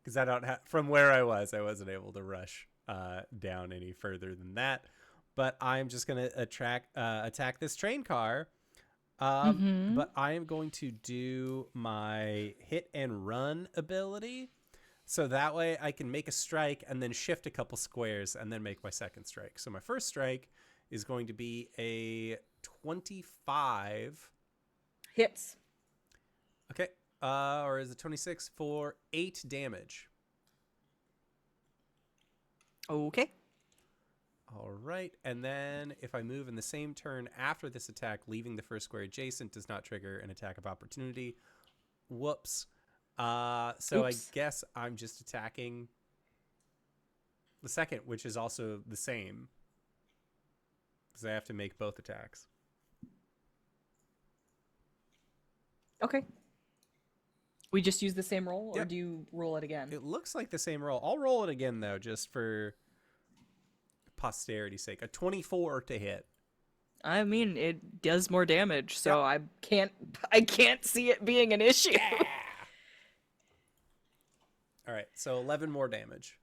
Speaker 1: Because I don't have, from where I wasn't able to rush down any further than that. But I'm just gonna attack this train car. But I am going to do my hit and run ability. So that way I can make a strike and then shift a couple squares and then make my second strike. So my first strike is going to be a 25.
Speaker 2: Hits.
Speaker 1: Okay. Or is it 26 for 8 damage?
Speaker 2: Okay.
Speaker 1: All right. And then if I move in the same turn after this attack, leaving the first square adjacent does not trigger an attack of opportunity. Whoops. So I
Speaker 2: Oops.
Speaker 1: guess I'm just attacking the second, which is also the same. Because I have to make both attacks.
Speaker 2: Okay. We just use the same roll, or
Speaker 1: Yep.
Speaker 2: do you roll it again?
Speaker 1: It looks like the same roll. I'll roll it again, though, just for posterity's sake. A 24 to hit.
Speaker 2: I mean, it does more damage, so I can't see it being an issue.
Speaker 1: All right, so 11 more damage.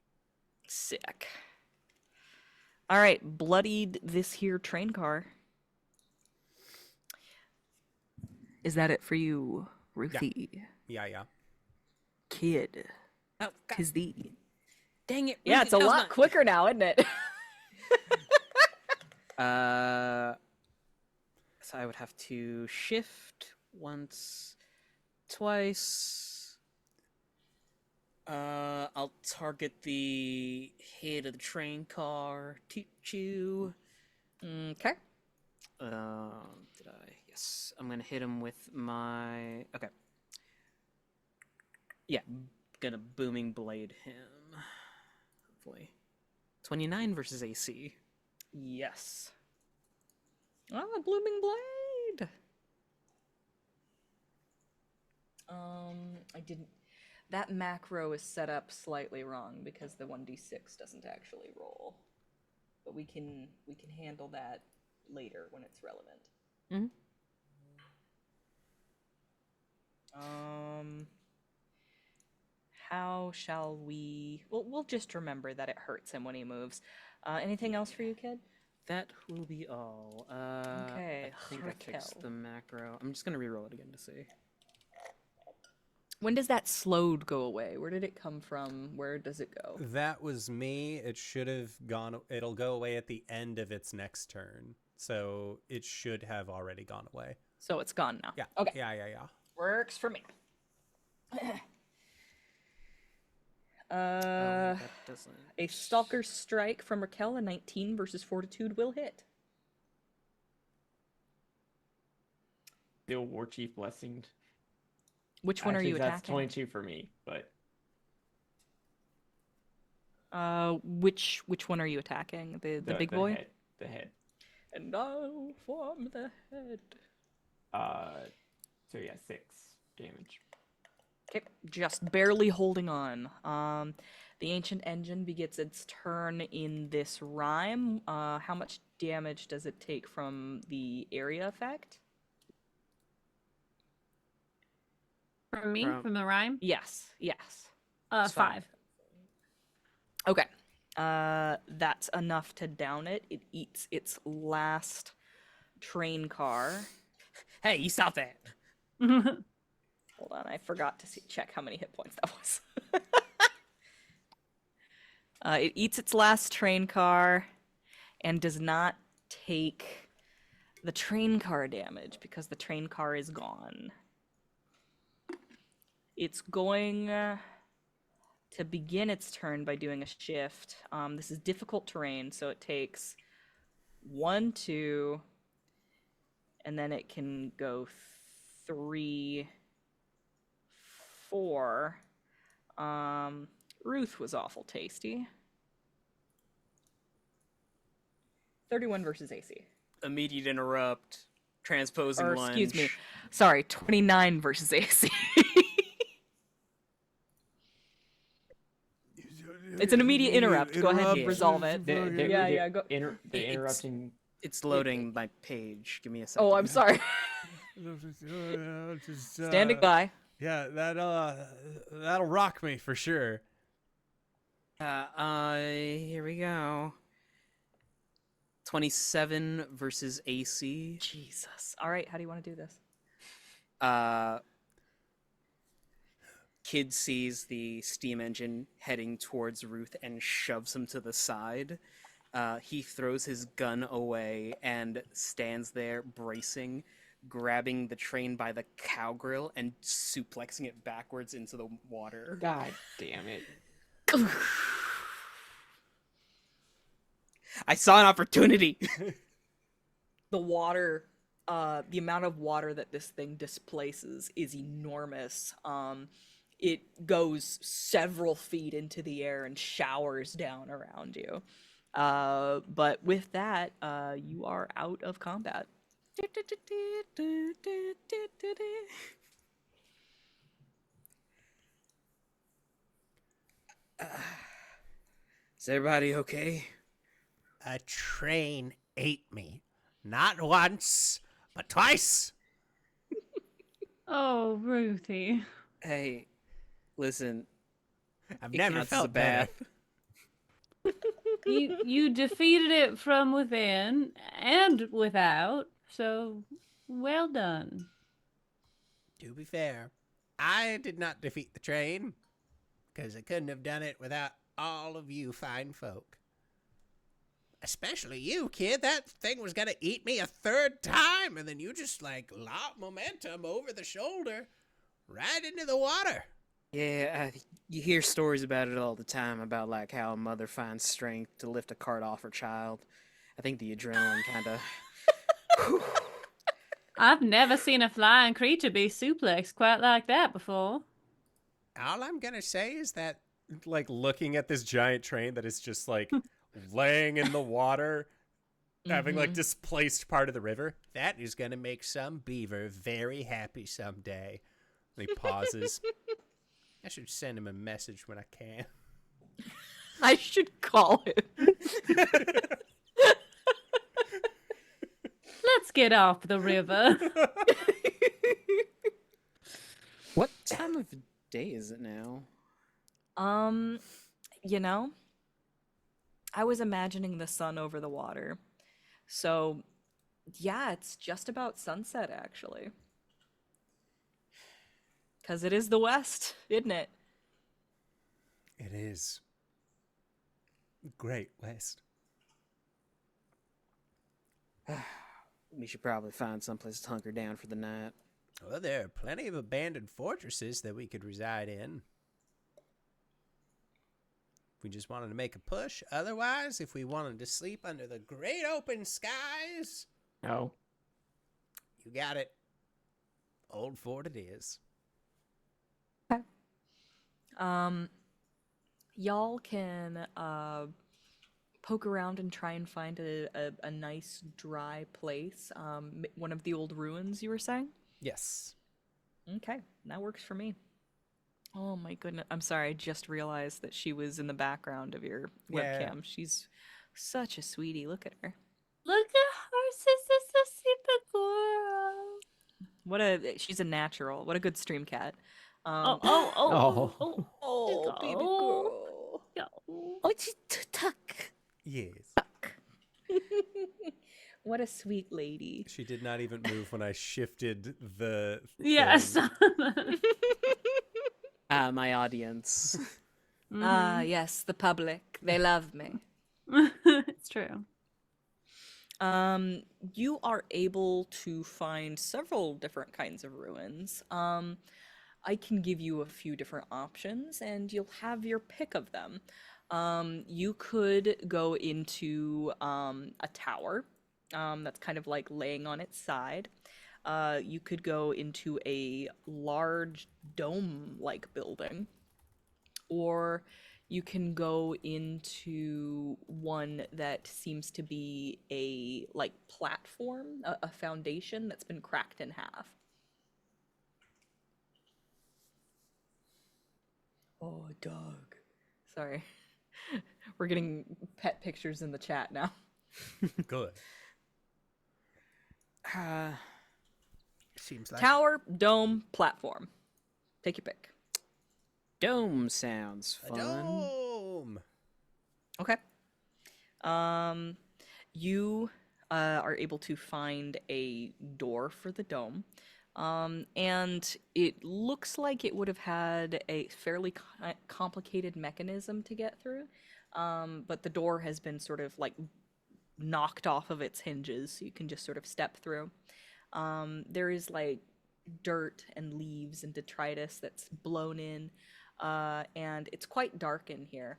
Speaker 2: Sick. All right, bloodied this here train car. Is that it for you, Ruthie?
Speaker 1: Yeah.
Speaker 2: Kid.
Speaker 5: Oh, God,
Speaker 2: Tis thee.
Speaker 5: dang it.
Speaker 2: Yeah,
Speaker 5: Ruthie,
Speaker 2: it's a
Speaker 5: that was
Speaker 2: lot
Speaker 5: not-
Speaker 2: quicker now, isn't it?
Speaker 5: So I would have to shift once, twice. I'll target the head of the train car. Choo-choo.
Speaker 2: Okay.
Speaker 5: Did I? Yes. I'm gonna hit him with my... Okay. Yeah, gonna booming blade him. Hopefully. 29 versus AC.
Speaker 2: Yes. Oh, blooming blade. I didn't. That macro is set up slightly wrong because the 1d6 doesn't actually roll. But we can handle that later when it's relevant.
Speaker 5: Mhm.
Speaker 2: How shall we? We'll just remember that it hurts him when he moves. Anything else for you, kid?
Speaker 5: That will be all.
Speaker 2: Okay,
Speaker 5: I think I fixed
Speaker 2: Rakel.
Speaker 5: the macro. I'm just gonna reroll it again to see.
Speaker 2: When does that slowed go away? Where did it come from? Where does it go?
Speaker 7: That was me. It should have gone. It'll go away at the end of its next turn. So it should have already gone away.
Speaker 2: So it's gone now.
Speaker 7: Yeah.
Speaker 2: Okay.
Speaker 7: Yeah.
Speaker 2: Works for me.
Speaker 5: That doesn't.
Speaker 2: A Stalker's Strike from Rakel, a 19 versus Fortitude will hit.
Speaker 4: Still War Chief Blessinged.
Speaker 2: Which one are
Speaker 4: Actually,
Speaker 2: you
Speaker 4: that's
Speaker 2: attacking?
Speaker 4: 22 for me, but
Speaker 2: Which one are you attacking? The big boy?
Speaker 4: Head, the head.
Speaker 2: And I'll form the head.
Speaker 4: So yeah, 6 damage.
Speaker 2: Okay, just barely holding on. The Ancient Engine begins its turn in this rhyme. How much damage does it take from the area effect?
Speaker 3: From me,
Speaker 5: From-
Speaker 3: from the rhyme.
Speaker 2: Yes.
Speaker 5: It's
Speaker 3: 5.
Speaker 2: Okay. That's enough to down it. It eats its last train car.
Speaker 5: Hey, you stop that!
Speaker 2: Hold on, I forgot to check how many hit points that was. It eats its last train car and does not take the train car damage because the train car is gone. It's going to begin its turn by doing a shift. This is difficult terrain, so it takes 1, 2, and then it can go 3, 4. Ruth was awful tasty. 31 versus AC.
Speaker 5: Immediate interrupt. Transposing
Speaker 2: Or,
Speaker 5: lunge.
Speaker 2: excuse me. Sorry, 29 versus AC. It's an immediate interrupt. Go ahead and
Speaker 5: Yeah.
Speaker 2: resolve it. Yeah, go.
Speaker 4: The
Speaker 5: It's-
Speaker 4: interrupting.
Speaker 5: It's loading my page. Give me a second.
Speaker 2: Oh, I'm sorry. Standing by.
Speaker 7: Yeah, that'll rock me for sure.
Speaker 5: Here we go. 27 versus AC.
Speaker 2: Jesus. All right, how do you want to do this?
Speaker 5: Kid sees the steam engine heading towards Ruth and shoves him to the side. He throws his gun away and stands there bracing, grabbing the train by the cowgrill and suplexing it backwards into the water.
Speaker 4: God damn it.
Speaker 5: I saw an opportunity.
Speaker 2: The water, the amount of water that this thing displaces is enormous. It goes several feet into the air and showers down around you. But with that, you are out of combat.
Speaker 5: Is everybody okay?
Speaker 7: A train ate me. Not once, but twice.
Speaker 3: Oh, Ruthie.
Speaker 5: Hey, listen.
Speaker 7: I've
Speaker 5: It
Speaker 7: never
Speaker 5: counts as a
Speaker 7: felt better.
Speaker 5: bath.
Speaker 3: You defeated it from within and without, so well done.
Speaker 7: To be fair, I did not defeat the train, because I couldn't have done it without all of you fine folk. Especially you, kid. That thing was gonna eat me a third time, and then you just, locked momentum over the shoulder right into the water.
Speaker 5: Yeah, you hear stories about it all the time, about, how a mother finds strength to lift a cart off her child. I think the adrenaline kind of...
Speaker 3: I've never seen a flying creature be suplexed quite like that before.
Speaker 7: All I'm gonna say is that, looking at this giant train that is just, laying in the water, having, displaced part of the river, that is gonna make some beaver very happy someday. And he pauses. I should send him a message when I can.
Speaker 2: I should call him.
Speaker 3: Let's get off the river.
Speaker 5: What time of day is it now?
Speaker 2: You know, I was imagining the sun over the water. So, yeah, it's just about sunset, actually. Because it is the West, isn't it?
Speaker 1: It is. Great West.
Speaker 5: We should probably find someplace to hunker down for the night.
Speaker 1: Well, there are plenty of abandoned fortresses that we could reside in. If we just wanted to make a push. Otherwise, if we wanted to sleep under the great open skies,
Speaker 4: No.
Speaker 1: you got it. Old Fort it is.
Speaker 2: Y'all can poke around and try and find a nice dry place. One of the old ruins, you were saying?
Speaker 1: Yes.
Speaker 2: Okay, that works for me. Oh my goodness. I'm sorry, I just realized that she was in the background of your
Speaker 1: Yeah.
Speaker 2: webcam. She's such a sweetie. Look at her.
Speaker 3: Look at her, sister, super girl.
Speaker 2: She's a natural. What a good stream cat.
Speaker 3: Oh.
Speaker 2: Oh, baby girl.
Speaker 6: Oh, it's tuck.
Speaker 1: Yes.
Speaker 2: What a sweet lady.
Speaker 1: She did not even move when I shifted the
Speaker 3: Yes.
Speaker 1: thing.
Speaker 5: My audience.
Speaker 2: Ah, yes, the public. They love me.
Speaker 3: It's true.
Speaker 2: You are able to find several different kinds of ruins. I can give you a few different options, and you'll have your pick of them. You could go into a tower that's kind of like laying on its side. You could go into a large dome-like building, or you can go into one that seems to be a like platform, a foundation that's been cracked in half. Oh, dog. Sorry. We're getting pet pictures in the chat now.
Speaker 1: Good.
Speaker 5: Uh,
Speaker 1: Seems like
Speaker 2: Tower, dome, platform. Take your pick.
Speaker 5: Dome sounds
Speaker 1: a
Speaker 5: fun.
Speaker 1: dome.
Speaker 2: Okay. You are able to find a door for the dome. And it looks like it would have had a fairly complicated mechanism to get through. But the door has been sort of like knocked off of its hinges, so you can just sort of step through. There is like dirt and leaves and detritus that's blown in, and it's quite dark in here.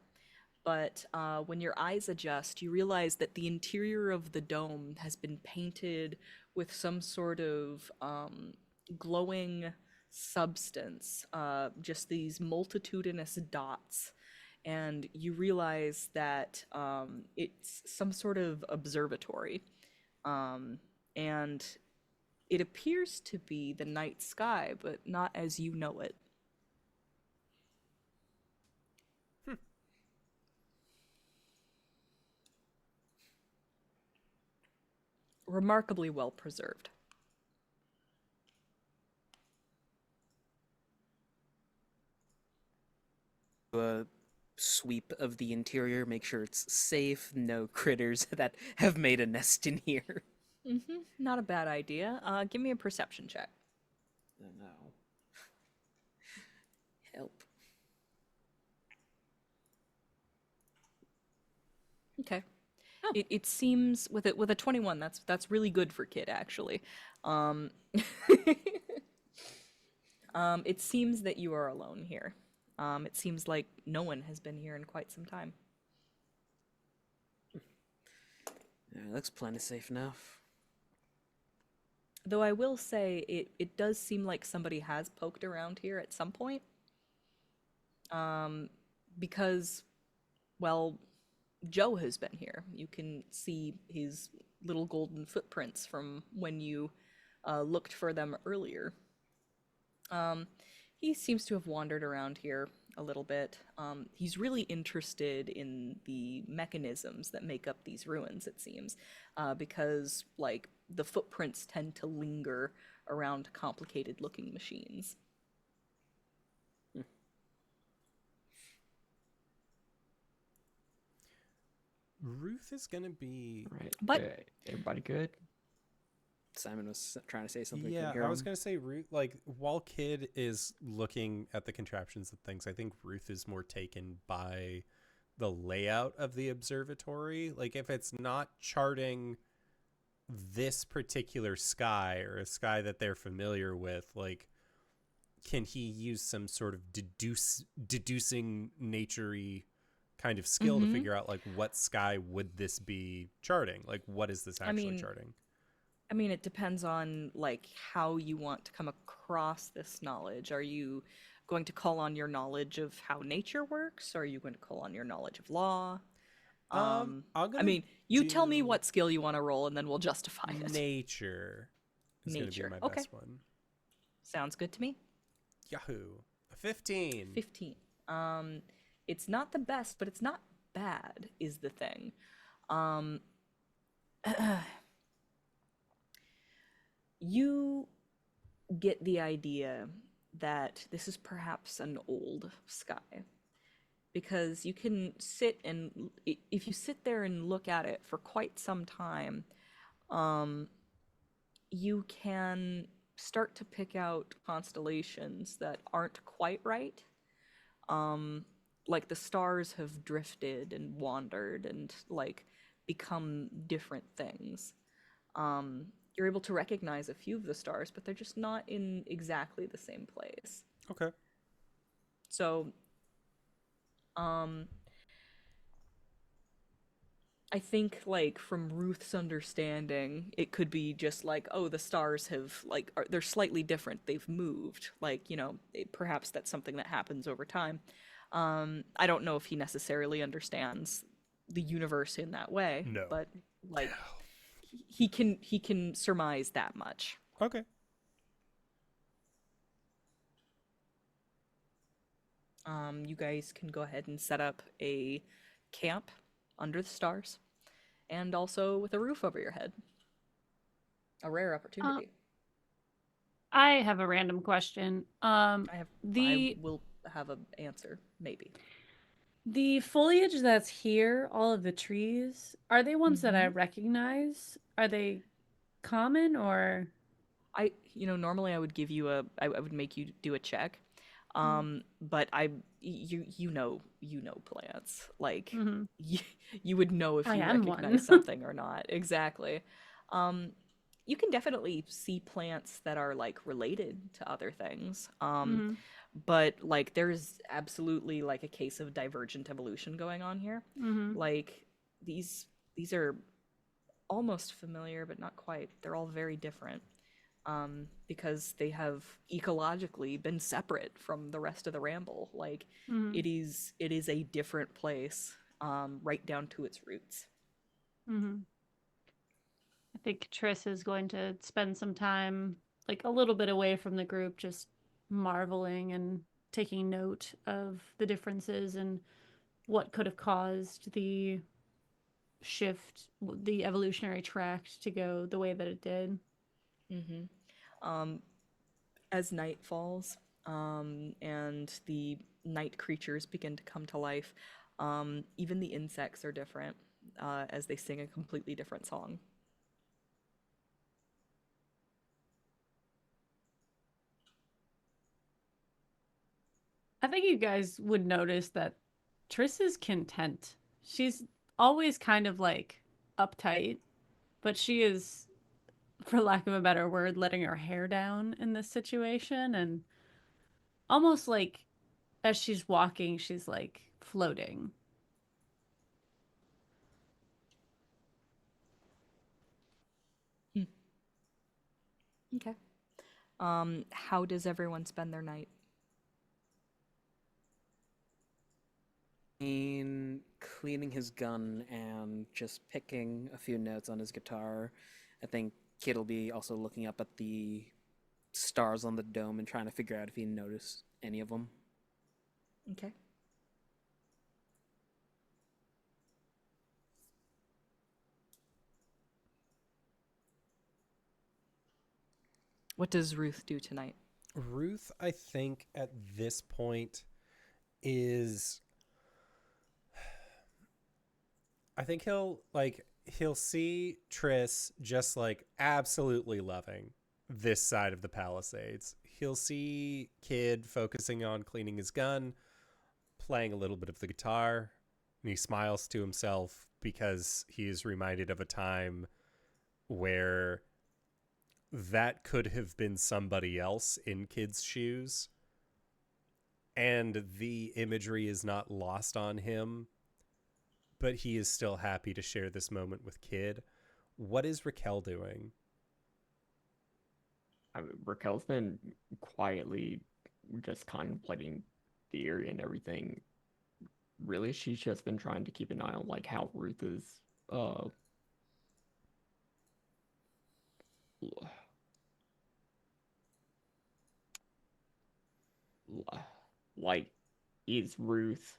Speaker 2: But when your eyes adjust, you realize that the interior of the dome has been painted with some sort of glowing substance, just these multitudinous dots. And you realize that it's some sort of observatory. And it appears to be the night sky, but not as you know it. Remarkably well preserved.
Speaker 5: A sweep of the interior, make sure it's safe, no critters that have made a nest in here.
Speaker 2: Mm-hmm. Not a bad idea. Give me a perception check.
Speaker 5: Oh no. Help.
Speaker 2: Okay. It seems with a 21, that's really good for Kid actually. It seems that you are alone here. It seems like no one has been here in quite some time.
Speaker 5: Yeah, looks plenty safe enough.
Speaker 2: Though I will say it does seem like somebody has poked around here at some point. Because, well, Joe has been here. You can see his little golden footprints from when you looked for them earlier. He seems to have wandered around here a little bit. He's really interested in the mechanisms that make up these ruins, it seems, because, like, the footprints tend to linger around complicated-looking machines.
Speaker 1: Ruth is gonna be
Speaker 4: Right.
Speaker 2: But-
Speaker 4: Everybody good?
Speaker 5: Simon was trying to say something.
Speaker 7: Yeah,
Speaker 5: Hear
Speaker 7: I was
Speaker 5: him.
Speaker 7: gonna say Ruth. Like, while Kid is looking at the contraptions and things, I think Ruth is more taken by the layout of the observatory. Like, if it's not charting this particular sky or a sky that they're familiar with, like, can he use some sort of deducing nature-y kind of skill to
Speaker 2: Mhm.
Speaker 7: figure out, like, what sky would this be charting? Like, what is this
Speaker 2: I
Speaker 7: actually
Speaker 2: mean,
Speaker 7: charting?
Speaker 2: I mean, it depends on like how you want to come across this knowledge. Are you going to call on your knowledge of how nature works? Or are you going to call on your knowledge of law?
Speaker 7: I'm
Speaker 2: I
Speaker 7: gonna
Speaker 2: mean, you tell me
Speaker 7: do
Speaker 2: what skill you want to roll, and then we'll justify it.
Speaker 7: nature is gonna be
Speaker 2: Nature.
Speaker 7: my
Speaker 2: Okay,
Speaker 7: best one.
Speaker 2: sounds good to me.
Speaker 7: Yahoo! A 15.
Speaker 2: 15. It's not the best, but it's not bad, is the thing. Um, you get the idea that this is perhaps an old sky because you can sit and if you sit there and look at it for quite some time, you can start to pick out constellations that aren't quite right. Like the stars have drifted and wandered and like become different things. You're able to recognize a few of the stars, but they're just not in exactly the same place.
Speaker 7: Okay.
Speaker 2: So, I think like from Ruth's understanding, it could be just like, oh, the stars have like they're slightly different. They've moved. Like, perhaps that's something that happens over time. I don't know if he necessarily understands the universe in that way,
Speaker 7: No.
Speaker 2: but like he can surmise that much.
Speaker 7: Okay.
Speaker 2: You guys can go ahead and set up a camp under the stars and also with a roof over your head. A rare opportunity.
Speaker 3: I have a random question.
Speaker 2: I
Speaker 3: The
Speaker 2: will have an answer, maybe.
Speaker 3: the foliage that's here, all of the trees, are they ones that I recognize? Are they common or?
Speaker 2: Normally I would give you I would make you do a check. But you know plants. Like
Speaker 3: Mhm.
Speaker 2: you would know if
Speaker 3: I
Speaker 2: you
Speaker 3: am
Speaker 2: recognize
Speaker 3: one.
Speaker 2: something or not. Exactly. You can definitely see plants that are like related to other things.
Speaker 3: Mhm.
Speaker 2: But like there's absolutely like a case of divergent evolution going on here.
Speaker 3: Mhm.
Speaker 2: Like these are almost familiar, but not quite. They're all very different. Because they have ecologically been separate from the rest of the ramble. Like
Speaker 3: Mhm.
Speaker 2: it is a different place, right down to its roots.
Speaker 3: Mhm. I think Triss is going to spend some time, like a little bit away from the group, just marveling and taking note of the differences and what could have caused the shift, the evolutionary tract to go the way that it did.
Speaker 2: As night falls, and the night creatures begin to come to life, even the insects are different, as they sing a completely different song.
Speaker 3: I think you guys would notice that Triss is content. She's always kind of like uptight, but she is, for lack of a better word, letting her hair down in this situation, and almost like as she's walking, she's like floating.
Speaker 2: Okay. How does everyone spend their night?
Speaker 5: Cleaning his gun and just picking a few notes on his guitar. I think Kid'll be also looking up at the stars on the dome and trying to figure out if he noticed any of them.
Speaker 2: Okay. What does Ruth do tonight?
Speaker 7: Ruth, I think at this point is I think he'll see Triss just like absolutely loving this side of the Palisades. He'll see Kid focusing on cleaning his gun, playing a little bit of the guitar, and he smiles to himself because he is reminded of a time where that could have been somebody else in Kid's shoes. And the imagery is not lost on him, but he is still happy to share this moment with Kid. What is Rakel doing?
Speaker 4: Raquel's been quietly just contemplating the area and everything. Really, she's just been trying to keep an eye on like how Ruth is like, is Ruth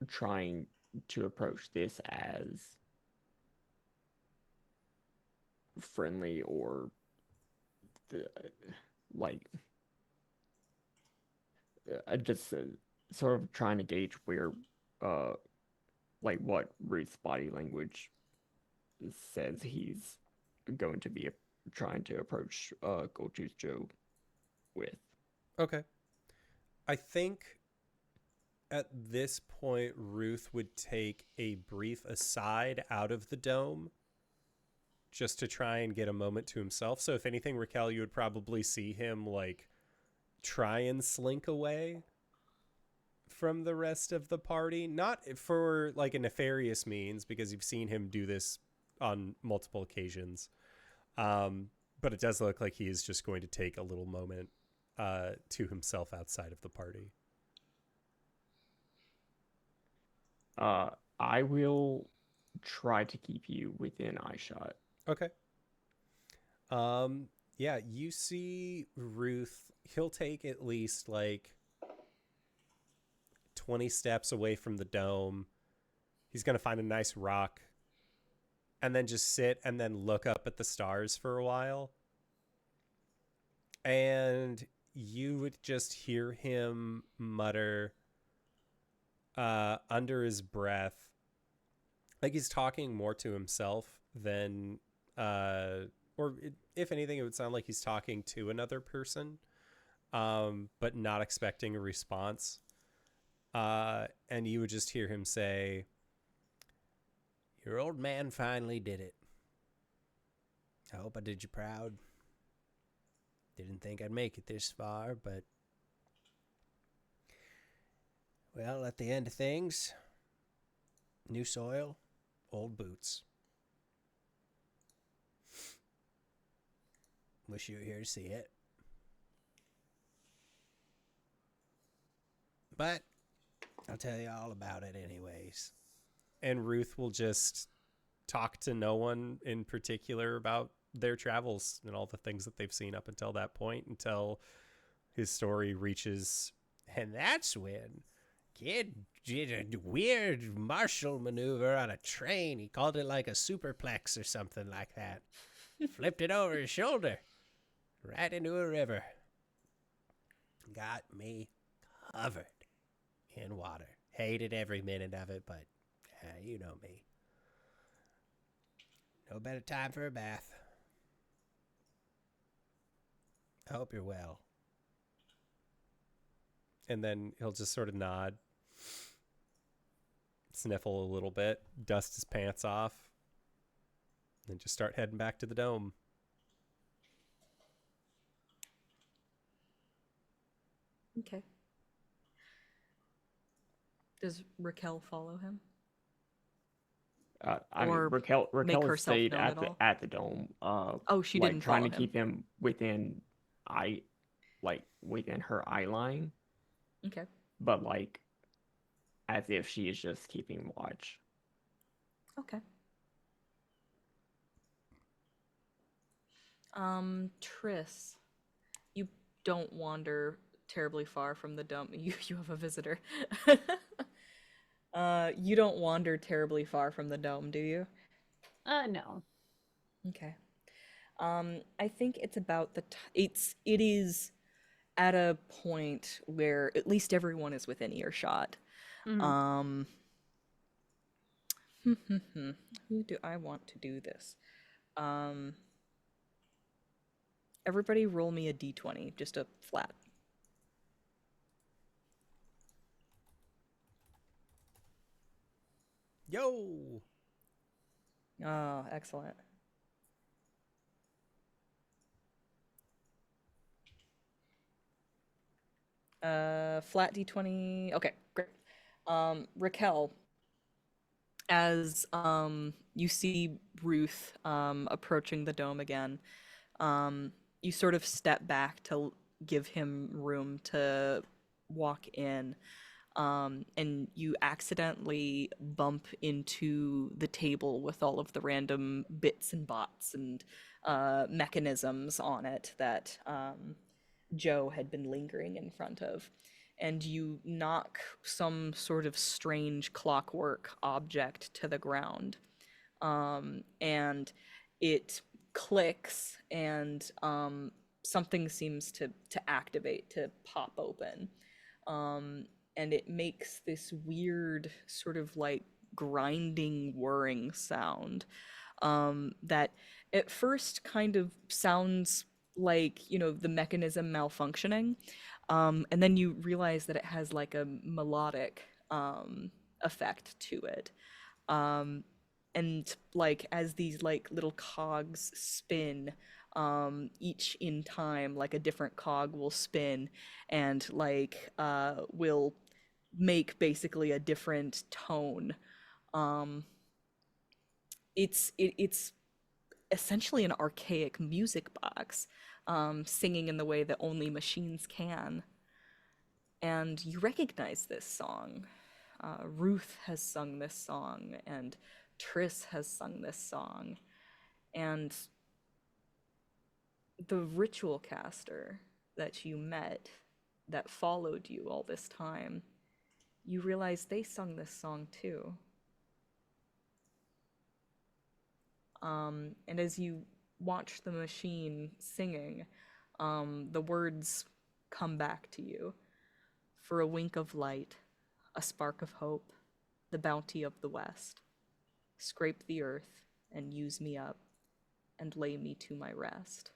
Speaker 4: trying to approach this as friendly or like just sort of trying to gauge where like what Ruth's body language says he's going to be trying to approach Goldtooth Joe with.
Speaker 7: Okay. I think at this point, Ruth would take a brief aside out of the dome just to try and get a moment to himself. So if anything, Rakel, you would probably see him like try and slink away from the rest of the party. Not for like a nefarious means, because you've seen him do this on multiple occasions. But it does look like he is just going to take a little moment to himself outside of the party.
Speaker 4: I will try to keep you within eyeshot.
Speaker 7: Okay. Yeah, you see Ruth, he'll take at least like 20 steps away from the dome. He's going to find a nice rock and then just sit and then look up at the stars for a while. And you would just hear him mutter under his breath, like he's talking more to himself than if anything, it would sound like he's talking to another person, but not expecting a response. And you would just hear him say, "Your old man finally did it. I hope I did you proud. Didn't think I'd make it this far, but well, at the end of things, new soil, old boots. Wish you were here to see it. But I'll tell you all about it anyways." And Ruth will just talk to no one in particular about their travels and all the things that they've seen up until that point, until his story reaches, "And that's when Kid did a weird martial maneuver on a train. He called it like a superplex or something like that. Flipped it over his shoulder, right into a river. Got me covered in water. Hated every minute of it, but you know me. No better time for a bath. I hope you're well." And then he'll just sort of nod, sniffle a little bit, dust his pants off, and just start heading back to the dome.
Speaker 2: Okay. Does Rakel follow him?
Speaker 4: I mean,
Speaker 2: Or
Speaker 4: Rakel
Speaker 2: make
Speaker 4: has
Speaker 2: herself
Speaker 4: stayed
Speaker 2: known at all?
Speaker 4: at the dome.
Speaker 2: Oh, she
Speaker 4: like
Speaker 2: didn't
Speaker 4: trying
Speaker 2: follow
Speaker 4: to
Speaker 2: him.
Speaker 4: keep him within within her eye line,
Speaker 2: Okay.
Speaker 4: but like as if she is just keeping watch.
Speaker 2: Okay. Triss, you don't wander terribly far from the dome. You have a visitor. You don't wander terribly far from the dome, do you?
Speaker 3: No.
Speaker 2: Okay. I think it's about it is at a point where at least everyone is within earshot.
Speaker 3: Mhm.
Speaker 2: Who do I want to do this? Everybody roll me a d20, just a flat.
Speaker 1: Yo!
Speaker 2: Oh, excellent. Flat d20. Okay, great. Rakel, as you see Ruth approaching the dome again, you sort of step back to give him room to walk in, and you accidentally bump into the table with all of the random bits and bots and mechanisms on it that Joe had been lingering in front of. And you knock some sort of strange clockwork object to the ground. And it clicks, and something seems to activate, to pop open. And it makes this weird sort of like grinding, whirring sound that at first kind of sounds like, the mechanism malfunctioning. And then you realize that it has like a melodic effect to it. And like as these like little cogs spin, each in time, like a different cog will spin and like will make basically a different tone. It's essentially an archaic music box, singing in the way that only machines can. And you recognize this song. Ruth has sung this song, and Triss has sung this song. And the ritual caster that you met, that followed you all this time, you realize they sung this song too. And as you watch the machine singing, the words come back to you. For a wink of light, a spark of hope, the bounty of the West. Scrape the earth and use me up, and lay me to my rest.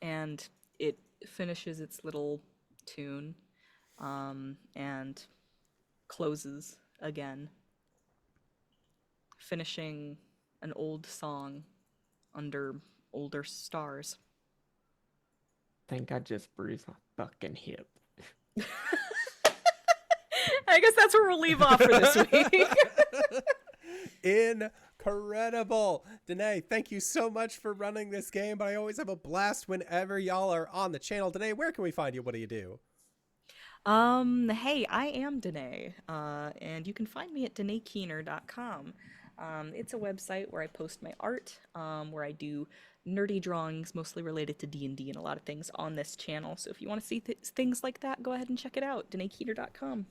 Speaker 2: And it finishes its little tune, and closes again, finishing an old song under older stars.
Speaker 4: Think I just bruised my fucking hip.
Speaker 2: I guess that's where we'll leave off for this week.
Speaker 1: Incredible. Danae, thank you so much for running this game, but I always have a blast whenever y'all are on the channel. Danae, where can we find you? What do you do?
Speaker 2: Hey, I am Danae, and you can find me at DanaeKeener.com. It's a website where I post my art, where I do nerdy drawings, mostly related to D&D and a lot of things on this channel. So if you want to see things like that, go ahead and check it out, DanaeKeener.com.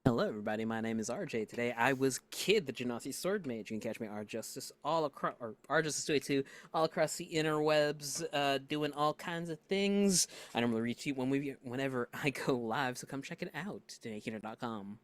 Speaker 5: Hello, everybody. My name is RJ. Today, I was Kid, the Genasi Sword Mage. You can catch me at RJustice all across, or RJustice 22, all across the interwebs, doing all kinds of things. I normally retweet whenever I go live, so come check it out. DanaeKeener.com.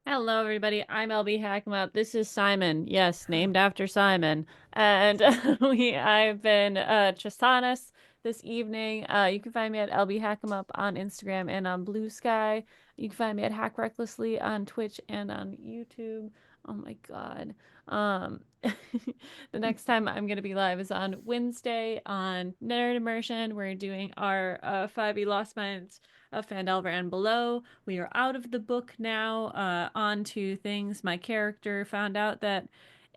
Speaker 3: Hello, everybody. I'm LBHackEmUp. This is Simon. Yes, named after Simon. And I've been Trisannas this evening. You can find me at LBHackEmUp on Instagram and on Blue Sky. You can find me at Hack Recklessly on Twitch and on YouTube. Oh my god. The next time I'm going to be live is on Wednesday on Nerd Immersion. We're doing our 5e Lost Minds of Phandelver and Below. We are out of the book now, on to things. My character found out that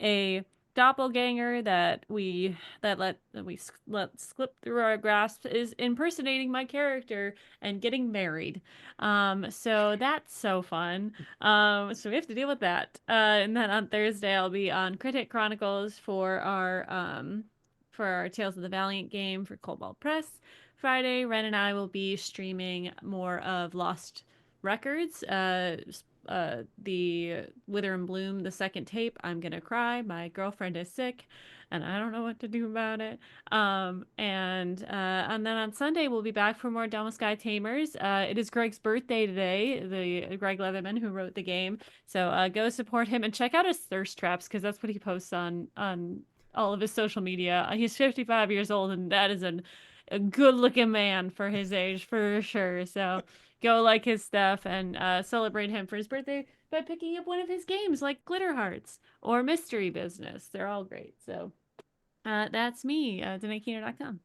Speaker 3: a doppelganger that we let slip through our grasp is impersonating my character and getting married. So that's so fun. So we have to deal with that. And then on Thursday I'll be on Critic Chronicles for our Tales of the Valiant game for Cobalt Press. Friday, Ren and I will be streaming more of Lost Records, the Wither and Bloom, the second tape. I'm Gonna Cry, My Girlfriend is Sick, and I don't know what to do about it. And then on Sunday we'll be back for more Dama Sky Tamers. It is Greg's birthday today, the Greg Leatherman who wrote the game. So go support him and check out his thirst traps, because that's what he posts on all of his social media. He's 55 years old, and that is a good looking man for his age for sure. So go like his stuff and celebrate him for his birthday by picking up one of his games like Glitter Hearts or Mystery Business. They're all great. So that's me, DanaeKeener.com.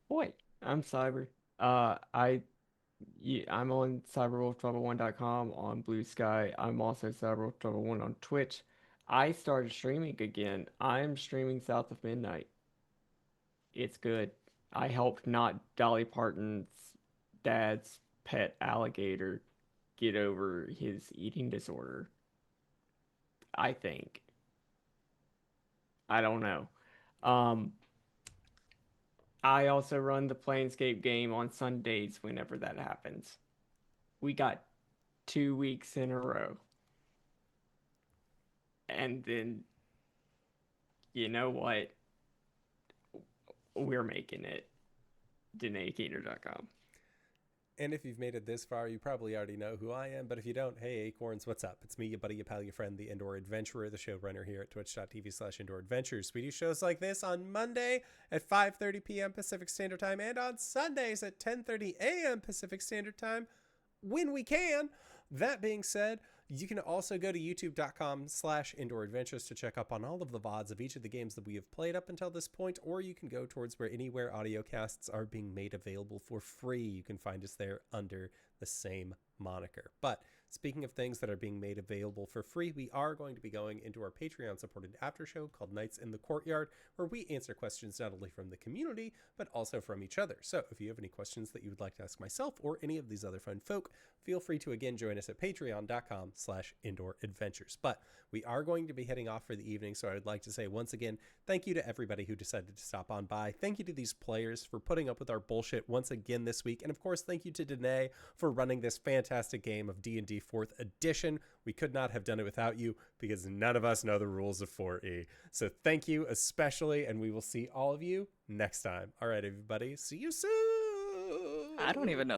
Speaker 4: Boy, I'm Cyber. I'm on cyberwolf121.com on Blue Sky. I'm also cyberwolf121 on Twitch. I started streaming again. I'm streaming South of Midnight. It's good. I helped not Dolly Parton's dad's pet alligator get over his eating disorder. I think. I don't know. I also run the Planescape game on Sundays whenever that happens. We got 2 weeks in a row. And then, you know what? We're making it. DanaeKeener.com.
Speaker 1: And if you've made it this far, you probably already know who I am. But if you don't, hey, Acorns, what's up? It's me, your buddy, your pal, your friend, the Indoor Adventurer, the showrunner here at twitch.tv/Indoor Adventures. We do shows like this on Monday at 5:30 p.m. Pacific Standard Time and on Sundays at 10:30 a.m. Pacific Standard Time when we can. That being said, you can also go to youtube.com/Indoor Adventures to check up on all of the VODs of each of the games that we have played up until this point, or you can go towards anywhere audio casts are being made available for free. You can find us there under the same moniker. But speaking of things that are being made available for free, we are going to be going into our Patreon-supported after show called Nights in the Courtyard, where we answer questions not only from the community, but also from each other. So if you have any questions that you would like to ask myself or any of these other fun folk, feel free to again join us at patreon.com/Indoor Adventures. But we are going to be heading off for the evening, so I would like to say once again, thank you to everybody who decided to stop on by. Thank you to these players for putting up with our bullshit once again this week. And of course, thank you to Danae for running this fantastic game of D&D 4th edition. We could not have done it without you because none of us know the rules of 4E. So thank you especially, and we will see all of you next time. All right, everybody. See you soon.
Speaker 2: I don't even know